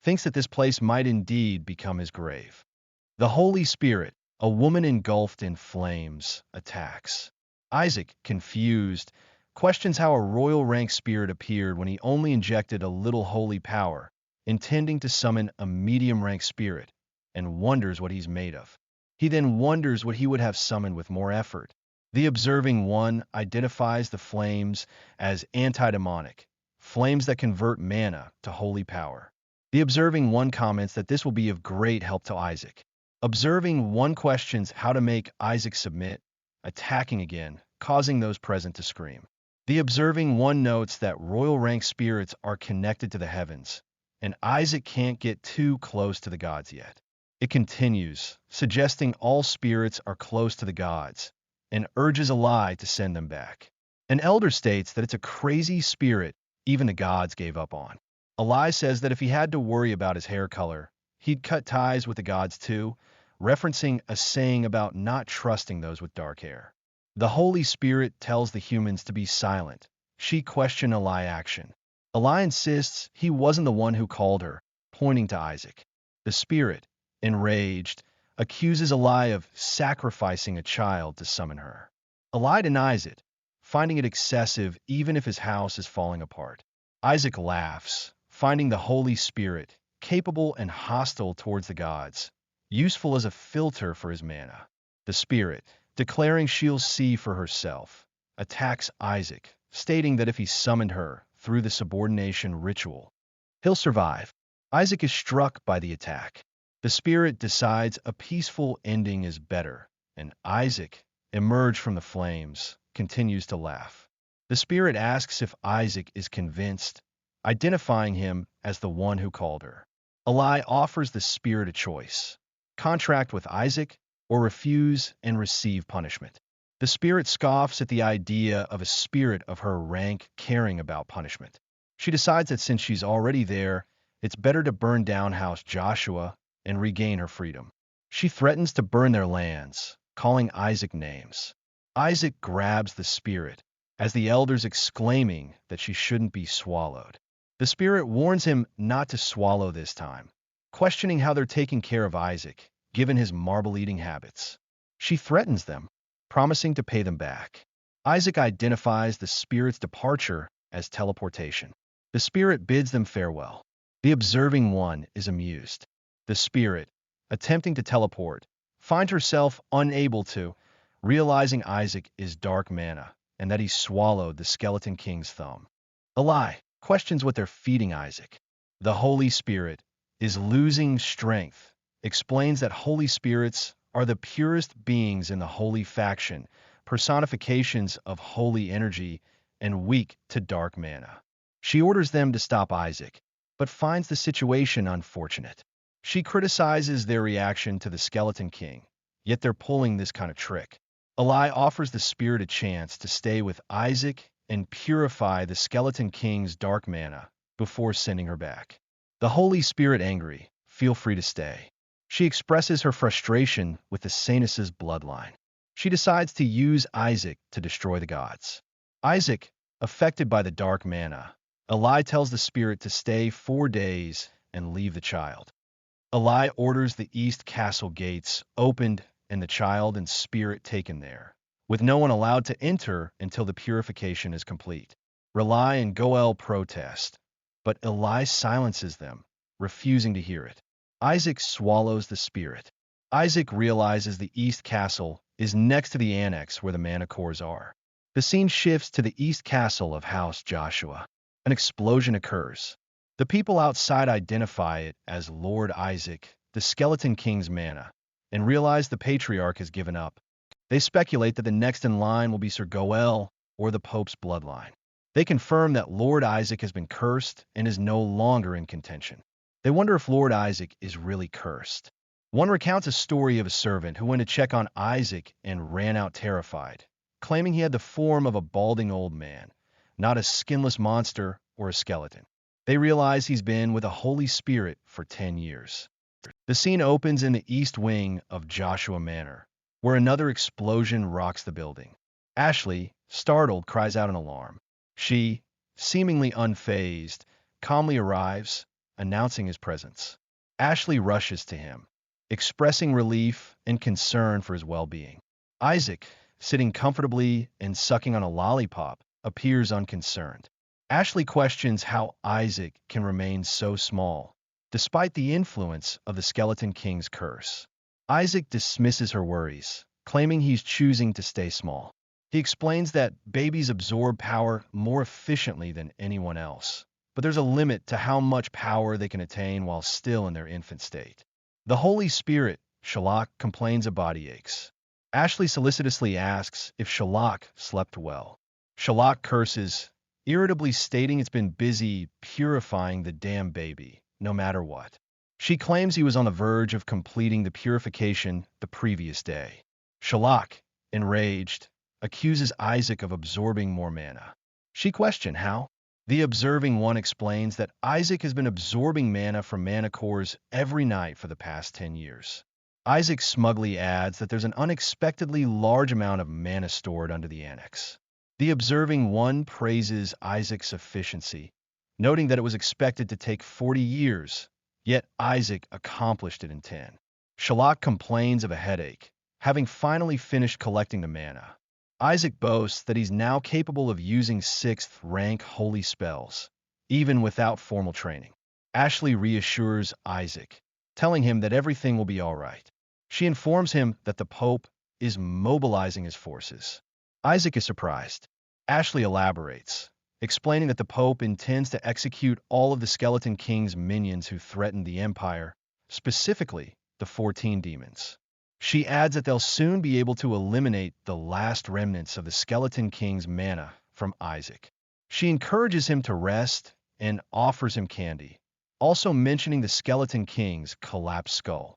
S1: thinks that this place might indeed become his grave. The Holy Spirit, a woman engulfed in flames, attacks. Isaac, confused, questions how a royal rank spirit appeared when he only injected a little holy power, intending to summon a medium rank spirit, and wonders what he's made of. He then wonders what he would have summoned with more effort. The observing one identifies the flames as antidemonic, flames that convert mana to holy power. The observing one comments that this will be of great help to Isaac. Observing one questions how to make Isaac submit, attacking again, causing those present to scream. The observing one notes that royal rank spirits are connected to the heavens, and Isaac can't get too close to the gods yet. It continues, suggesting all spirits are close to the gods, and urges Eli to send them back. An elder states that it's a crazy spirit even the gods gave up on. Eli says that if he had to worry about his hair color, he'd cut ties with the gods too, referencing a saying about not trusting those with dark hair. The Holy Spirit tells the humans to be silent. She questions Eli's action. Eli insists he wasn't the one who called her, pointing to Isaac. The spirit, enraged, accuses Eli of sacrificing a child to summon her. Eli denies it, finding it excessive even if his house is falling apart. Isaac laughs, finding the Holy Spirit, capable and hostile towards the gods, useful as a filter for his mana. The spirit, declaring she'll see for herself, attacks Isaac, stating that if he summoned her through the subordination ritual, he'll survive. Isaac is struck by the attack. The spirit decides a peaceful ending is better, and Isaac, emerged from the flames, continues to laugh. The spirit asks if Isaac is convinced, identifying him as the one who called her. Eli offers the spirit a choice: contract with Isaac or refuse and receive punishment. The spirit scoffs at the idea of a spirit of her rank caring about punishment. She decides that since she's already there, it's better to burn down House Joshua and regain her freedom. She threatens to burn their lands, calling Isaac names. Isaac grabs the spirit, as the elders exclaiming that she shouldn't be swallowed. The spirit warns him not to swallow this time, questioning how they're taking care of Isaac, given his marble-eating habits. She threatens them, promising to pay them back. Isaac identifies the spirit's departure as teleportation. The spirit bids them farewell. The observing one is amused. The spirit, attempting to teleport, finds herself unable to, realizing Isaac is dark mana and that he swallowed the Skeleton King's thumb. Eli questions what they're feeding Isaac. The Holy Spirit is losing strength, explains that Holy Spirits are the purest beings in the Holy faction, personifications of holy energy and weak to dark mana. She orders them to stop Isaac, but finds the situation unfortunate. She criticizes their reaction to the Skeleton King, yet they're pulling this kind of trick. Eli offers the spirit a chance to stay with Isaac and purify the Skeleton King's dark mana before sending her back. The Holy Spirit angry, feel free to stay. She expresses her frustration with the Sanus's bloodline. She decides to use Isaac to destroy the gods. Isaac, affected by the dark mana, Eli tells the spirit to stay 4 days and leave the child. Eli orders the East Castle gates opened and the child and spirit taken there, with no one allowed to enter until the purification is complete. Rely and Goel protest, but Eli silences them, refusing to hear it. Isaac swallows the spirit. Isaac realizes the East Castle is next to the annex where the mana cores are. The scene shifts to the East Castle of House Joshua. An explosion occurs. The people outside identify it as Lord Isaac, the Skeleton King's mana, and realize the Patriarch has given up. They speculate that the next in line will be Sir Goel or the Pope's bloodline. They confirm that Lord Isaac has been cursed and is no longer in contention. They wonder if Lord Isaac is really cursed. One recounts a story of a servant who went to check on Isaac and ran out terrified, claiming he had the form of a balding old man, not a skinless monster or a skeleton. They realize he's been with a Holy Spirit for 10 years. The scene opens in the east wing of Joshua Manor, where another explosion rocks the building. Ashley, startled, cries out in alarm. She, seemingly unfazed, calmly arrives, announcing his presence. Ashley rushes to him, expressing relief and concern for his well-being. Isaac, sitting comfortably and sucking on a lollipop, appears unconcerned. Ashley questions how Isaac can remain so small, despite the influence of the Skeleton King's curse. Isaac dismisses her worries, claiming he's choosing to stay small. He explains that babies absorb power more efficiently than anyone else, but there's a limit to how much power they can attain while still in their infant state. The Holy Spirit, Shalak, complains of body aches. Ashley solicitously asks if Shalak slept well. Shalak curses, irritably stating it's been busy purifying the damn baby, no matter what. She claims he was on the verge of completing the purification the previous day. Shalak, enraged, accuses Isaac of absorbing more mana. She questions how. The observing one explains that Isaac has been absorbing mana from mana cores every night for the past 10 years. Isaac smugly adds that there's an unexpectedly large amount of mana stored under the annex. The observing one praises Isaac's efficiency, noting that it was expected to take 40 years, yet Isaac accomplished it in 10. Shalak complains of a headache, having finally finished collecting the mana. Isaac boasts that he's now capable of using 6th rank holy spells, even without formal training. Ashley reassures Isaac, telling him that everything will be all right. She informs him that the Pope is mobilizing his forces. Isaac is surprised. Ashley elaborates, explaining that the Pope intends to execute all of the Skeleton King's minions who threatened the Empire, specifically the 14 demons. She adds that they'll soon be able to eliminate the last remnants of the Skeleton King's mana from Isaac. She encourages him to rest and offers him candy, also mentioning the Skeleton King's collapsed skull.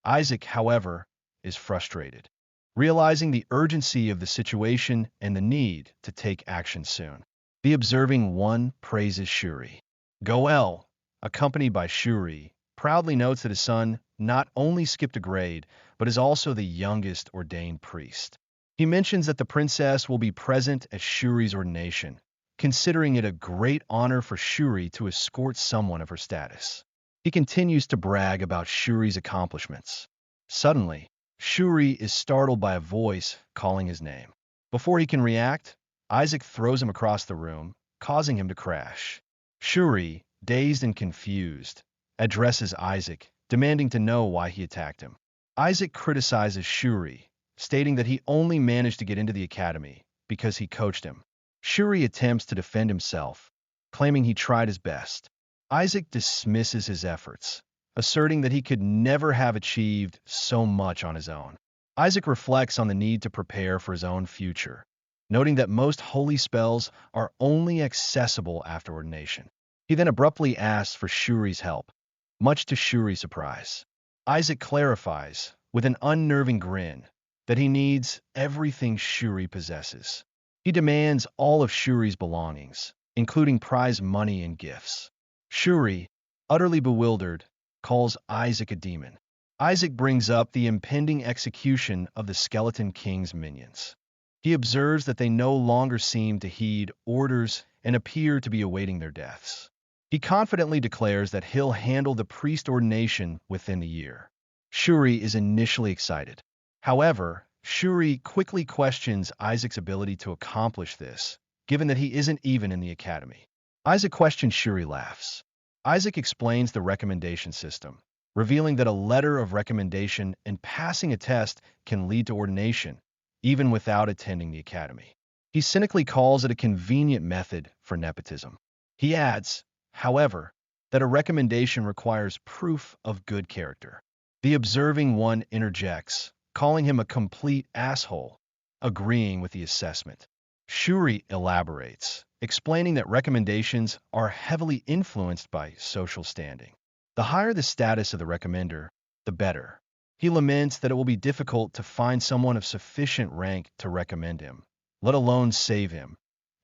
S1: Isaac, however, is frustrated, realizing the urgency of the situation and the need to take action soon. The observing one praises Shuri. Goel, accompanied by Shuri, proudly notes that his son not only skipped a grade, but is also the youngest ordained priest. He mentions that the princess will be present at Shuri's ordination, considering it a great honor for Shuri to escort someone of her status. He continues to brag about Shuri's accomplishments. Suddenly, Shuri is startled by a voice calling his name. Before he can react, Isaac throws him across the room, causing him to crash. Shuri, dazed and confused, addresses Isaac, demanding to know why he attacked him. Isaac criticizes Shuri, stating that he only managed to get into the academy because he coached him. Shuri attempts to defend himself, claiming he tried his best. Isaac dismisses his efforts, asserting that he could never have achieved so much on his own. Isaac reflects on the need to prepare for his own future, noting that most holy spells are only accessible after ordination. He then abruptly asks for Shuri's help, much to Shuri's surprise. Isaac clarifies, with an unnerving grin, that he needs everything Shuri possesses. He demands all of Shuri's belongings, including prize money and gifts. Shuri, utterly bewildered, calls Isaac a demon. Isaac brings up the impending execution of the Skeleton King's minions. He observes that they no longer seem to heed orders and appear to be awaiting their deaths. He confidently declares that he'll handle the priest ordination within the year. Shuri is initially excited. However, Shuri quickly questions Isaac's ability to accomplish this, given that he isn't even in the academy. Isaac questions Shuri laughs. Isaac explains the recommendation system, revealing that a letter of recommendation and passing a test can lead to ordination, even without attending the academy. He cynically calls it a convenient method for nepotism. He adds, however, that a recommendation requires proof of good character. The observing one interjects, calling him a complete asshole, agreeing with the assessment. Shuri elaborates, explaining that recommendations are heavily influenced by social standing. The higher the status of the recommender, the better. He laments that it will be difficult to find someone of sufficient rank to recommend him, let alone save him,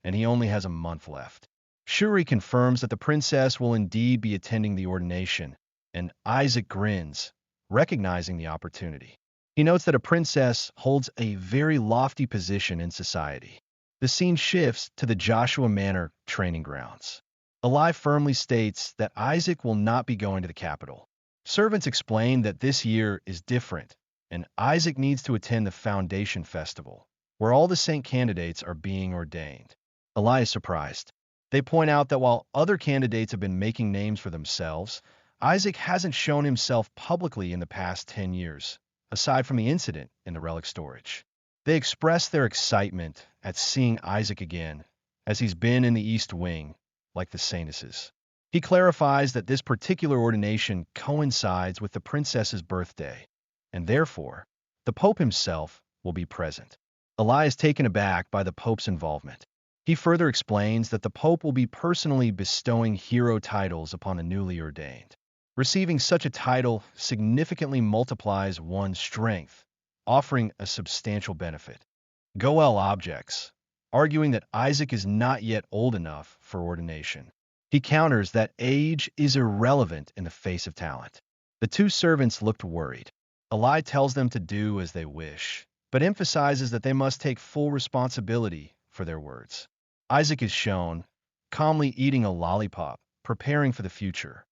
S1: and he only has a month left. Shuri confirms that the princess will indeed be attending the ordination, and Isaac grins, recognizing the opportunity. He notes that a princess holds a very lofty position in society. The scene shifts to the Joshua Manor training grounds. Eli firmly states that Isaac will not be going to the capital. Servants explain that this year is different, and Isaac needs to attend the Foundation Festival, where all the saint candidates are being ordained. Eli is surprised. They point out that while other candidates have been making names for themselves, Isaac hasn't shown himself publicly in the past 10 years, aside from the incident in the relic storage. They express their excitement at seeing Isaac again, as he's been in the East Wing, like the Saintesses. He clarifies that this particular ordination coincides with the princess's birthday, and therefore, the Pope himself will be present. Eli is taken aback by the Pope's involvement. He further explains that the Pope will be personally bestowing hero titles upon the newly ordained. Receiving such a title significantly multiplies one's strength, offering a substantial benefit. Goel objects, arguing that Isaac is not yet old enough for ordination. He counters that age is irrelevant in the face of talent. The two servants looked worried. Eli tells them to do as they wish, but emphasizes that they must take full responsibility for their words. Isaac is shown, calmly eating a lollipop, preparing for the future.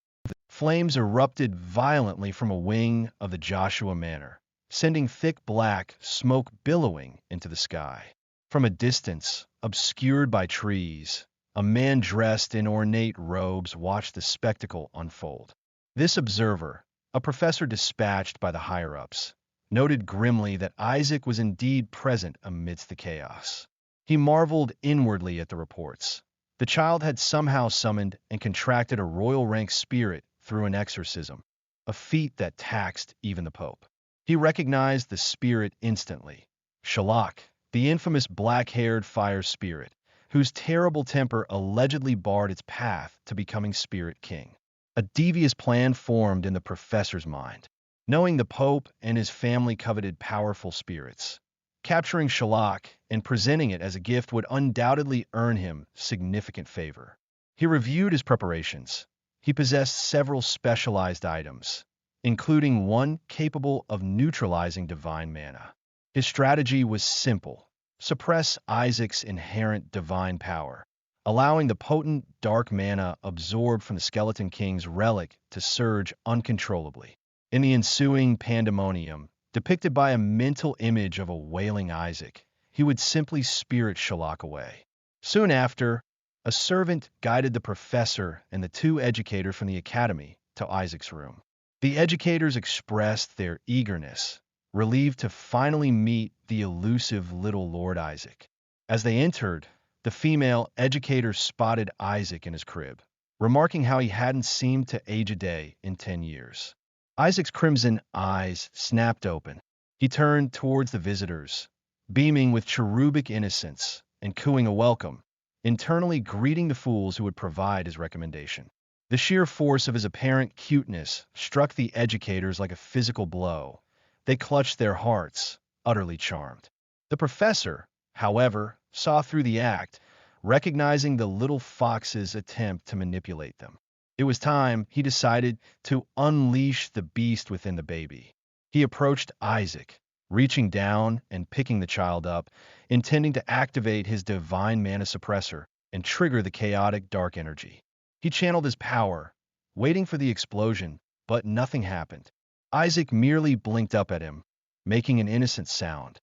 S1: Flames erupted violently from a wing of the Joshua Manor, sending thick black smoke billowing into the sky. From a distance, obscured by trees, a man dressed in ornate robes watched the spectacle unfold. This observer, a professor dispatched by the higher-ups, noted grimly that Isaac was indeed present amidst the chaos. He marveled inwardly at the reports. The child had somehow summoned and contracted a royal rank spirit through an exorcism, a feat that taxed even the Pope. He recognized the spirit instantly. Shalak, the infamous black-haired fire spirit, whose terrible temper allegedly barred its path to becoming Spirit King. A devious plan formed in the professor's mind. Knowing the Pope and his family coveted powerful spirits, capturing Shalak and presenting it as a gift would undoubtedly earn him significant favor. He reviewed his preparations. He possessed several specialized items, including one capable of neutralizing divine mana. His strategy was simple: suppress Isaac's inherent divine power, allowing the potent dark mana absorbed from the Skeleton King's relic to surge uncontrollably. In the ensuing pandemonium, depicted by a mental image of a wailing Isaac, he would simply spirit Shalak away. Soon after, a servant guided the professor and the two educators from the academy to Isaac's room. The educators expressed their eagerness, relieved to finally meet the elusive little Lord Isaac. As they entered, the female educator spotted Isaac in his crib, remarking how he hadn't seemed to age a day in 10 years. Isaac's crimson eyes snapped open. He turned towards the visitors, beaming with cherubic innocence and cooing a welcome, internally greeting the fools who would provide his recommendation. The sheer force of his apparent cuteness struck the educators like a physical blow. They clutched their hearts, utterly charmed. The professor, however, saw through the act, recognizing the little fox's attempt to manipulate them. It was time, he decided, to unleash the beast within the baby. He approached Isaac, reaching down and picking the child up, intending to activate his divine mana suppressor and trigger the chaotic dark energy. He channeled his power, waiting for the explosion, but nothing happened. Isaac merely blinked up at him, making an innocent sound.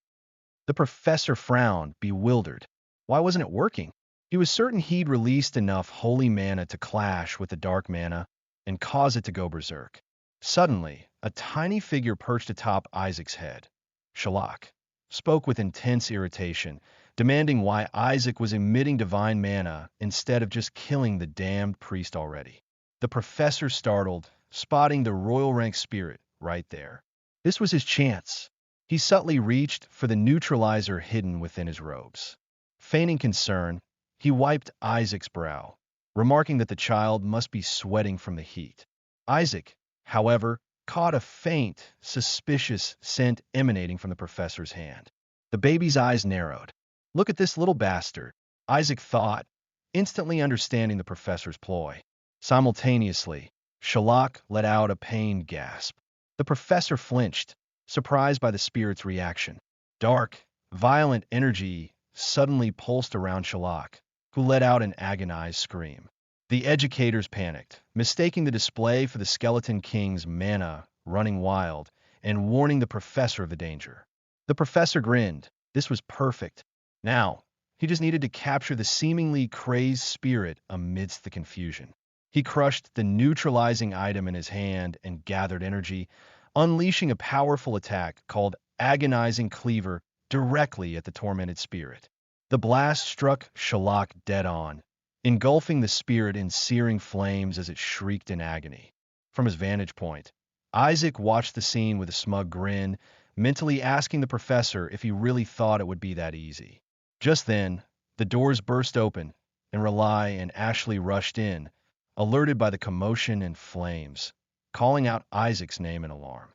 S1: The professor frowned, bewildered. Why wasn't it working? He was certain he'd released enough holy mana to clash with the dark mana and cause it to go berserk. Suddenly, a tiny figure perched atop Isaac's head. Shalak spoke with intense irritation, demanding why Isaac was emitting divine mana instead of just killing the damned priest already. The professor startled, spotting the royal rank spirit right there. This was his chance. He subtly reached for the neutralizer hidden within his robes. Feigning concern, he wiped Isaac's brow, remarking that the child must be sweating from the heat. Isaac, however, caught a faint, suspicious scent emanating from the professor's hand. The baby's eyes narrowed. "Look at this little bastard," Isaac thought, instantly understanding the professor's ploy. Simultaneously, Shalak let out a pained gasp. The professor flinched, surprised by the spirit's reaction. Dark, violent energy suddenly pulsed around Shalak, who let out an agonized scream. The educators panicked, mistaking the display for the Skeleton King's mana running wild and warning the professor of the danger. The professor grinned. This was perfect. Now, he just needed to capture the seemingly crazed spirit amidst the confusion. He crushed the neutralizing item in his hand and gathered energy, unleashing a powerful attack called Agonizing Cleaver directly at the tormented spirit. The blast struck Shalak dead on, engulfing the spirit in searing flames as it shrieked in agony. From his vantage point, Isaac watched the scene with a smug grin, mentally asking the professor if he really thought it would be that easy. Just then, the doors burst open, and Rely and Ashley rushed in, alerted by the commotion and flames, calling out Isaac's name in alarm.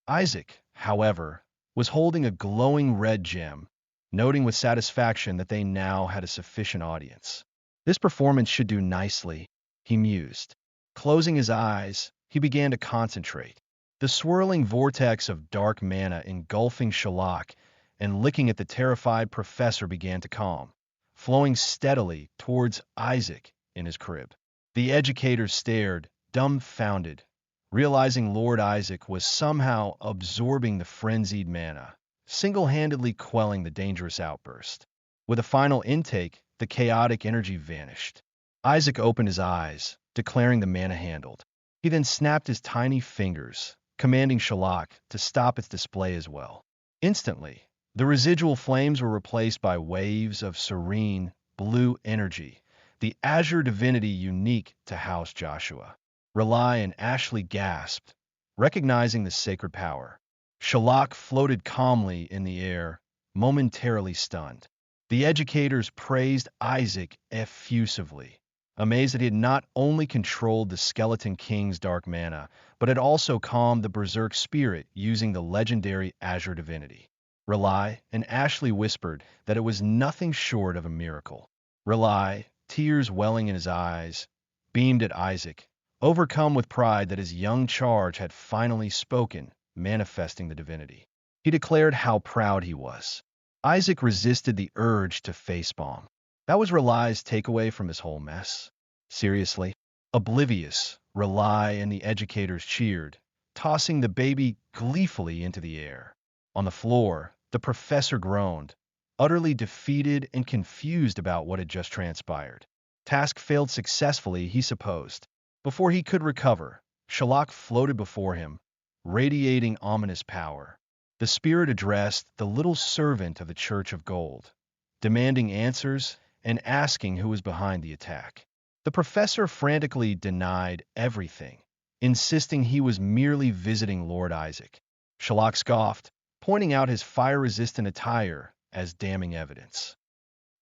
S1: Isaac, however, was holding a glowing red gem, noting with satisfaction that they now had a sufficient audience. This performance should do nicely, he mused. Closing his eyes, he began to concentrate. The swirling vortex of dark mana engulfing Shalak and licking at the terrified professor began to calm, flowing steadily towards Isaac in his crib. The educators stared, dumbfounded, realizing Lord Isaac was somehow absorbing the frenzied mana, single-handedly quelling the dangerous outburst. With a final intake, the chaotic energy vanished. Isaac opened his eyes, declaring the mana handled. He then snapped his tiny fingers, commanding Shalak to stop its display as well. Instantly, The residual flames were replaced by waves of serene, blue energy, the azure divinity unique to House Joshua. Rely and Ashley gasped, recognizing the sacred power. Shalak floated calmly in the air, momentarily stunned. The educators praised Isaac effusively, amazed that he had not only controlled the Skeleton King's dark mana, but had also calmed the Berserk spirit using the legendary Azure Divinity. Rely and Ashley whispered that it was nothing short of a miracle. Rely, tears welling in his eyes, beamed at Isaac, overcome with pride that his young charge had finally spoken, manifesting the divinity. He declared how proud he was. Isaac resisted the urge to facepalm. That was Relay's takeaway from this whole mess. Seriously? Oblivious, Rely and the educators cheered, tossing the baby gleefully into the air. On the floor, the professor groaned, utterly defeated and confused about what had just transpired. Task failed successfully, he supposed. Before he could recover, Shalak floated before him, radiating ominous power. The spirit addressed the little servant of the Church of Gold, demanding answers and asking who was behind the attack. The professor frantically denied everything, insisting he was merely visiting Lord Isaac. Shalak scoffed, pointing out his fire-resistant attire as damning evidence.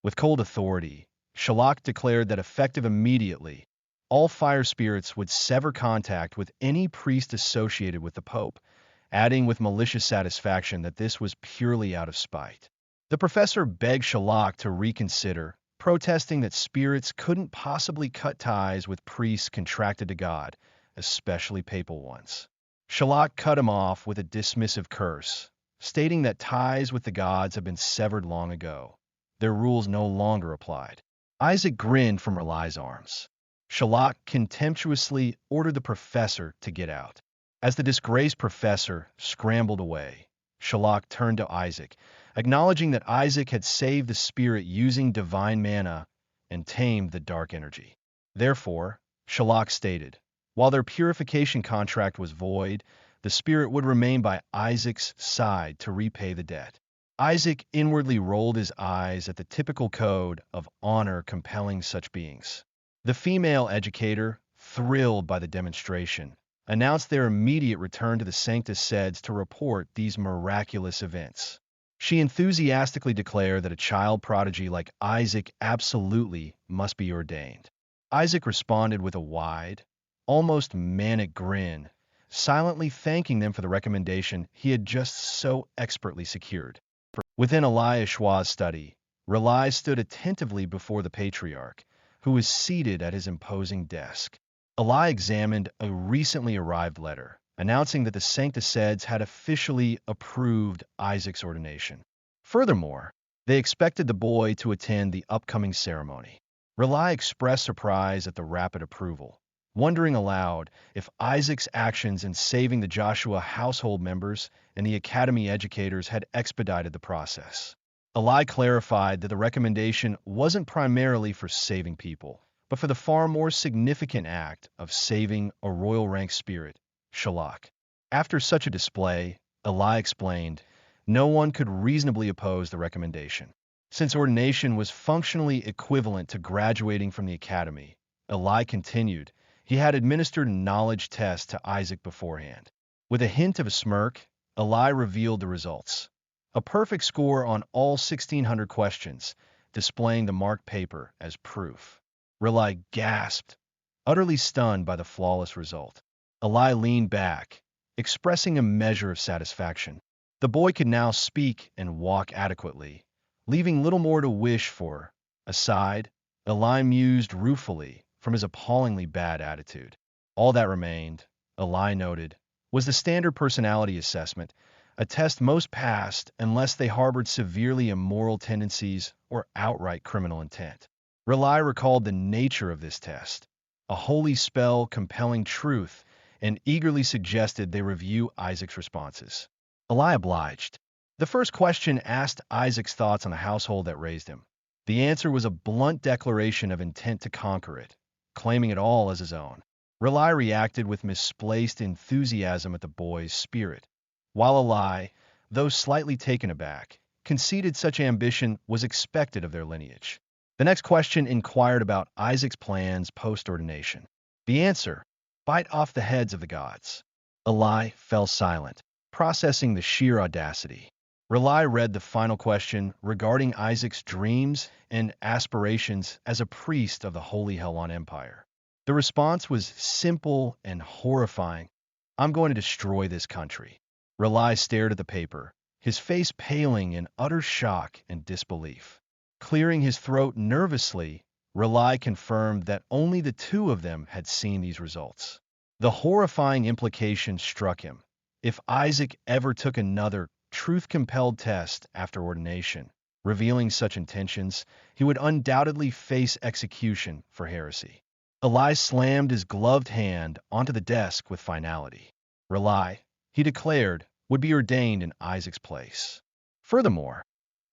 S1: With cold authority, Shalak declared that effective immediately, all fire spirits would sever contact with any priest associated with the Pope, adding with malicious satisfaction that this was purely out of spite. The professor begged Shalak to reconsider, protesting that spirits couldn't possibly cut ties with priests contracted to God, especially papal ones. Shalak cut him off with a dismissive curse, stating that ties with the gods had been severed long ago. Their rules no longer applied. Isaac grinned from Relay's arms. Shalak contemptuously ordered the professor to get out. As the disgraced professor scrambled away, Shalak turned to Isaac, acknowledging that Isaac had saved the spirit using divine mana and tamed the dark energy. Therefore, Shalak stated, while their purification contract was void, the spirit would remain by Isaac's side to repay the debt. Isaac inwardly rolled his eyes at the typical code of honor compelling such beings. The female educator, thrilled by the demonstration, announced their immediate return to the Sanctus Seds to report these miraculous events. She enthusiastically declared that a child prodigy like Isaac absolutely must be ordained. Isaac responded with a wide, almost manic grin, silently thanking them for the recommendation he had just so expertly secured. Within Eliashua's study, Relai stood attentively before the patriarch, who was seated at his imposing desk. Eli examined a recently arrived letter, announcing that the Sanctus Seds had officially approved Isaac's ordination. Furthermore, they expected the boy to attend the upcoming ceremony. Relai expressed surprise at the rapid approval, wondering aloud if Isaac's actions in saving the Joshua household members and the academy educators had expedited the process. Eli clarified that the recommendation wasn't primarily for saving people, but for the far more significant act of saving a royal rank spirit, Shalak. After such a display, Eli explained, no one could reasonably oppose the recommendation. Since ordination was functionally equivalent to graduating from the academy, Eli continued, he had administered a knowledge test to Isaac beforehand. With a hint of a smirk, Eli revealed the results. A perfect score on all 1,600 questions, displaying the marked paper as proof. Relay gasped, utterly stunned by the flawless result. Eli leaned back, expressing a measure of satisfaction. The boy could now speak and walk adequately, leaving little more to wish for. Aside, Eli mused ruefully from his appallingly bad attitude. All that remained, Eli noted, was the standard personality assessment, a test most passed unless they harbored severely immoral tendencies or outright criminal intent. Relay recalled the nature of this test, a holy spell compelling truth, and eagerly suggested they review Isaac's responses. Eli obliged. The first question asked Isaac's thoughts on the household that raised him. The answer was a blunt declaration of intent to conquer it, claiming it all as his own. Relay reacted with misplaced enthusiasm at the boy's spirit, while Eli, though slightly taken aback, conceded such ambition was expected of their lineage. The next question inquired about Isaac's plans post-ordination. The answer: bite off the heads of the gods. Eli fell silent, processing the sheer audacity. Rely read the final question regarding Isaac's dreams and aspirations as a priest of the Holy Helon Empire. The response was simple and horrifying. I'm going to destroy this country. Rely stared at the paper, his face paling in utter shock and disbelief. Clearing his throat nervously, Rely confirmed that only the two of them had seen these results. The horrifying implication struck him. If Isaac ever took another truth-compelled test after ordination, revealing such intentions, he would undoubtedly face execution for heresy. Eli slammed his gloved hand onto the desk with finality. Rely, he declared, would be ordained in Isaac's place. Furthermore,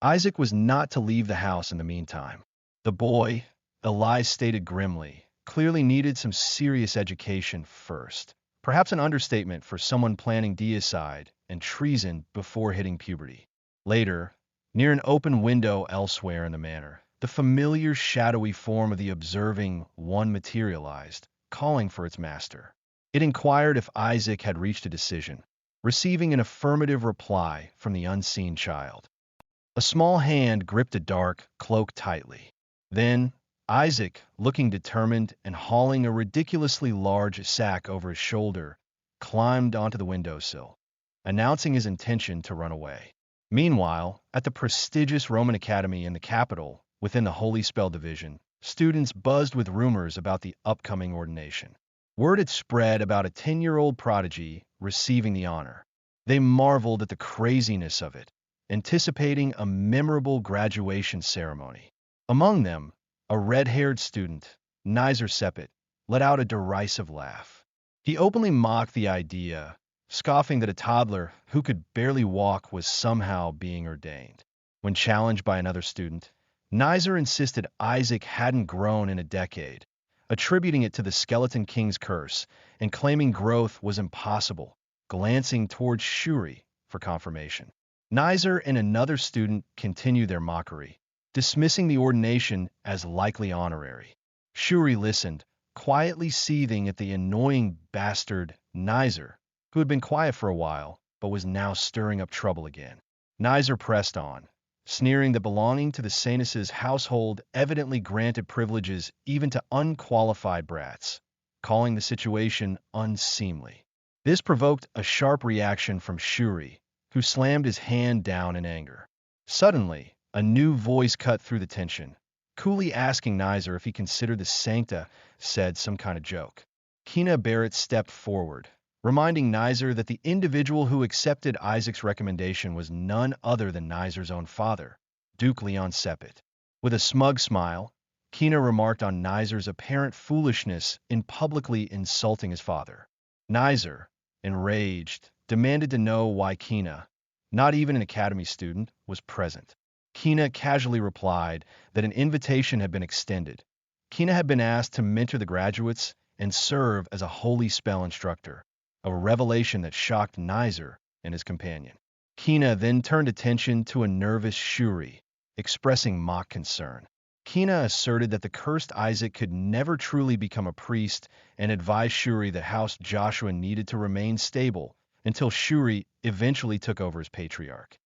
S1: Isaac was not to leave the house in the meantime. The boy, Eli stated grimly, clearly needed some serious education first. Perhaps an understatement for someone planning deicide and treason before hitting puberty. Later, near an open window elsewhere in the manor, the familiar shadowy form of the observing one materialized, calling for its master. It inquired if Isaac had reached a decision, receiving an affirmative reply from the unseen child. A small hand gripped a dark cloak tightly. Then, Isaac, looking determined and hauling a ridiculously large sack over his shoulder, climbed onto the windowsill, announcing his intention to run away. Meanwhile, at the prestigious Roman Academy in the capital, within the Holy Spell Division, students buzzed with rumors about the upcoming ordination. Word had spread about a 10-year-old prodigy receiving the honor. They marveled at the craziness of it, anticipating a memorable graduation ceremony. Among them, a red-haired student, Nizer Sepet, let out a derisive laugh. He openly mocked the idea, scoffing that a toddler who could barely walk was somehow being ordained. When challenged by another student, Nizer insisted Isaac hadn't grown in a decade, attributing it to the Skeleton King's curse and claiming growth was impossible, glancing towards Shuri for confirmation. Nizer and another student continued their mockery, dismissing the ordination as likely honorary. Shuri listened, quietly seething at the annoying bastard Nizer, who had been quiet for a while, but was now stirring up trouble again. Nizer pressed on, sneering that belonging to the Sanus' household evidently granted privileges even to unqualified brats, calling the situation unseemly. This provoked a sharp reaction from Shuri, who slammed his hand down in anger. Suddenly, a new voice cut through the tension, coolly asking Nizer if he considered the Sancta said some kind of joke. Kina Barrett stepped forward, reminding Nizer that the individual who accepted Isaac's recommendation was none other than Nizer's own father, Duke Leon Sepet. With a smug smile, Kina remarked on Nizer's apparent foolishness in publicly insulting his father. Nizer, enraged, demanded to know why Kina, not even an academy student, was present. Kina casually replied that an invitation had been extended. Kina had been asked to mentor the graduates and serve as a holy spell instructor, a revelation that shocked Nizer and his companion. Kina then turned attention to a nervous Shuri, expressing mock concern. Kina asserted that the cursed Isaac could never truly become a priest and advised Shuri that House Joshua needed to remain stable until Shuri eventually took over as patriarch.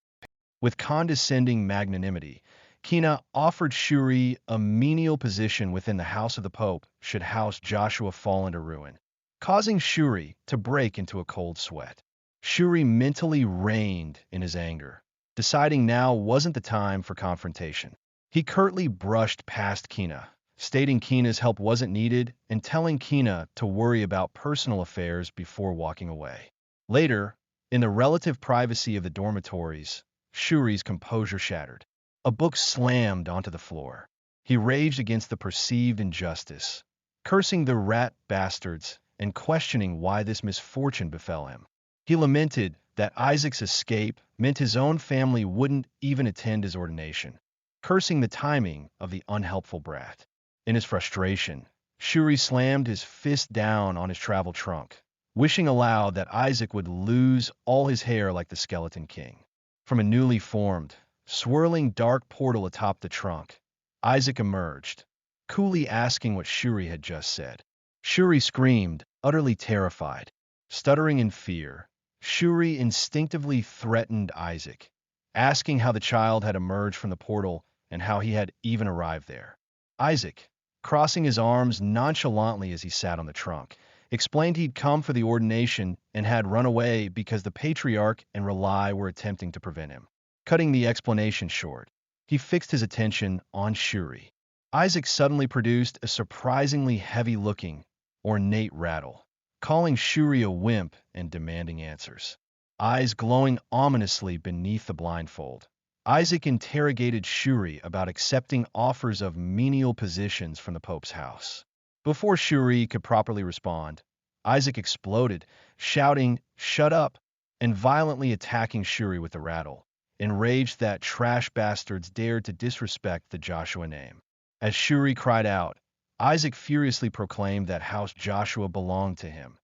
S1: With condescending magnanimity, Kina offered Shuri a menial position within the House of the Pope should House Joshua fall into ruin, causing Shuri to break into a cold sweat. Shuri mentally reined in his anger, deciding now wasn't the time for confrontation. He curtly brushed past Kina, stating Kina's help wasn't needed and telling Kina to worry about personal affairs before walking away. Later, in the relative privacy of the dormitories, Shuri's composure shattered. A book slammed onto the floor. He raged against the perceived injustice, cursing the rat bastards and questioning why this misfortune befell him. He lamented that Isaac's escape meant his own family wouldn't even attend his ordination, cursing the timing of the unhelpful brat. In his frustration, Shuri slammed his fist down on his travel trunk, wishing aloud that Isaac would lose all his hair like the Skeleton King. From a newly formed, swirling dark portal atop the trunk. Isaac emerged, coolly asking what Shuri had just said. Shuri screamed, utterly terrified. Stuttering in fear, Shuri instinctively threatened Isaac, asking how the child had emerged from the portal and how he had even arrived there. Isaac, crossing his arms nonchalantly as he sat on the trunk, explained he'd come for the ordination and had run away because the patriarch and Relai were attempting to prevent him. Cutting the explanation short, he fixed his attention on Shuri. Isaac suddenly produced a surprisingly heavy-looking, ornate rattle, calling Shuri a wimp and demanding answers. Eyes glowing ominously beneath the blindfold, Isaac interrogated Shuri about accepting offers of menial positions from the Pope's house. Before Shuri could properly respond, Isaac exploded, shouting, "Shut up!" and violently attacking Shuri with the rattle, enraged that trash bastards dared to disrespect the Joshua name. As Shuri cried out, Isaac furiously proclaimed that House Joshua belonged to him,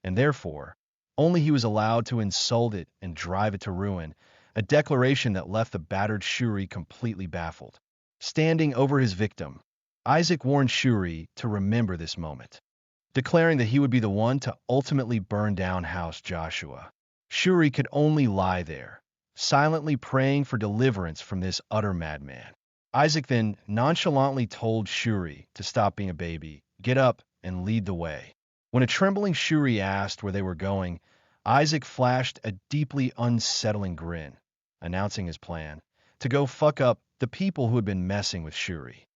S1: and therefore, only he was allowed to insult it and drive it to ruin, a declaration that left the battered Shuri completely baffled. Standing over his victim, Isaac warned Shuri to remember this moment, declaring that he would be the one to ultimately burn down House Joshua. Shuri could only lie there, silently praying for deliverance from this utter madman. Isaac then nonchalantly told Shuri to stop being a baby, get up, and lead the way. When a trembling Shuri asked where they were going, Isaac flashed a deeply unsettling grin, announcing his plan to go fuck up the people who had been messing with Shuri.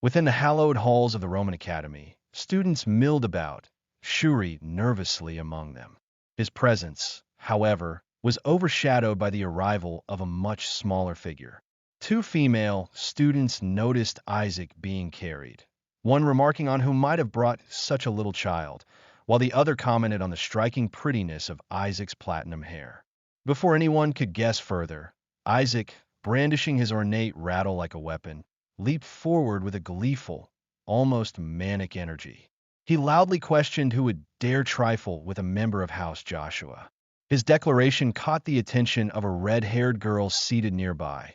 S1: Within the hallowed halls of the Roman Academy, students milled about, Shuri nervously among them. His presence, however, was overshadowed by the arrival of a much smaller figure. Two female students noticed Isaac being carried, one remarking on who might have brought such a little child, while the other commented on the striking prettiness of Isaac's platinum hair. Before anyone could guess further, Isaac, brandishing his ornate rattle like a weapon, leaped forward with a gleeful, almost manic energy. He loudly questioned who would dare trifle with a member of House Joshua. His declaration caught the attention of a red-haired girl seated nearby,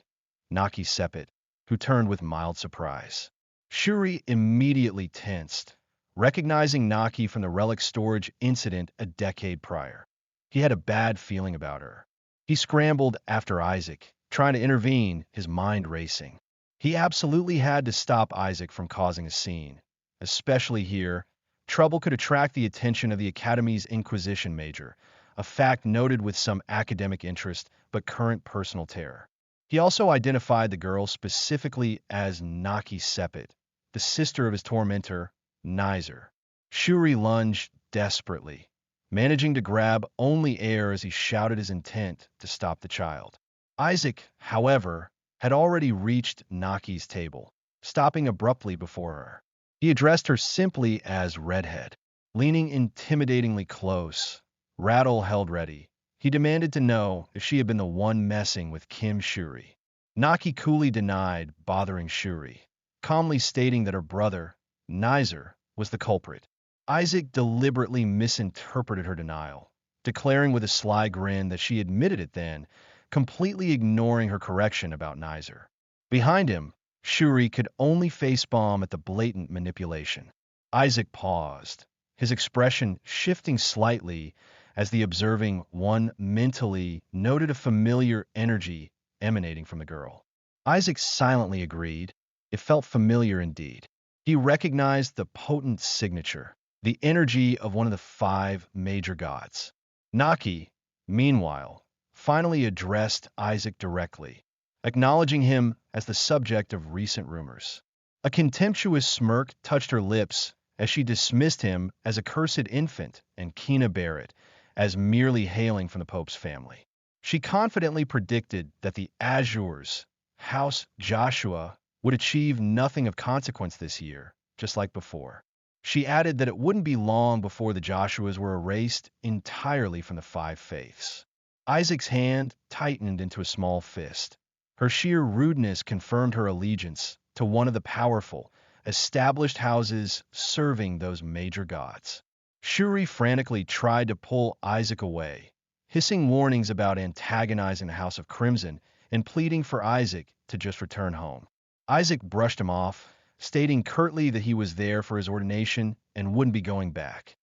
S1: Sepet, who turned with mild surprise. Shuri immediately tensed, recognizing Naki from the relic storage incident a decade prior. He had a bad feeling about her. He scrambled after Isaac, trying to intervene, his mind racing. He absolutely had to stop Isaac from causing a scene. Especially here, trouble could attract the attention of the Academy's Inquisition major, a fact noted with some academic interest but current personal terror. He also identified the girl specifically as Sepet, the sister of his tormentor, Nizer. Shuri lunged desperately, managing to grab only air as he shouted his intent to stop the child. Isaac, however, had already reached Naki's table, stopping abruptly before her. He addressed her simply as Redhead. Leaning intimidatingly close, rattle held ready, he demanded to know if she had been the one messing with Kim Shuri. Naki coolly denied bothering Shuri, calmly stating that her brother, Nizer, was the culprit. Isaac deliberately misinterpreted her denial, declaring with a sly grin that she admitted it then, completely ignoring her correction about Nizer. Behind him, Shuri could only facepalm at the blatant manipulation. Isaac paused, his expression shifting slightly as the observing one mentally noted a familiar energy emanating from the girl. Isaac silently agreed. It felt familiar indeed. He recognized the potent signature, the energy of one of the 5 major gods. Naki, meanwhile, finally addressed Isaac directly, acknowledging him as the subject of recent rumors. A contemptuous smirk touched her lips as she dismissed him as a cursed infant and Kina Barrett as merely hailing from the Pope's family. She confidently predicted that the Azures, House Joshua, would achieve nothing of consequence this year, just like before. She added that it wouldn't be long before the Joshuas were erased entirely from the 5 faiths. Isaac's hand tightened into a small fist. Her sheer rudeness confirmed her allegiance to one of the powerful, established houses serving those major gods. Shuri frantically tried to pull Isaac away, hissing warnings about antagonizing the House of Crimson and pleading for Isaac to just return home. Isaac brushed him off, stating curtly that he was there for his ordination and wouldn't be going back.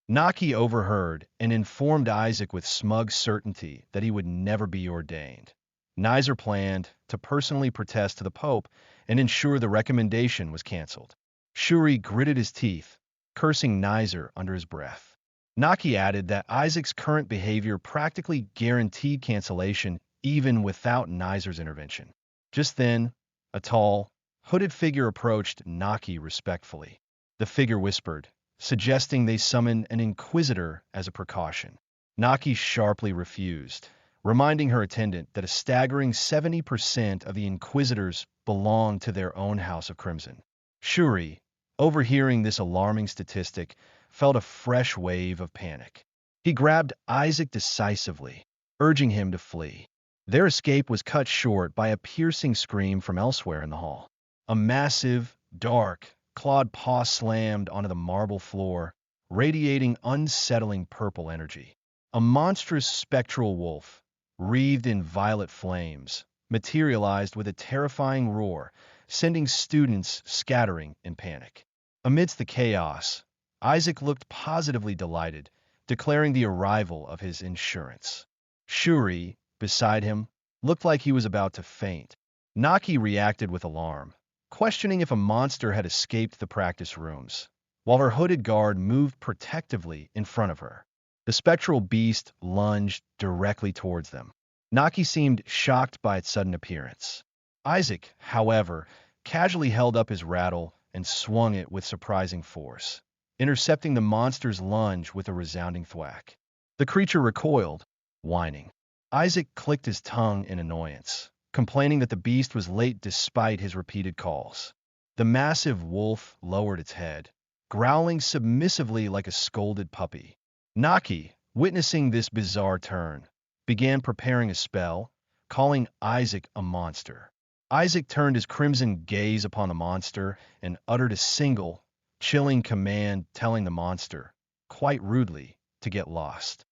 S1: Naki overheard and informed Isaac with smug certainty that he would never be ordained. Nizer planned to personally protest to the Pope and ensure the recommendation was cancelled. Shuri gritted his teeth, cursing Nizer under his breath. Naki added that Isaac's current behavior practically guaranteed cancellation even without Nizer's intervention. Just then, a tall, hooded figure approached Naki respectfully. The figure whispered, suggesting they summon an inquisitor as a precaution. Naki sharply refused, reminding her attendant that a staggering 70% of the inquisitors belonged to their own House of Crimson. Shuri, overhearing this alarming statistic, felt a fresh wave of panic. He grabbed Isaac decisively, urging him to flee. Their escape was cut short by a piercing scream from elsewhere in the hall. A massive, dark, clawed paw slammed onto the marble floor, radiating unsettling purple energy. A monstrous spectral wolf, wreathed in violet flames, materialized with a terrifying roar, sending students scattering in panic. Amidst the chaos, Isaac looked positively delighted, declaring the arrival of his insurance. Shuri, beside him, looked like he was about to faint. Naki reacted with alarm, questioning if a monster had escaped the practice rooms, while her hooded guard moved protectively in front of her. The spectral beast lunged directly towards them. Naki seemed shocked by its sudden appearance. Isaac, however, casually held up his rattle and swung it with surprising force, intercepting the monster's lunge with a resounding thwack. The creature recoiled, whining. Isaac clicked his tongue in annoyance, complaining that the beast was late despite his repeated calls. The massive wolf lowered its head, growling submissively like a scolded puppy. Naki, witnessing this bizarre turn, began preparing a spell, calling Isaac a monster. Isaac turned his crimson gaze upon the monster and uttered a single, chilling command telling the monster, quite rudely, to get lost.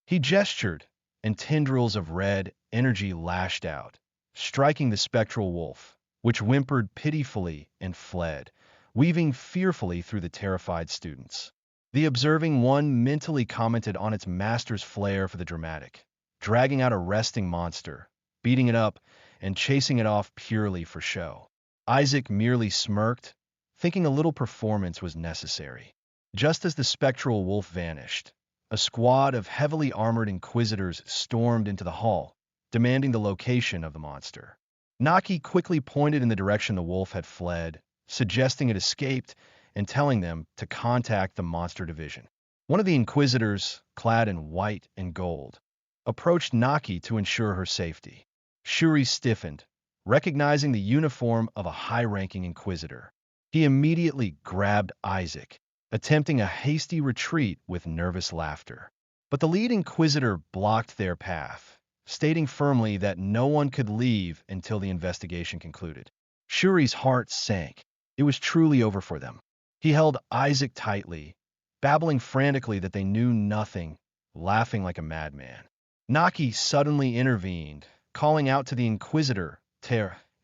S1: He gestured, and tendrils of red energy lashed out, striking the spectral wolf, which whimpered pitifully and fled, weaving fearfully through the terrified students. The observing one mentally commented on its master's flair for the dramatic, dragging out a resting monster, beating it up, and chasing it off purely for show. Isaac merely smirked, thinking a little performance was necessary. Just as the spectral wolf vanished, a squad of heavily armored inquisitors stormed into the hall, demanding the location of the monster. Naki quickly pointed in the direction the wolf had fled, suggesting it escaped and telling them to contact the monster division. One of the inquisitors, clad in white and gold, approached Naki to ensure her safety. Shuri stiffened, recognizing the uniform of a high-ranking inquisitor. He immediately grabbed Isaac, attempting a hasty retreat with nervous laughter. But the lead inquisitor blocked their path, stating firmly that no one could leave until the investigation concluded. Shuri's heart sank. It was truly over for them. He held Isaac tightly, babbling frantically that they knew nothing, laughing like a madman. Naki suddenly intervened, calling out to the inquisitor,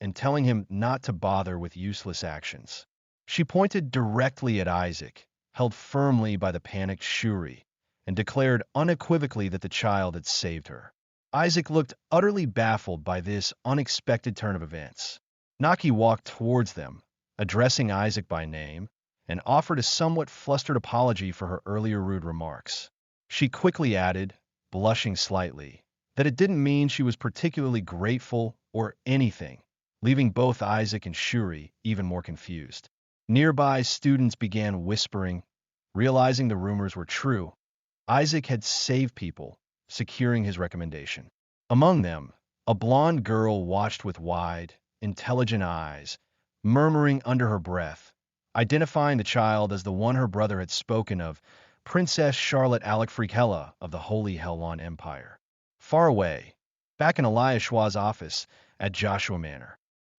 S1: and telling him not to bother with useless actions. She pointed directly at Isaac, held firmly by the panicked Shuri, and declared unequivocally that the child had saved her. Isaac looked utterly baffled by this unexpected turn of events. Naki walked towards them, addressing Isaac by name, and offered a somewhat flustered apology for her earlier rude remarks. She quickly added, blushing slightly, that it didn't mean she was particularly grateful or anything, leaving both Isaac and Shuri even more confused. Nearby students began whispering, realizing the rumors were true. Isaac had saved people, securing his recommendation. Among them, a blonde girl watched with wide, intelligent eyes, murmuring under her breath, identifying the child as the one her brother had spoken of, Princess Charlotte Alicfreak of the Holy Helon Empire. Far away, back in Eliashua's office at Joshua Manor,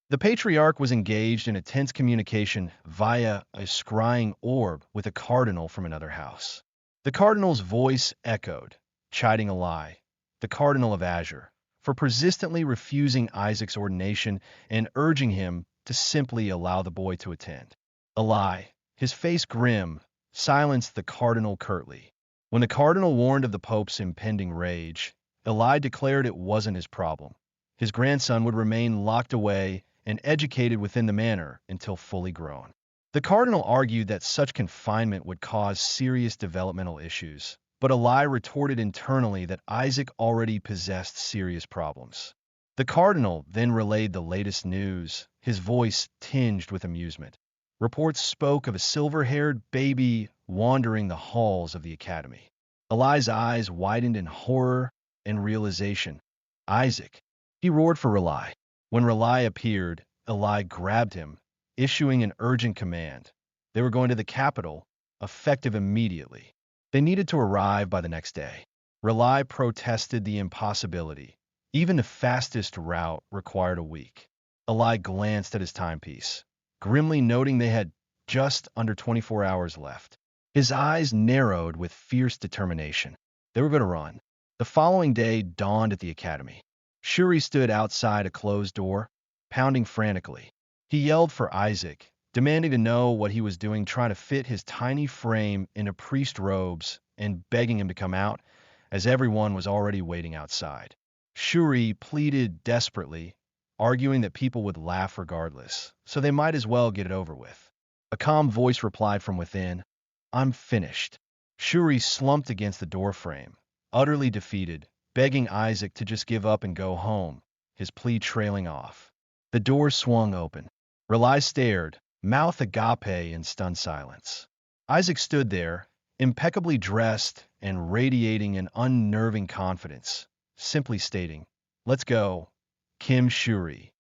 S1: the patriarch was engaged in a tense communication via a scrying orb with a cardinal from another house. The cardinal's voice echoed, chiding a lie, the cardinal of Azure, for persistently refusing Isaac's ordination and urging him to simply allow the boy to attend. Eli, his face grim, silenced the cardinal curtly. When the cardinal warned of the Pope's impending rage, Eli declared it wasn't his problem. His grandson would remain locked away and educated within the manor until fully grown. The cardinal argued that such confinement would cause serious developmental issues, but Eli retorted internally that Isaac already possessed serious problems. The cardinal then relayed the latest news, his voice tinged with amusement. Reports spoke of a silver-haired baby wandering the halls of the academy. Eli's eyes widened in horror and realization. Isaac! He roared for Eli. When Eli appeared, Eli grabbed him, issuing an urgent command. They were going to the capital, effective immediately. They needed to arrive by the next day. Eli protested the impossibility. Even the fastest route required a week. Eli glanced at his timepiece, grimly noting they had just under 24 hours left. His eyes narrowed with fierce determination. They were going to run. The following day dawned at the academy. Shuri stood outside a closed door, pounding frantically. He yelled for Isaac, demanding to know what he was doing, trying to fit his tiny frame into priest robes and begging him to come out, as everyone was already waiting outside. Shuri pleaded desperately, arguing that people would laugh regardless, so they might as well get it over with. A calm voice replied from within, "I'm finished." Shuri slumped against the doorframe, utterly defeated, begging Isaac to just give up and go home, his plea trailing off. The door swung open. Relai stared, mouth agape in stunned silence. Isaac stood there, impeccably dressed and radiating an unnerving confidence, simply stating, "Let's go, Kim Shuri."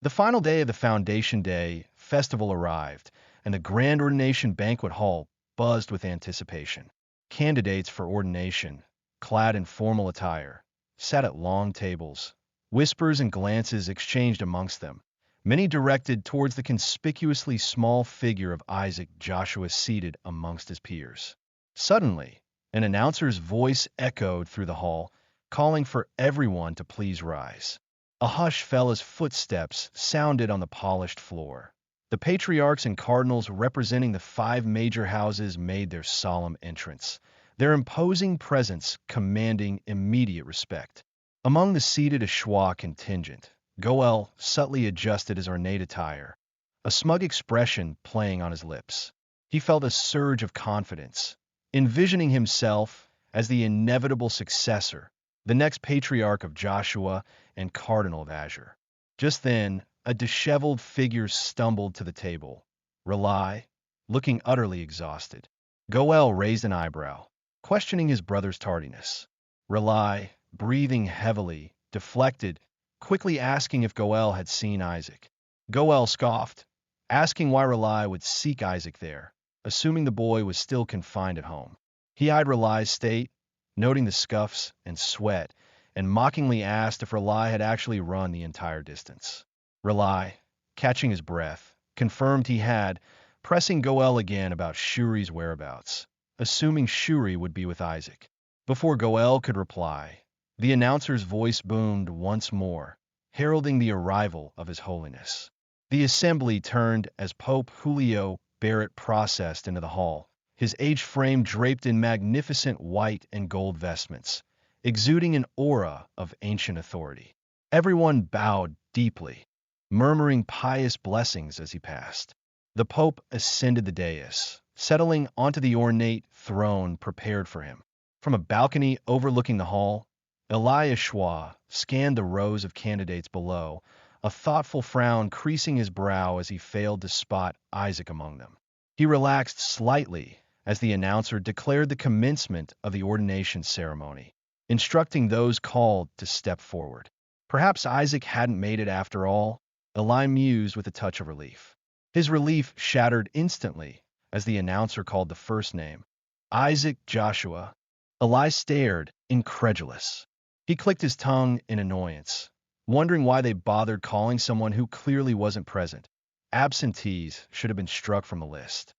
S1: The final day of the Foundation Day festival arrived, and the Grand Ordination Banquet Hall buzzed with anticipation. Candidates for ordination, clad in formal attire, sat at long tables. Whispers and glances exchanged amongst them, many directed towards the conspicuously small figure of Isaac Joshua seated amongst his peers. Suddenly, an announcer's voice echoed through the hall, calling for everyone to please rise. A hush fell as footsteps sounded on the polished floor. The patriarchs and cardinals representing the 5 major houses made their solemn entrance, their imposing presence commanding immediate respect. Among the seated Ashwa contingent, Goel subtly adjusted his ornate attire, a smug expression playing on his lips. He felt a surge of confidence, envisioning himself as the inevitable successor, the next patriarch of Joshua and cardinal of Azure. Just then, a disheveled figure stumbled to the table. Relai, looking utterly exhausted. Goel raised an eyebrow, questioning his brother's tardiness. Relai, breathing heavily, deflected, quickly asking if Goel had seen Isaac. Goel scoffed, asking why Relai would seek Isaac there, assuming the boy was still confined at home. He eyed Relai's state, noting the scuffs and sweat, and mockingly asked if Relai had actually run the entire distance. Relai, catching his breath, confirmed he had, pressing Goel again about Shuri's whereabouts, assuming Shuri would be with Isaac. Before Goel could reply, the announcer's voice boomed once more, heralding the arrival of His Holiness. The assembly turned as Pope Julio Barrett processed into the hall, his aged frame draped in magnificent white and gold vestments, exuding an aura of ancient authority. Everyone bowed deeply, murmuring pious blessings as he passed. The Pope ascended the dais, settling onto the ornate throne prepared for him. From a balcony overlooking the hall, Eliashua scanned the rows of candidates below, a thoughtful frown creasing his brow as he failed to spot Isaac among them. He relaxed slightly as the announcer declared the commencement of the ordination ceremony, instructing those called to step forward. Perhaps Isaac hadn't made it after all, Eli mused with a touch of relief. His relief shattered instantly as the announcer called the first name, Isaac Joshua. Eli stared, incredulous. He clicked his tongue in annoyance, wondering why they bothered calling someone who clearly wasn't present. Absentees should have been struck from the list.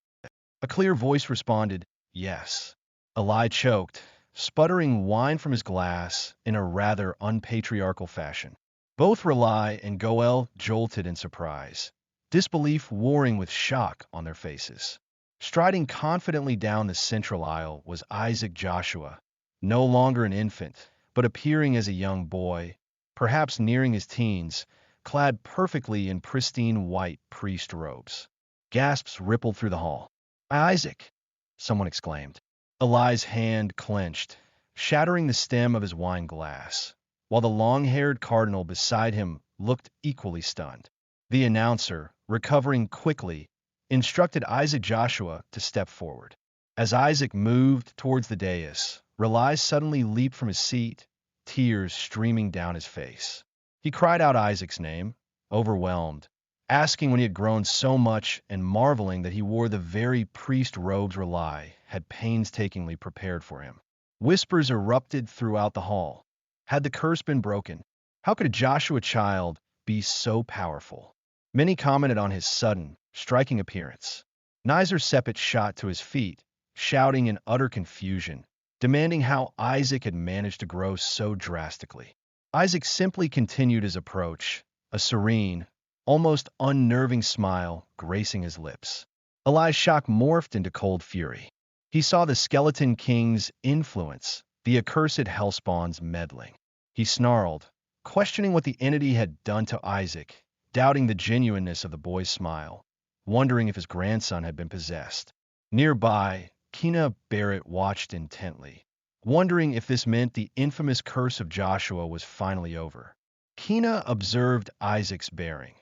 S1: A clear voice responded, "Yes." Eli choked, sputtering wine from his glass in a rather unpatriarchal fashion. Both Rely and Goel jolted in surprise, disbelief warring with shock on their faces. Striding confidently down the central aisle was Isaac Joshua, no longer an infant, but appearing as a young boy, perhaps nearing his teens, clad perfectly in pristine white priest robes. Gasps rippled through the hall. "Isaac!" someone exclaimed. Eli's hand clenched, shattering the stem of his wine glass, while the long-haired cardinal beside him looked equally stunned. The announcer, recovering quickly, instructed Isaac Joshua to step forward. As Isaac moved towards the dais, Rely suddenly leaped from his seat, tears streaming down his face. He cried out Isaac's name, overwhelmed, asking when he had grown so much and marveling that he wore the very priest robes Rely had painstakingly prepared for him. Whispers erupted throughout the hall. Had the curse been broken? How could a Joshua child be so powerful? Many commented on his sudden, striking appearance. Nizer Sepet shot to his feet, shouting in utter confusion, demanding how Isaac had managed to grow so drastically. Isaac simply continued his approach, a serene, almost unnerving smile gracing his lips. Eli's shock morphed into cold fury. He saw the Skeleton King's influence, the accursed hellspawn's meddling. He snarled, questioning what the entity had done to Isaac, doubting the genuineness of the boy's smile, wondering if his grandson had been possessed. Nearby, Kina Barrett watched intently, wondering if this meant the infamous curse of Joshua was finally over. Kina observed Isaac's bearing,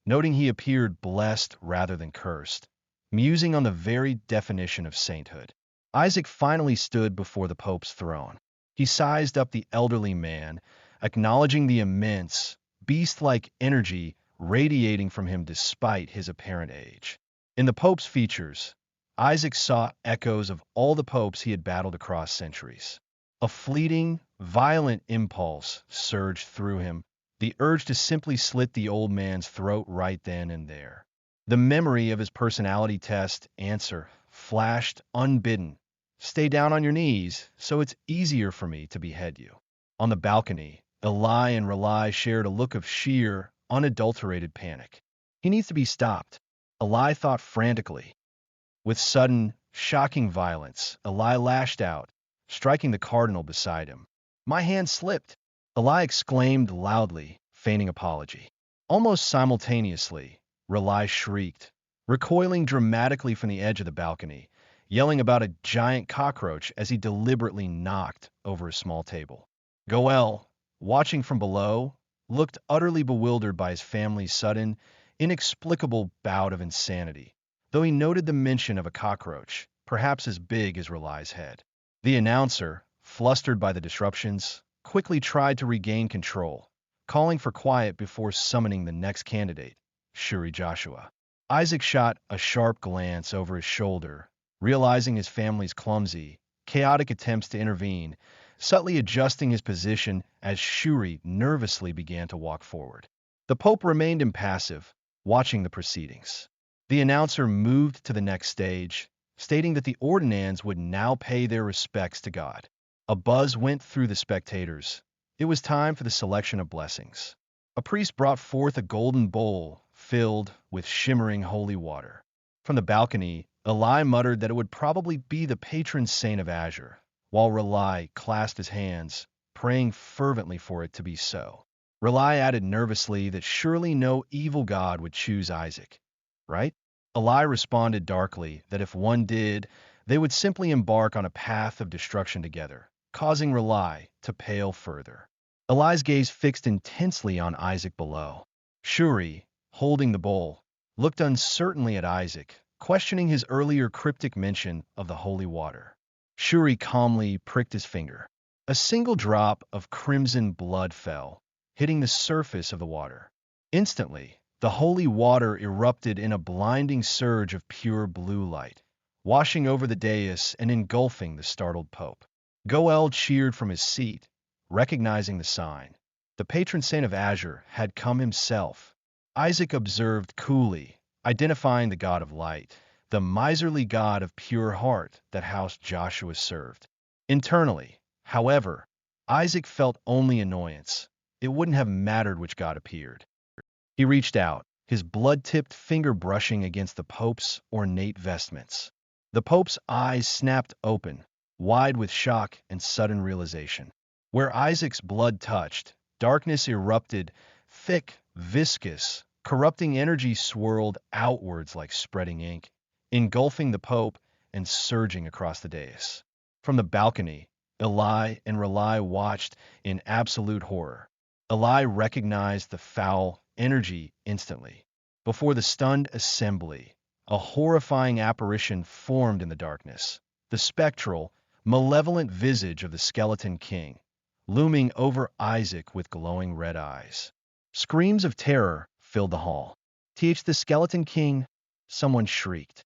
S1: noting he appeared blessed rather than cursed, musing on the very definition of sainthood. Isaac finally stood before the Pope's throne. He sized up the elderly man, acknowledging the immense, beast-like energy radiating from him despite his apparent age. In the Pope's features, Isaac saw echoes of all the popes he had battled across centuries. A fleeting, violent impulse surged through him, the urge to simply slit the old man's throat right then and there. The memory of his personality test answer flashed unbidden. "Stay down on your knees, so it's easier for me to behead you." On the balcony, Eli and Rely shared a look of sheer, unadulterated panic. "He needs to be stopped," Eli thought frantically. With sudden, shocking violence, Eli lashed out, striking the cardinal beside him. "My hand slipped," Eli exclaimed loudly, feigning apology. Almost simultaneously, Rely shrieked, recoiling dramatically from the edge of the balcony, yelling about a giant cockroach as he deliberately knocked over a small table. Goel, watching from below, looked utterly bewildered by his family's sudden, inexplicable bout of insanity, though he noted the mention of a cockroach, perhaps as big as Rely's head. The announcer, flustered by the disruptions, quickly tried to regain control, calling for quiet before summoning the next candidate, Shuri Joshua. Isaac shot a sharp glance over his shoulder, realizing his family's clumsy, chaotic attempts to intervene, subtly adjusting his position as Shuri nervously began to walk forward. The Pope remained impassive, watching the proceedings. The announcer moved to the next stage, stating that the ordinands would now pay their respects to God. A buzz went through the spectators. It was time for the selection of blessings. A priest brought forth a golden bowl filled with shimmering holy water. From the balcony, Eli muttered that it would probably be the patron saint of Azure, while Rely clasped his hands, praying fervently for it to be so. Rely added nervously that surely no evil god would choose Isaac, right? Eli responded darkly that if one did, they would simply embark on a path of destruction together, causing Rely to pale further. Eli's gaze fixed intensely on Isaac below. Shuri, holding the bowl, looked uncertainly at Isaac, questioning his earlier cryptic mention of the holy water. Shuri calmly pricked his finger. A single drop of crimson blood fell, hitting the surface of the water. Instantly, the holy water erupted in a blinding surge of pure blue light, washing over the dais and engulfing the startled Pope. Goel cheered from his seat, recognizing the sign. The patron saint of Azure had come himself. Isaac observed coolly, identifying the god of light, the miserly god of pure heart that house Joshua served. Internally, However, Isaac felt only annoyance. It wouldn't have mattered which god appeared. He reached out, his blood-tipped finger brushing against the Pope's ornate vestments. The Pope's eyes snapped open, wide with shock and sudden realization. Where Isaac's blood touched, darkness erupted, thick, viscous, corrupting energy swirled outwards like spreading ink, engulfing the Pope and surging across the dais. From the balcony, Eli and Rely watched in absolute horror. Eli recognized the foul energy instantly. Before the stunned assembly, a horrifying apparition formed in the darkness. The spectral, malevolent visage of the Skeleton King, looming over Isaac with glowing red eyes. Screams of terror filled the hall. The Skeleton King, someone shrieked.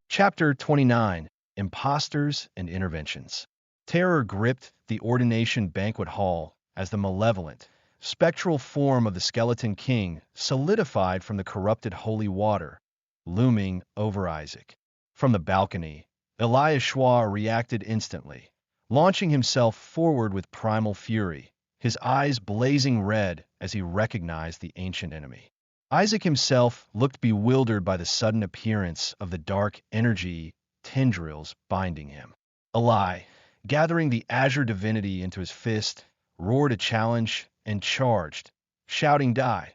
S1: Chapter 29, Imposters and Interventions. Terror gripped the ordination banquet hall as the malevolent, spectral form of the Skeleton King solidified from the corrupted holy water, looming over Isaac. From the balcony, Eliashua reacted instantly, launching himself forward with primal fury, his eyes blazing red as he recognized the ancient enemy. Isaac himself looked bewildered by the sudden appearance of the dark energy tendrils binding him. Eli, gathering the azure divinity into his fist, roared a challenge and charged, shouting "Die!"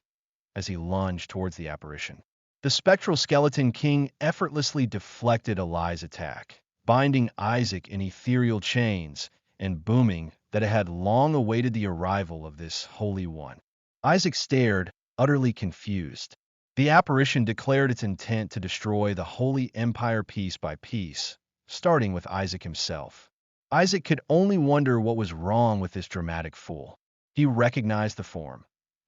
S1: as he lunged towards the apparition. The spectral Skeleton King effortlessly deflected Eli's attack, binding Isaac in ethereal chains and booming that it had long awaited the arrival of this Holy One. Isaac stared, utterly confused. The apparition declared its intent to destroy the Holy Empire piece by piece, starting with Isaac himself. Isaac could only wonder what was wrong with this dramatic fool. He recognized the form.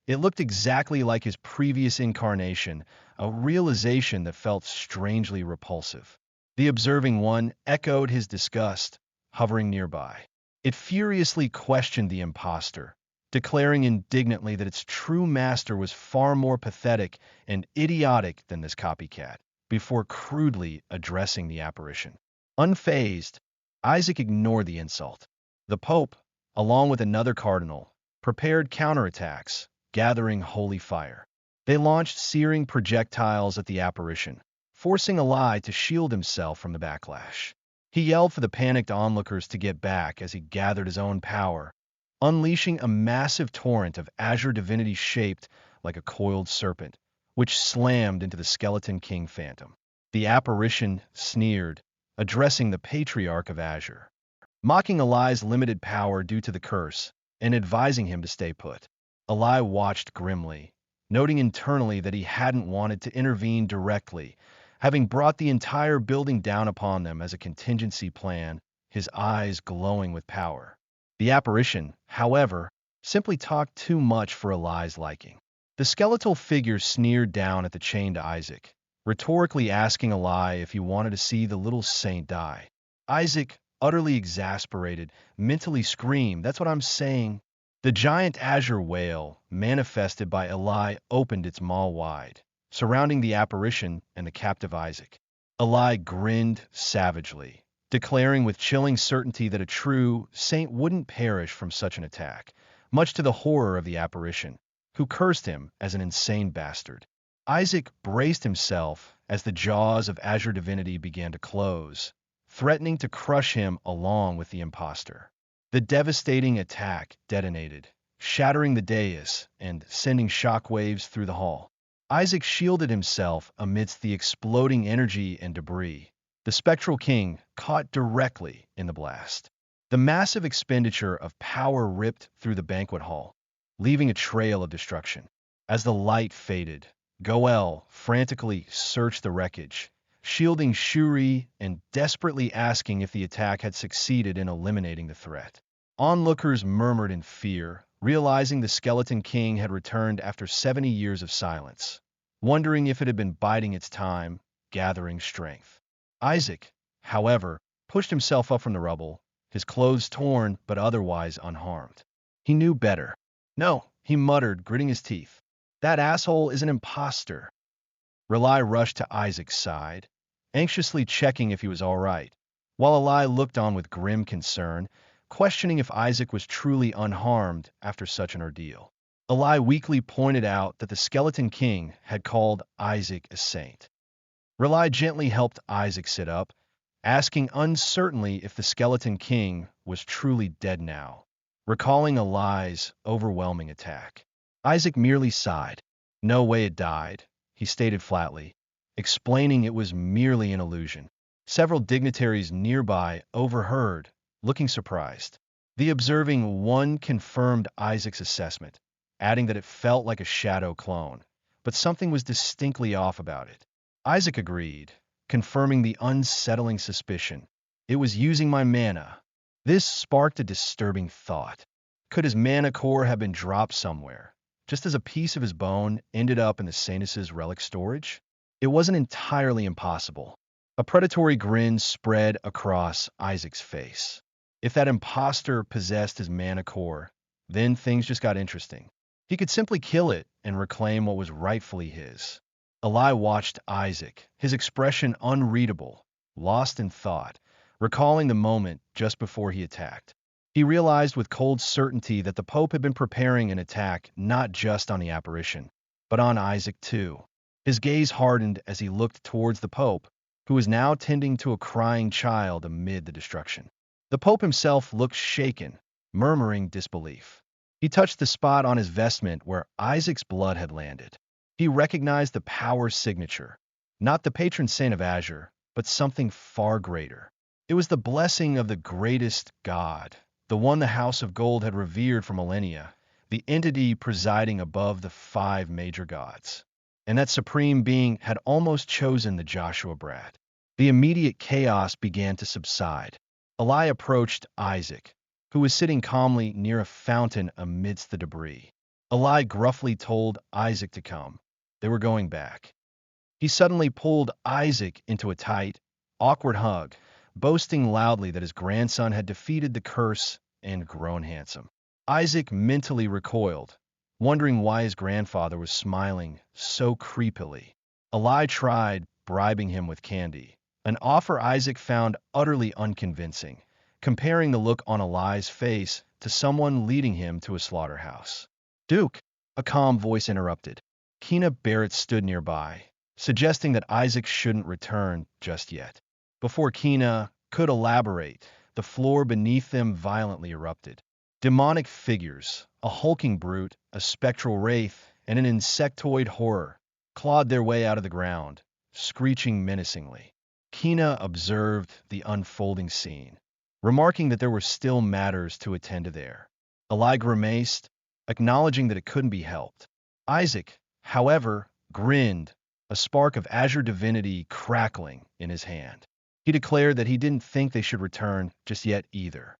S1: It looked exactly like his previous incarnation, a realization that felt strangely repulsive. The observing one echoed his disgust, hovering nearby. It furiously questioned the impostor, declaring indignantly that its true master was far more pathetic and idiotic than this copycat, before crudely addressing the apparition. Unfazed, Isaac ignored the insult. The Pope, along with another cardinal, prepared counterattacks, gathering holy fire. They launched searing projectiles at the apparition, forcing Eli to shield himself from the backlash. He yelled for the panicked onlookers to get back as he gathered his own power, unleashing a massive torrent of azure divinity shaped like a coiled serpent, which slammed into the Skeleton King phantom. The apparition sneered, addressing the Patriarch of Azure, mocking Eli's limited power due to the curse, and advising him to stay put. Eli watched grimly, noting internally that he hadn't wanted to intervene directly, having brought the entire building down upon them as a contingency plan, his eyes glowing with power. The apparition, however, simply talked too much for Eli's liking. The skeletal figure sneered down at the chained Isaac, rhetorically asking Eli if he wanted to see the little saint die. Isaac, utterly exasperated, mentally screamed, "That's what I'm saying." The giant azure whale, manifested by Eli, opened its maw wide, surrounding the apparition and the captive Isaac. Eli grinned savagely, declaring with chilling certainty that a true saint wouldn't perish from such an attack, much to the horror of the apparition, who cursed him as an insane bastard. Isaac braced himself as the jaws of azure divinity began to close, threatening to crush him along with the impostor. The devastating attack detonated, shattering the dais and sending shockwaves through the hall. Isaac shielded himself amidst the exploding energy and debris. The spectral king caught directly in the blast. The massive expenditure of power ripped through the banquet hall, leaving a trail of destruction. As the light faded, Goel frantically searched the wreckage, shielding Shuri and desperately asking if the attack had succeeded in eliminating the threat. Onlookers murmured in fear, realizing the Skeleton King had returned after 70 years of silence, wondering if it had been biding its time, gathering strength. Isaac, however, pushed himself up from the rubble, his clothes torn but otherwise unharmed. He knew better. "No," he muttered, gritting his teeth. "That asshole is an imposter." Rely rushed to Isaac's side, anxiously checking if he was all right, while Eli looked on with grim concern, questioning if Isaac was truly unharmed after such an ordeal. Eli weakly pointed out that the Skeleton King had called Isaac a saint. Rely gently helped Isaac sit up, asking uncertainly if the Skeleton King was truly dead now, recalling Eli's overwhelming attack. Isaac merely sighed. No way it died, he stated flatly, explaining it was merely an illusion. Several dignitaries nearby overheard, looking surprised. The observing one confirmed Isaac's assessment, adding that it felt like a shadow clone, but something was distinctly off about it. Isaac agreed, confirming the unsettling suspicion. It was using my mana. This sparked a disturbing thought. Could his mana core have been dropped somewhere, just as a piece of his bone ended up in the Saintus' relic storage? It wasn't entirely impossible. A predatory grin spread across Isaac's face. If that imposter possessed his mana core, then things just got interesting. He could simply kill it and reclaim what was rightfully his. Eli watched Isaac, his expression unreadable, lost in thought, recalling the moment just before he attacked. He realized with cold certainty that the Pope had been preparing an attack not just on the apparition, but on Isaac too. His gaze hardened as he looked towards the Pope, who was now tending to a crying child amid the destruction. The Pope himself looked shaken, murmuring disbelief. He touched the spot on his vestment where Isaac's blood had landed. He recognized the power signature, not the patron saint of Azure, but something far greater. It was the blessing of the greatest god, the one the House of Gold had revered for millennia, the entity presiding above the 5 major gods. And that supreme being had almost chosen the Joshua brat. The immediate chaos began to subside. Eli approached Isaac, who was sitting calmly near a fountain amidst the debris. Eli gruffly told Isaac to come. They were going back. He suddenly pulled Isaac into a tight, awkward hug, boasting loudly that his grandson had defeated the curse and grown handsome. Isaac mentally recoiled, wondering why his grandfather was smiling so creepily. Eli tried bribing him with candy, an offer Isaac found utterly unconvincing, comparing the look on Eli's face to someone leading him to a slaughterhouse. "Duke," a calm voice interrupted. Keena Barrett stood nearby, suggesting that Isaac shouldn't return just yet. Before Keena could elaborate, the floor beneath them violently erupted. Demonic figures, a hulking brute, a spectral wraith, and an insectoid horror, clawed their way out of the ground, screeching menacingly. Keena observed the unfolding scene, remarking that there were still matters to attend to there. Eli grimaced, acknowledging that it couldn't be helped. Isaac, however, grinned, a spark of azure divinity crackling in his hand. He declared that he didn't think they should return just yet either.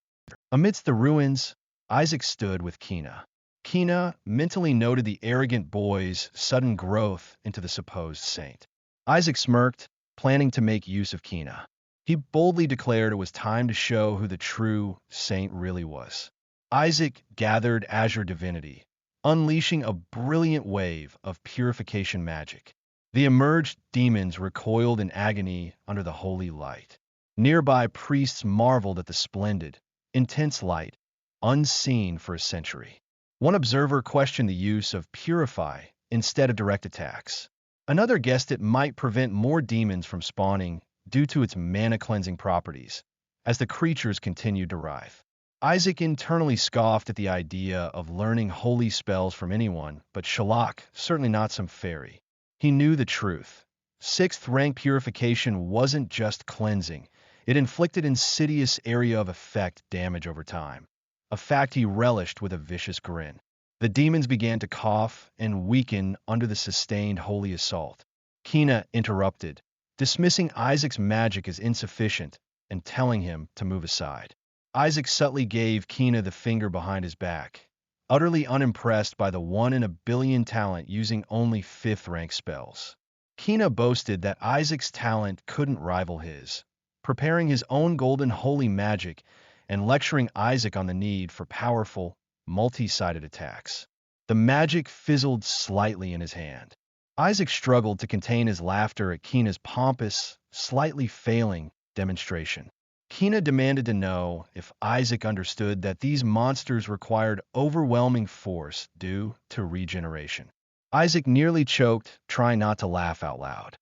S1: Amidst the ruins, Isaac stood with Keena. Keena mentally noted the arrogant boy's sudden growth into the supposed saint. Isaac smirked, planning to make use of Keena. He boldly declared it was time to show who the true saint really was. Isaac gathered azure divinity, unleashing a brilliant wave of purification magic. The emerged demons recoiled in agony under the holy light. Nearby priests marveled at the splendid, intense light, unseen for a century. One observer questioned the use of purify instead of direct attacks. Another guessed it might prevent more demons from spawning due to its mana-cleansing properties, as the creatures continued to writhe. Isaac internally scoffed at the idea of learning holy spells from anyone, but Shalak, certainly not some fairy. He knew the truth. 6th rank purification wasn't just cleansing. It inflicted insidious area of effect damage over time, a fact he relished with a vicious grin. The demons began to cough and weaken under the sustained holy assault. Keena interrupted, dismissing Isaac's magic as insufficient and telling him to move aside. Isaac subtly gave Keena the finger behind his back, utterly unimpressed by the 1 in a billion talent using only 5th rank spells. Keena boasted that Isaac's talent couldn't rival his, preparing his own golden holy magic and lecturing Isaac on the need for powerful, multi-sided attacks. The magic fizzled slightly in his hand. Isaac struggled to contain his laughter at Keena's pompous, slightly failing demonstration. Kina demanded to know if Isaac understood that these monsters required overwhelming force due to regeneration. Isaac nearly choked, trying not to laugh out loud.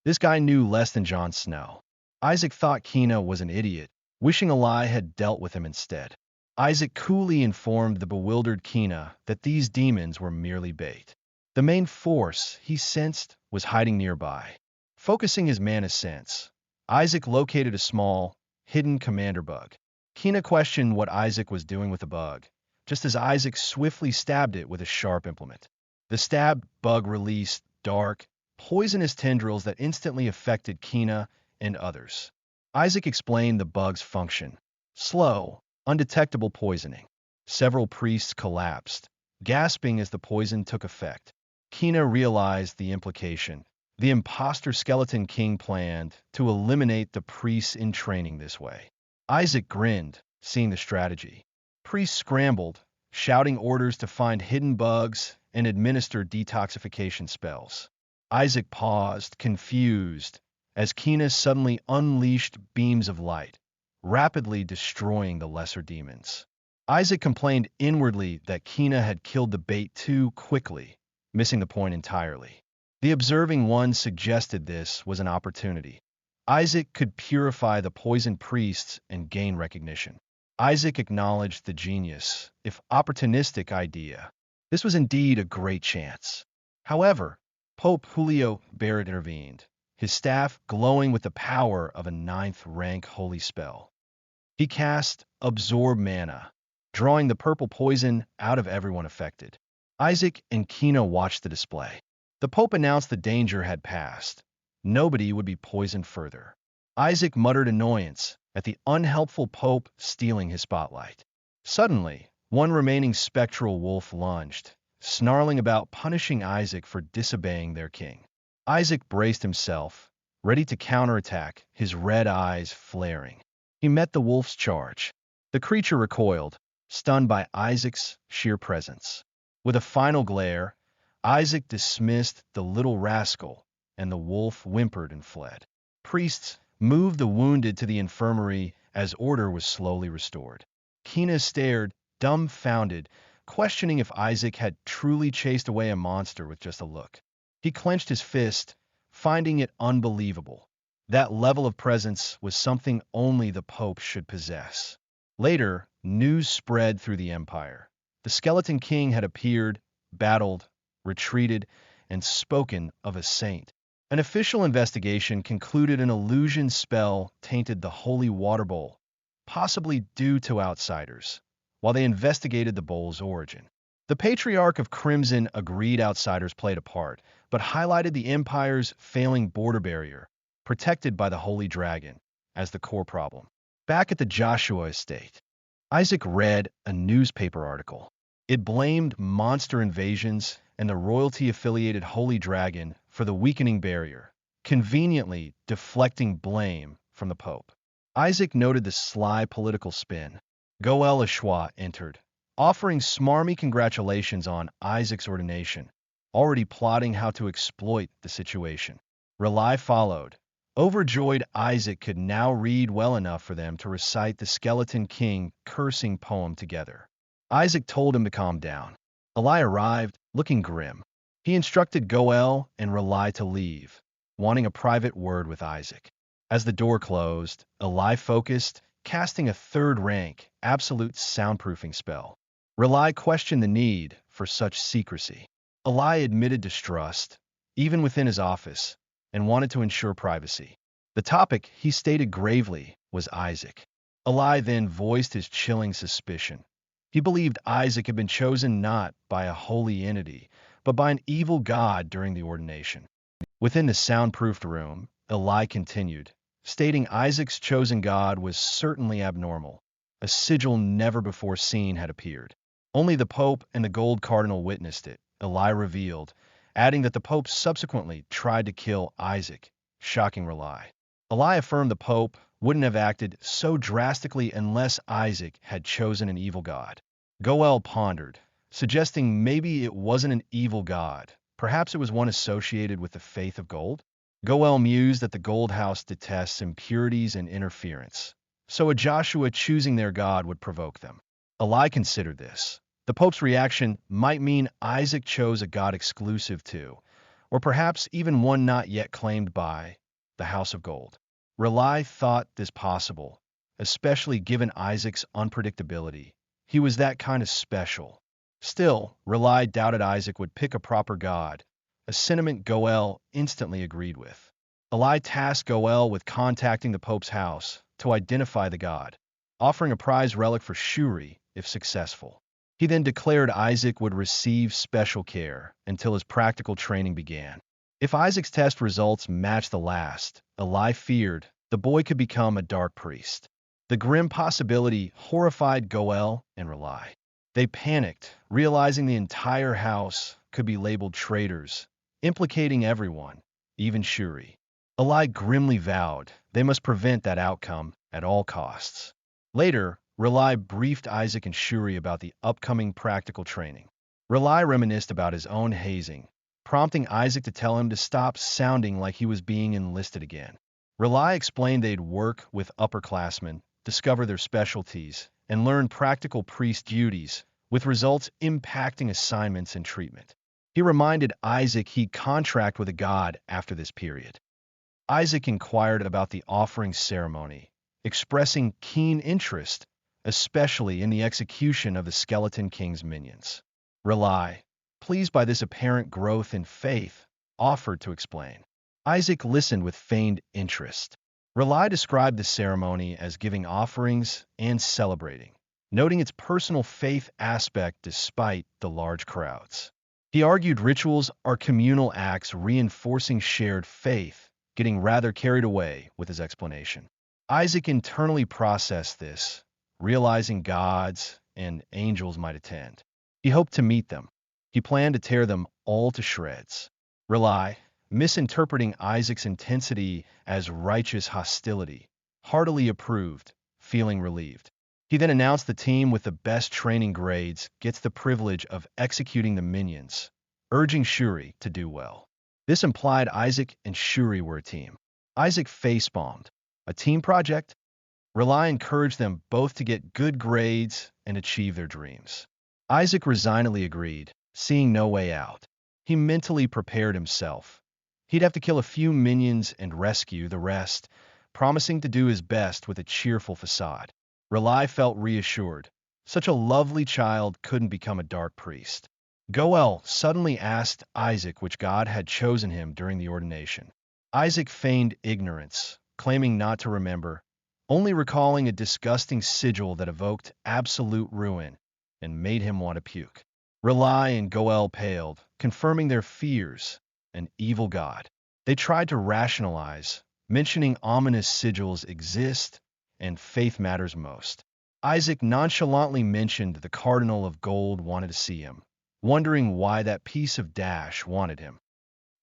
S1: This guy knew less than Jon Snow. Isaac thought Kina was an idiot, wishing Eli had dealt with him instead. Isaac coolly informed the bewildered Kina that these demons were merely bait. The main force, he sensed, was hiding nearby. Focusing his mana sense, Isaac located a small, hidden commander bug. Kina questioned what Isaac was doing with the bug, just as Isaac swiftly stabbed it with a sharp implement. The stabbed bug released dark, poisonous tendrils that instantly affected Kina and others. Isaac explained the bug's function. Slow, undetectable poisoning. Several priests collapsed, gasping as the poison took effect. Kina realized the implication. The imposter Skeleton King planned to eliminate the priests in training this way. Isaac grinned, seeing the strategy. Priests scrambled, shouting orders to find hidden bugs and administer detoxification spells. Isaac paused, confused, as Kina suddenly unleashed beams of light, rapidly destroying the lesser demons. Isaac complained inwardly that Kina had killed the bait too quickly, missing the point entirely. The observing one suggested this was an opportunity. Isaac could purify the poisoned priests and gain recognition. Isaac acknowledged the genius, if opportunistic, idea. This was indeed a great chance. However, Pope Julio Barrett intervened, his staff glowing with the power of a 9th-rank holy spell. He cast Absorb Mana, drawing the purple poison out of everyone affected. Isaac and Kina watched the display. The Pope announced the danger had passed. Nobody would be poisoned further. Isaac muttered annoyance at the unhelpful Pope stealing his spotlight. Suddenly, one remaining spectral wolf lunged, snarling about punishing Isaac for disobeying their king. Isaac braced himself, ready to counterattack, his red eyes flaring. He met the wolf's charge. The creature recoiled, stunned by Isaac's sheer presence. With a final glare, Isaac dismissed the little rascal, and the wolf whimpered and fled. Priests moved the wounded to the infirmary as order was slowly restored. Kina stared, dumbfounded, questioning if Isaac had truly chased away a monster with just a look. He clenched his fist, finding it unbelievable. That level of presence was something only the Pope should possess. Later, news spread through the empire. The Skeleton King had appeared, battled, retreated, and spoken of a saint. An official investigation concluded an illusion spell tainted the holy water bowl, possibly due to outsiders, while they investigated the bowl's origin. The Patriarch of Crimson agreed outsiders played a part, but highlighted the Empire's failing border barrier, protected by the Holy Dragon, as the core problem. Back at the Joshua estate, Isaac read a newspaper article. It blamed monster invasions and the royalty-affiliated Holy Dragon for the weakening barrier, conveniently deflecting blame from the Pope. Isaac noted the sly political spin. Goel Ashwa entered, offering smarmy congratulations on Isaac's ordination, already plotting how to exploit the situation. Rely followed. Overjoyed Isaac could now read well enough for them to recite the Skeleton King cursing poem together. Isaac told him to calm down. Eli arrived, looking grim. He instructed Goel and Rely to leave, wanting a private word with Isaac. As the door closed, Eli focused, casting a 3rd-rank, absolute soundproofing spell. Rely questioned the need for such secrecy. Eli admitted distrust, even within his office, and wanted to ensure privacy. The topic, he stated gravely, was Isaac. Eli then voiced his chilling suspicion. He believed Isaac had been chosen not by a holy entity, but by an evil god during the ordination. Within the soundproofed room, Eli continued, stating Isaac's chosen god was certainly abnormal. A sigil never before seen had appeared. Only the Pope and the Gold Cardinal witnessed it, Eli revealed, adding that the Pope subsequently tried to kill Isaac, shocking Rely. Eli affirmed the Pope wouldn't have acted so drastically unless Isaac had chosen an evil god. Goel pondered, suggesting maybe it wasn't an evil god. Perhaps it was one associated with the faith of gold? Goel mused that the Gold House detests impurities and interference. so a Joshua choosing their God would provoke them. Eli considered this. The Pope's reaction might mean Isaac chose a God exclusive to, or perhaps even one not yet claimed by, the House of Gold. Rely thought this possible, especially given Isaac's unpredictability. He was that kind of special. Still, Rely doubted Isaac would pick a proper God, a sentiment Goel instantly agreed with. Eli tasked Goel with contacting the Pope's house to identify the god, offering a prize relic for Shuri if successful. He then declared Isaac would receive special care until his practical training began. If Isaac's test results matched the last, Eli feared the boy could become a dark priest. The grim possibility horrified Goel and Rely. They panicked, realizing the entire house could be labeled traitors, implicating everyone, even Shuri. Eli grimly vowed they must prevent that outcome at all costs. Later, Rely briefed Isaac and Shuri about the upcoming practical training. Rely reminisced about his own hazing, prompting Isaac to tell him to stop sounding like he was being enlisted again. Rely explained they'd work with upperclassmen, discover their specialties, and learn practical priest duties, with results impacting assignments and treatment. He reminded Isaac he'd contract with a god after this period. Isaac inquired about the offering ceremony, expressing keen interest, especially in the execution of the Skeleton King's minions. Rely, pleased by this apparent growth in faith, offered to explain. Isaac listened with feigned interest. Rely described the ceremony as giving offerings and celebrating, noting its personal faith aspect despite the large crowds. He argued rituals are communal acts reinforcing shared faith, getting rather carried away with his explanation. Isaac internally processed this, realizing gods and angels might attend. He hoped to meet them. He planned to tear them all to shreds. Rely, misinterpreting Isaac's intensity as righteous hostility, heartily approved, feeling relieved. He then announced the team with the best training grades gets the privilege of executing the minions, urging Shuri to do well. This implied Isaac and Shuri were a team. Isaac facepalmed. A team project? Rely encouraged them both to get good grades and achieve their dreams. Isaac resignedly agreed, seeing no way out. He mentally prepared himself. He'd have to kill a few minions and rescue the rest, promising to do his best with a cheerful facade. Rely felt reassured. Such a lovely child couldn't become a dark priest. Goel suddenly asked Isaac which god had chosen him during the ordination. Isaac feigned ignorance, claiming not to remember, only recalling a disgusting sigil that evoked absolute ruin and made him want to puke. Rely and Goel paled, confirming their fears, an evil god. They tried to rationalize, mentioning ominous sigils exist and faith matters most. Isaac nonchalantly mentioned the Cardinal of Gold wanted to see him, wondering why that piece of dash wanted him.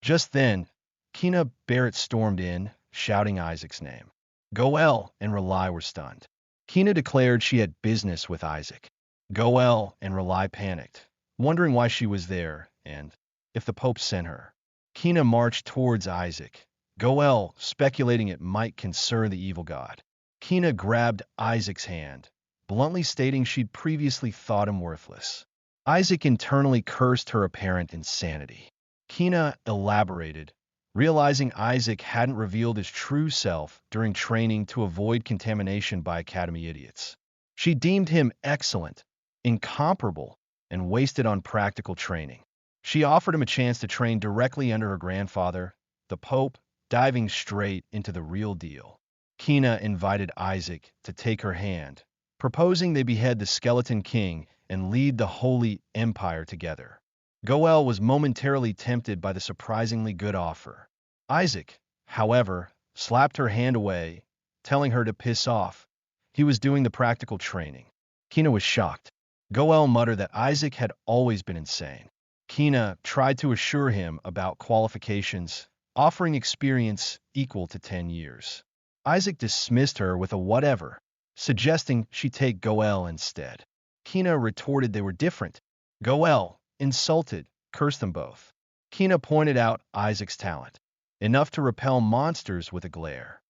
S1: Just then, Kina Barrett stormed in, shouting Isaac's name. Goel and Rely were stunned. Kina declared she had business with Isaac. Goel and Rely panicked, wondering why she was there and if the Pope sent her. Kina marched towards Isaac, Goel speculating it might concern the evil god. Kina grabbed Isaac's hand, bluntly stating she'd previously thought him worthless. Isaac internally cursed her apparent insanity. Kina elaborated, realizing Isaac hadn't revealed his true self during training to avoid contamination by Academy idiots. She deemed him excellent, incomparable, and wasted on practical training. She offered him a chance to train directly under her grandfather, the Pope, diving straight into the real deal. Kina invited Isaac to take her hand, proposing they behead the Skeleton King and lead the Holy Empire together. Goel was momentarily tempted by the surprisingly good offer. Isaac, however, slapped her hand away, telling her to piss off. He was doing the practical training. Kina was shocked. Goel muttered that Isaac had always been insane. Kina tried to assure him about qualifications, offering experience equal to 10 years. Isaac dismissed her with a whatever, suggesting she take Goel instead. Kina retorted they were different. Goel, insulted, cursed them both. Kina pointed out Isaac's talent, enough to repel monsters with a glare.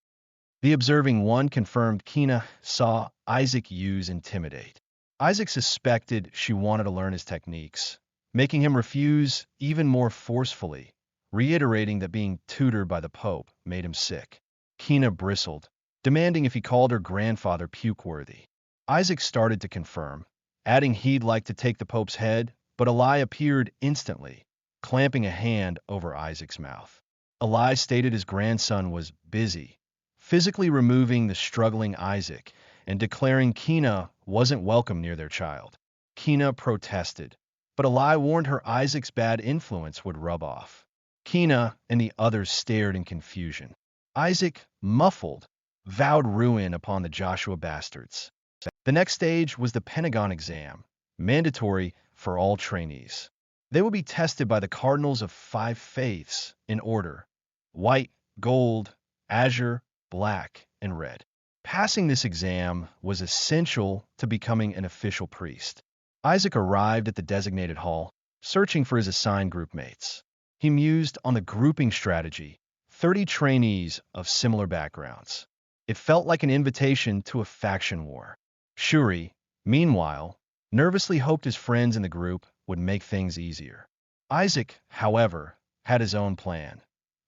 S1: The observing one confirmed Kina saw Isaac use intimidate. Isaac suspected she wanted to learn his techniques, making him refuse even more forcefully, reiterating that being tutored by the Pope made him sick. Kina bristled, demanding if he called her grandfather puke-worthy. Isaac started to confirm, adding he'd like to take the Pope's head, but Eli appeared instantly, clamping a hand over Isaac's mouth. Eli stated his grandson was busy, physically removing the struggling Isaac and declaring Kina wasn't welcome near their child. Kina protested, but Eli warned her Isaac's bad influence would rub off. Kina and the others stared in confusion. Isaac, muffled, vowed ruin upon the Joshua bastards. The next stage was the Pentagon exam, mandatory for all trainees. They would be tested by the cardinals of 5 faiths in order: white, gold, azure, black, and red. Passing this exam was essential to becoming an official priest. Isaac arrived at the designated hall, searching for his assigned group mates. He mused on the grouping strategy, 30 trainees of similar backgrounds. It felt like an invitation to a faction war. Shuri, meanwhile, nervously hoped his friends in the group would make things easier. Isaac, however, had his own plan.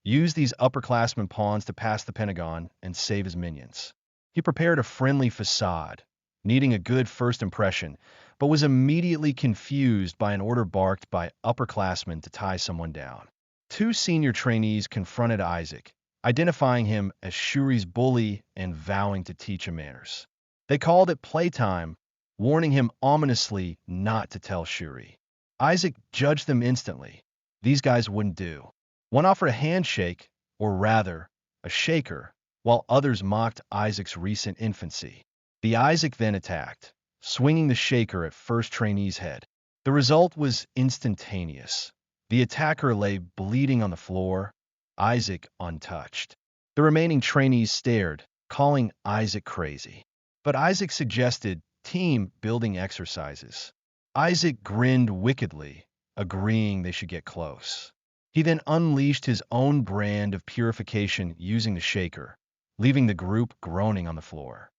S1: Use these upperclassmen pawns to pass the Pentagon and save his minions. He prepared a friendly facade, needing a good first impression, but was immediately confused by an order barked by upperclassmen to tie someone down. 2 senior trainees confronted Isaac, identifying him as Shuri's bully and vowing to teach him manners. They called it playtime, warning him ominously not to tell Shuri. Isaac judged them instantly. These guys wouldn't do. One offered a handshake, or rather, a shaker, while others mocked Isaac's recent infancy. The Isaac then attacked, swinging the shaker at first trainee's head. The result was instantaneous. The attacker lay bleeding on the floor, Isaac untouched. The remaining trainees stared, calling Isaac crazy. But Isaac suggested team-building exercises. Isaac grinned wickedly, agreeing they should get close. He then unleashed his own brand of purification using the shaker, leaving the group groaning on the floor.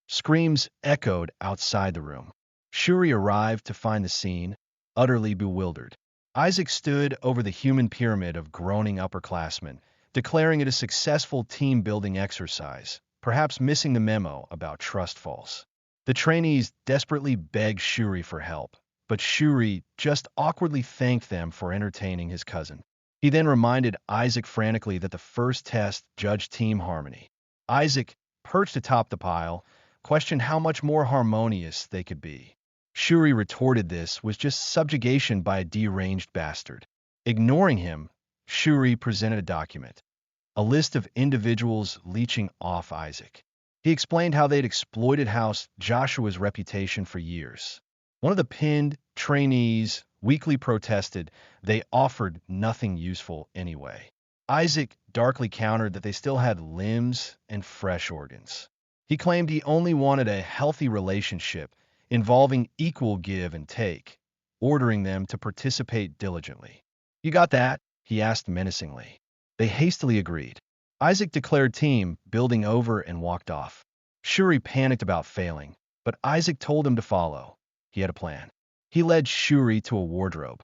S1: Screams echoed outside the room. Shuri arrived to find the scene, utterly bewildered. Isaac stood over the human pyramid of groaning upperclassmen, declaring it a successful team-building exercise, perhaps missing the memo about trust falls. The trainees desperately begged Shuri for help, but Shuri just awkwardly thanked them for entertaining his cousin. He then reminded Isaac frantically that the first test judged team harmony. Isaac, perched atop the pile, questioned how much more harmonious they could be. Shuri retorted this was just subjugation by a deranged bastard. Ignoring him, Shuri presented a document, a list of individuals leeching off Isaac. He explained how they'd exploited House Joshua's reputation for years. One of the pinned trainees weakly protested they offered nothing useful anyway. Isaac darkly countered that they still had limbs and fresh organs. He claimed he only wanted a healthy relationship involving equal give and take, ordering them to participate diligently. "You got that?" he asked menacingly. They hastily agreed. Isaac declared team building over and walked off. Shuri panicked about failing, but Isaac told him to follow. He had a plan. He led Shuri to a wardrobe,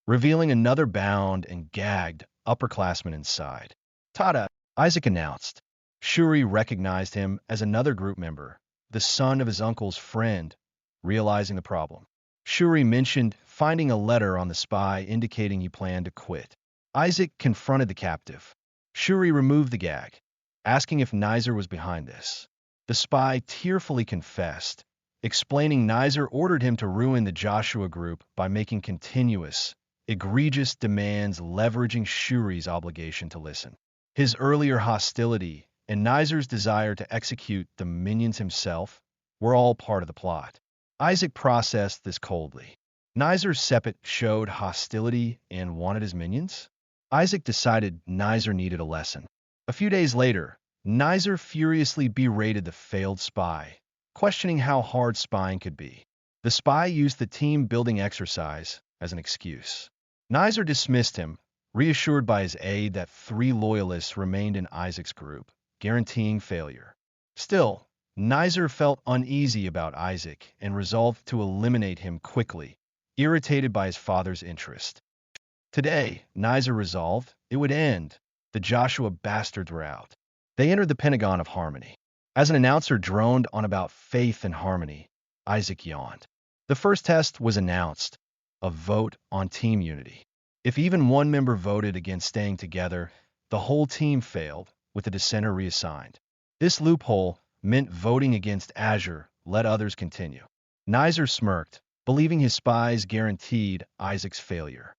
S1: revealing another bound and gagged upperclassman inside. "Tada!" Isaac announced. Shuri recognized him as another group member, the son of his uncle's friend, realizing the problem. Shuri mentioned finding a letter on the spy indicating he planned to quit. Isaac confronted the captive. Shuri removed the gag, asking if Nizer was behind this. The spy tearfully confessed, explaining Nizer ordered him to ruin the Joshua group by making continuous, egregious demands leveraging Shuri's obligation to listen. His earlier hostility and Nizer's desire to execute the minions himself were all part of the plot. Isaac processed this coldly. Nizer Sepet showed hostility and wanted his minions? Isaac decided Nizer needed a lesson. A few days later, Nizer furiously berated the failed spy, questioning how hard spying could be. The spy used the team-building exercise as an excuse. Nizer dismissed him, reassured by his aide that 3 loyalists remained in Isaac's group, guaranteeing failure. Still, Nizer felt uneasy about Isaac and resolved to eliminate him quickly, irritated by his father's interest. Today, Nizer resolved it would end. The Joshua bastards were out. They entered the Pentagon of Harmony. As an announcer droned on about faith and harmony, Isaac yawned. The first test was announced, a vote on team unity. If even one member voted against staying together, the whole team failed, with the dissenter reassigned. This loophole meant voting against Azure let others continue. Nizer smirked, believing his spies guaranteed Isaac's failure.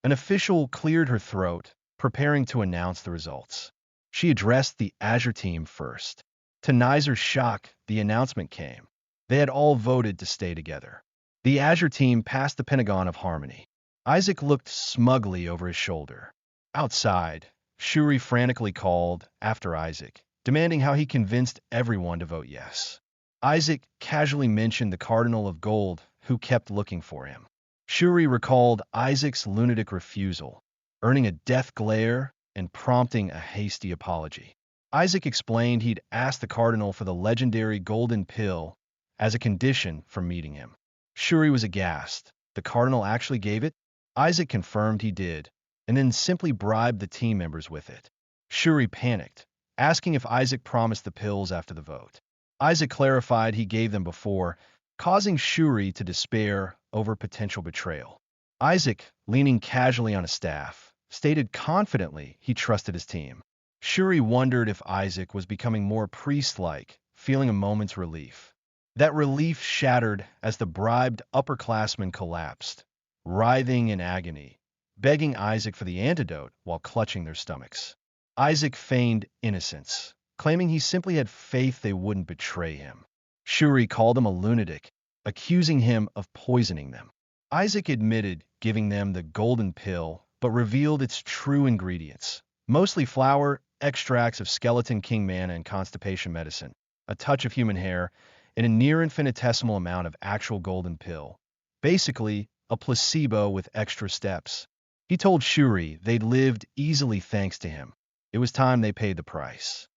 S1: An official cleared her throat, preparing to announce the results. She addressed the Azure team first. To Nizer's shock, the announcement came. They had all voted to stay together. The Azure team passed the Pentagon of Harmony. Isaac looked smugly over his shoulder. Outside, Shuri frantically called after Isaac, demanding how he convinced everyone to vote yes. Isaac casually mentioned the Cardinal of Gold, who kept looking for him. Shuri recalled Isaac's lunatic refusal, earning a death glare and prompting a hasty apology. Isaac explained he'd asked the Cardinal for the legendary golden pill as a condition for meeting him. Shuri was aghast. The Cardinal actually gave it? Isaac confirmed he did, and then simply bribed the team members with it. Shuri panicked, asking if Isaac promised the pills after the vote. Isaac clarified he gave them before, causing Shuri to despair over potential betrayal. Isaac, leaning casually on his staff, stated confidently he trusted his team. Shuri wondered if Isaac was becoming more priest-like, feeling a moment's relief. That relief shattered as the bribed upperclassmen collapsed, writhing in agony, begging Isaac for the antidote while clutching their stomachs. Isaac feigned innocence, claiming he simply had faith they wouldn't betray him. Shuri called him a lunatic, accusing him of poisoning them. Isaac admitted giving them the golden pill, but revealed its true ingredients, mostly flour, extracts of skeleton king mana and constipation medicine, a touch of human hair, and a near infinitesimal amount of actual golden pill. Basically, a placebo with extra steps. He told Shuri they'd lived easily thanks to him. It was time they paid the price.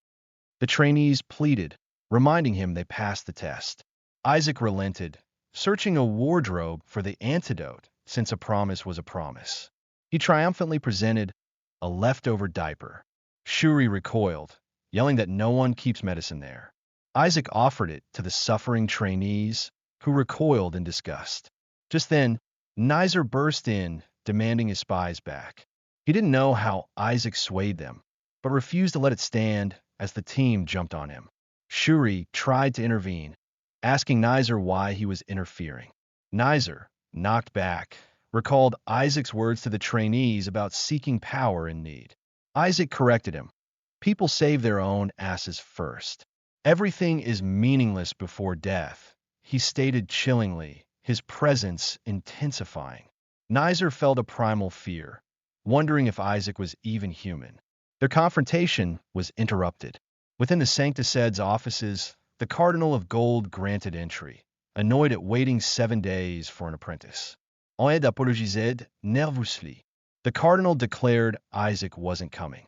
S1: The trainees pleaded, reminding him they passed the test. Isaac relented, searching a wardrobe for the antidote since a promise was a promise. He triumphantly presented a leftover diaper. Shuri recoiled, yelling that no one keeps medicine there. Isaac offered it to the suffering trainees, who recoiled in disgust. Just then, Nizer burst in, demanding his spies back. He didn't know how Isaac swayed them, but refused to let it stand as the team jumped on him. Shuri tried to intervene, asking Nizer why he was interfering. Nizer, knocked back, recalled Isaac's words to the trainees about seeking power in need. Isaac corrected him. People save their own asses first. Everything is meaningless before death, he stated chillingly, his presence intensifying. Nizer felt a primal fear, wondering if Isaac was even human. Their confrontation was interrupted. Within the Sanctised's offices, the Cardinal of Gold granted entry, annoyed at waiting 7 days for an apprentice. On aide apologisait nervously. The Cardinal declared Isaac wasn't coming.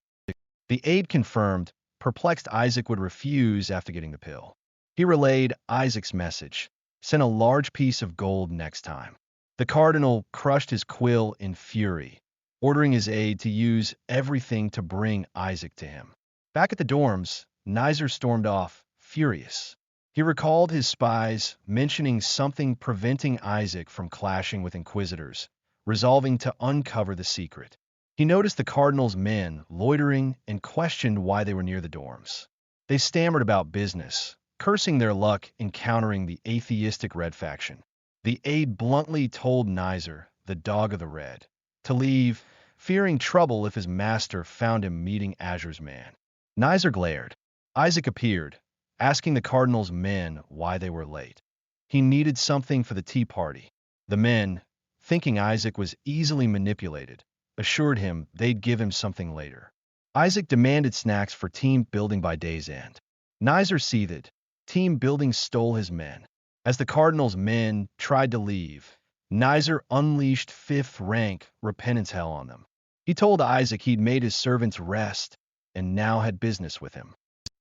S1: The aide confirmed, perplexed Isaac would refuse after getting the pill. He relayed Isaac's message, sent a large piece of gold next time. The Cardinal crushed his quill in fury, ordering his aide to use everything to bring Isaac to him. Back at the dorms, Nizer stormed off, furious. He recalled his spies mentioning something preventing Isaac from clashing with Inquisitors, resolving to uncover the secret. He noticed the Cardinal's men loitering and questioned why they were near the dorms. They stammered about business, cursing their luck encountering the atheistic Red faction. The aide bluntly told Nizer, the dog of the Red, to leave, fearing trouble if his master found him meeting Azure's man. Nizer glared. Isaac appeared, asking the Cardinal's men why they were late. He needed something for the tea party. The men, thinking Isaac was easily manipulated, assured him they'd give him something later. Isaac demanded snacks for team building by day's end. Nizer seethed. Team building stole his men. As the Cardinal's men tried to leave, Nizer unleashed 5th rank repentance hell on them. He told Isaac he'd made his servants rest and now had business with him.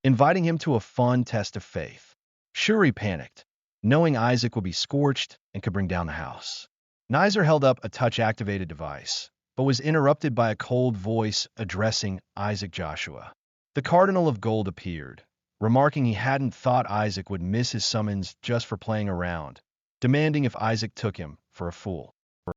S1: inviting him to a fun test of faith. Shuri panicked, knowing Isaac would be scorched and could bring down the house. Nizer held up a touch-activated device, but was interrupted by a cold voice addressing Isaac Joshua. The Cardinal of Gold appeared, remarking he hadn't thought Isaac would miss his summons just for playing around, demanding if Isaac took him for a fool.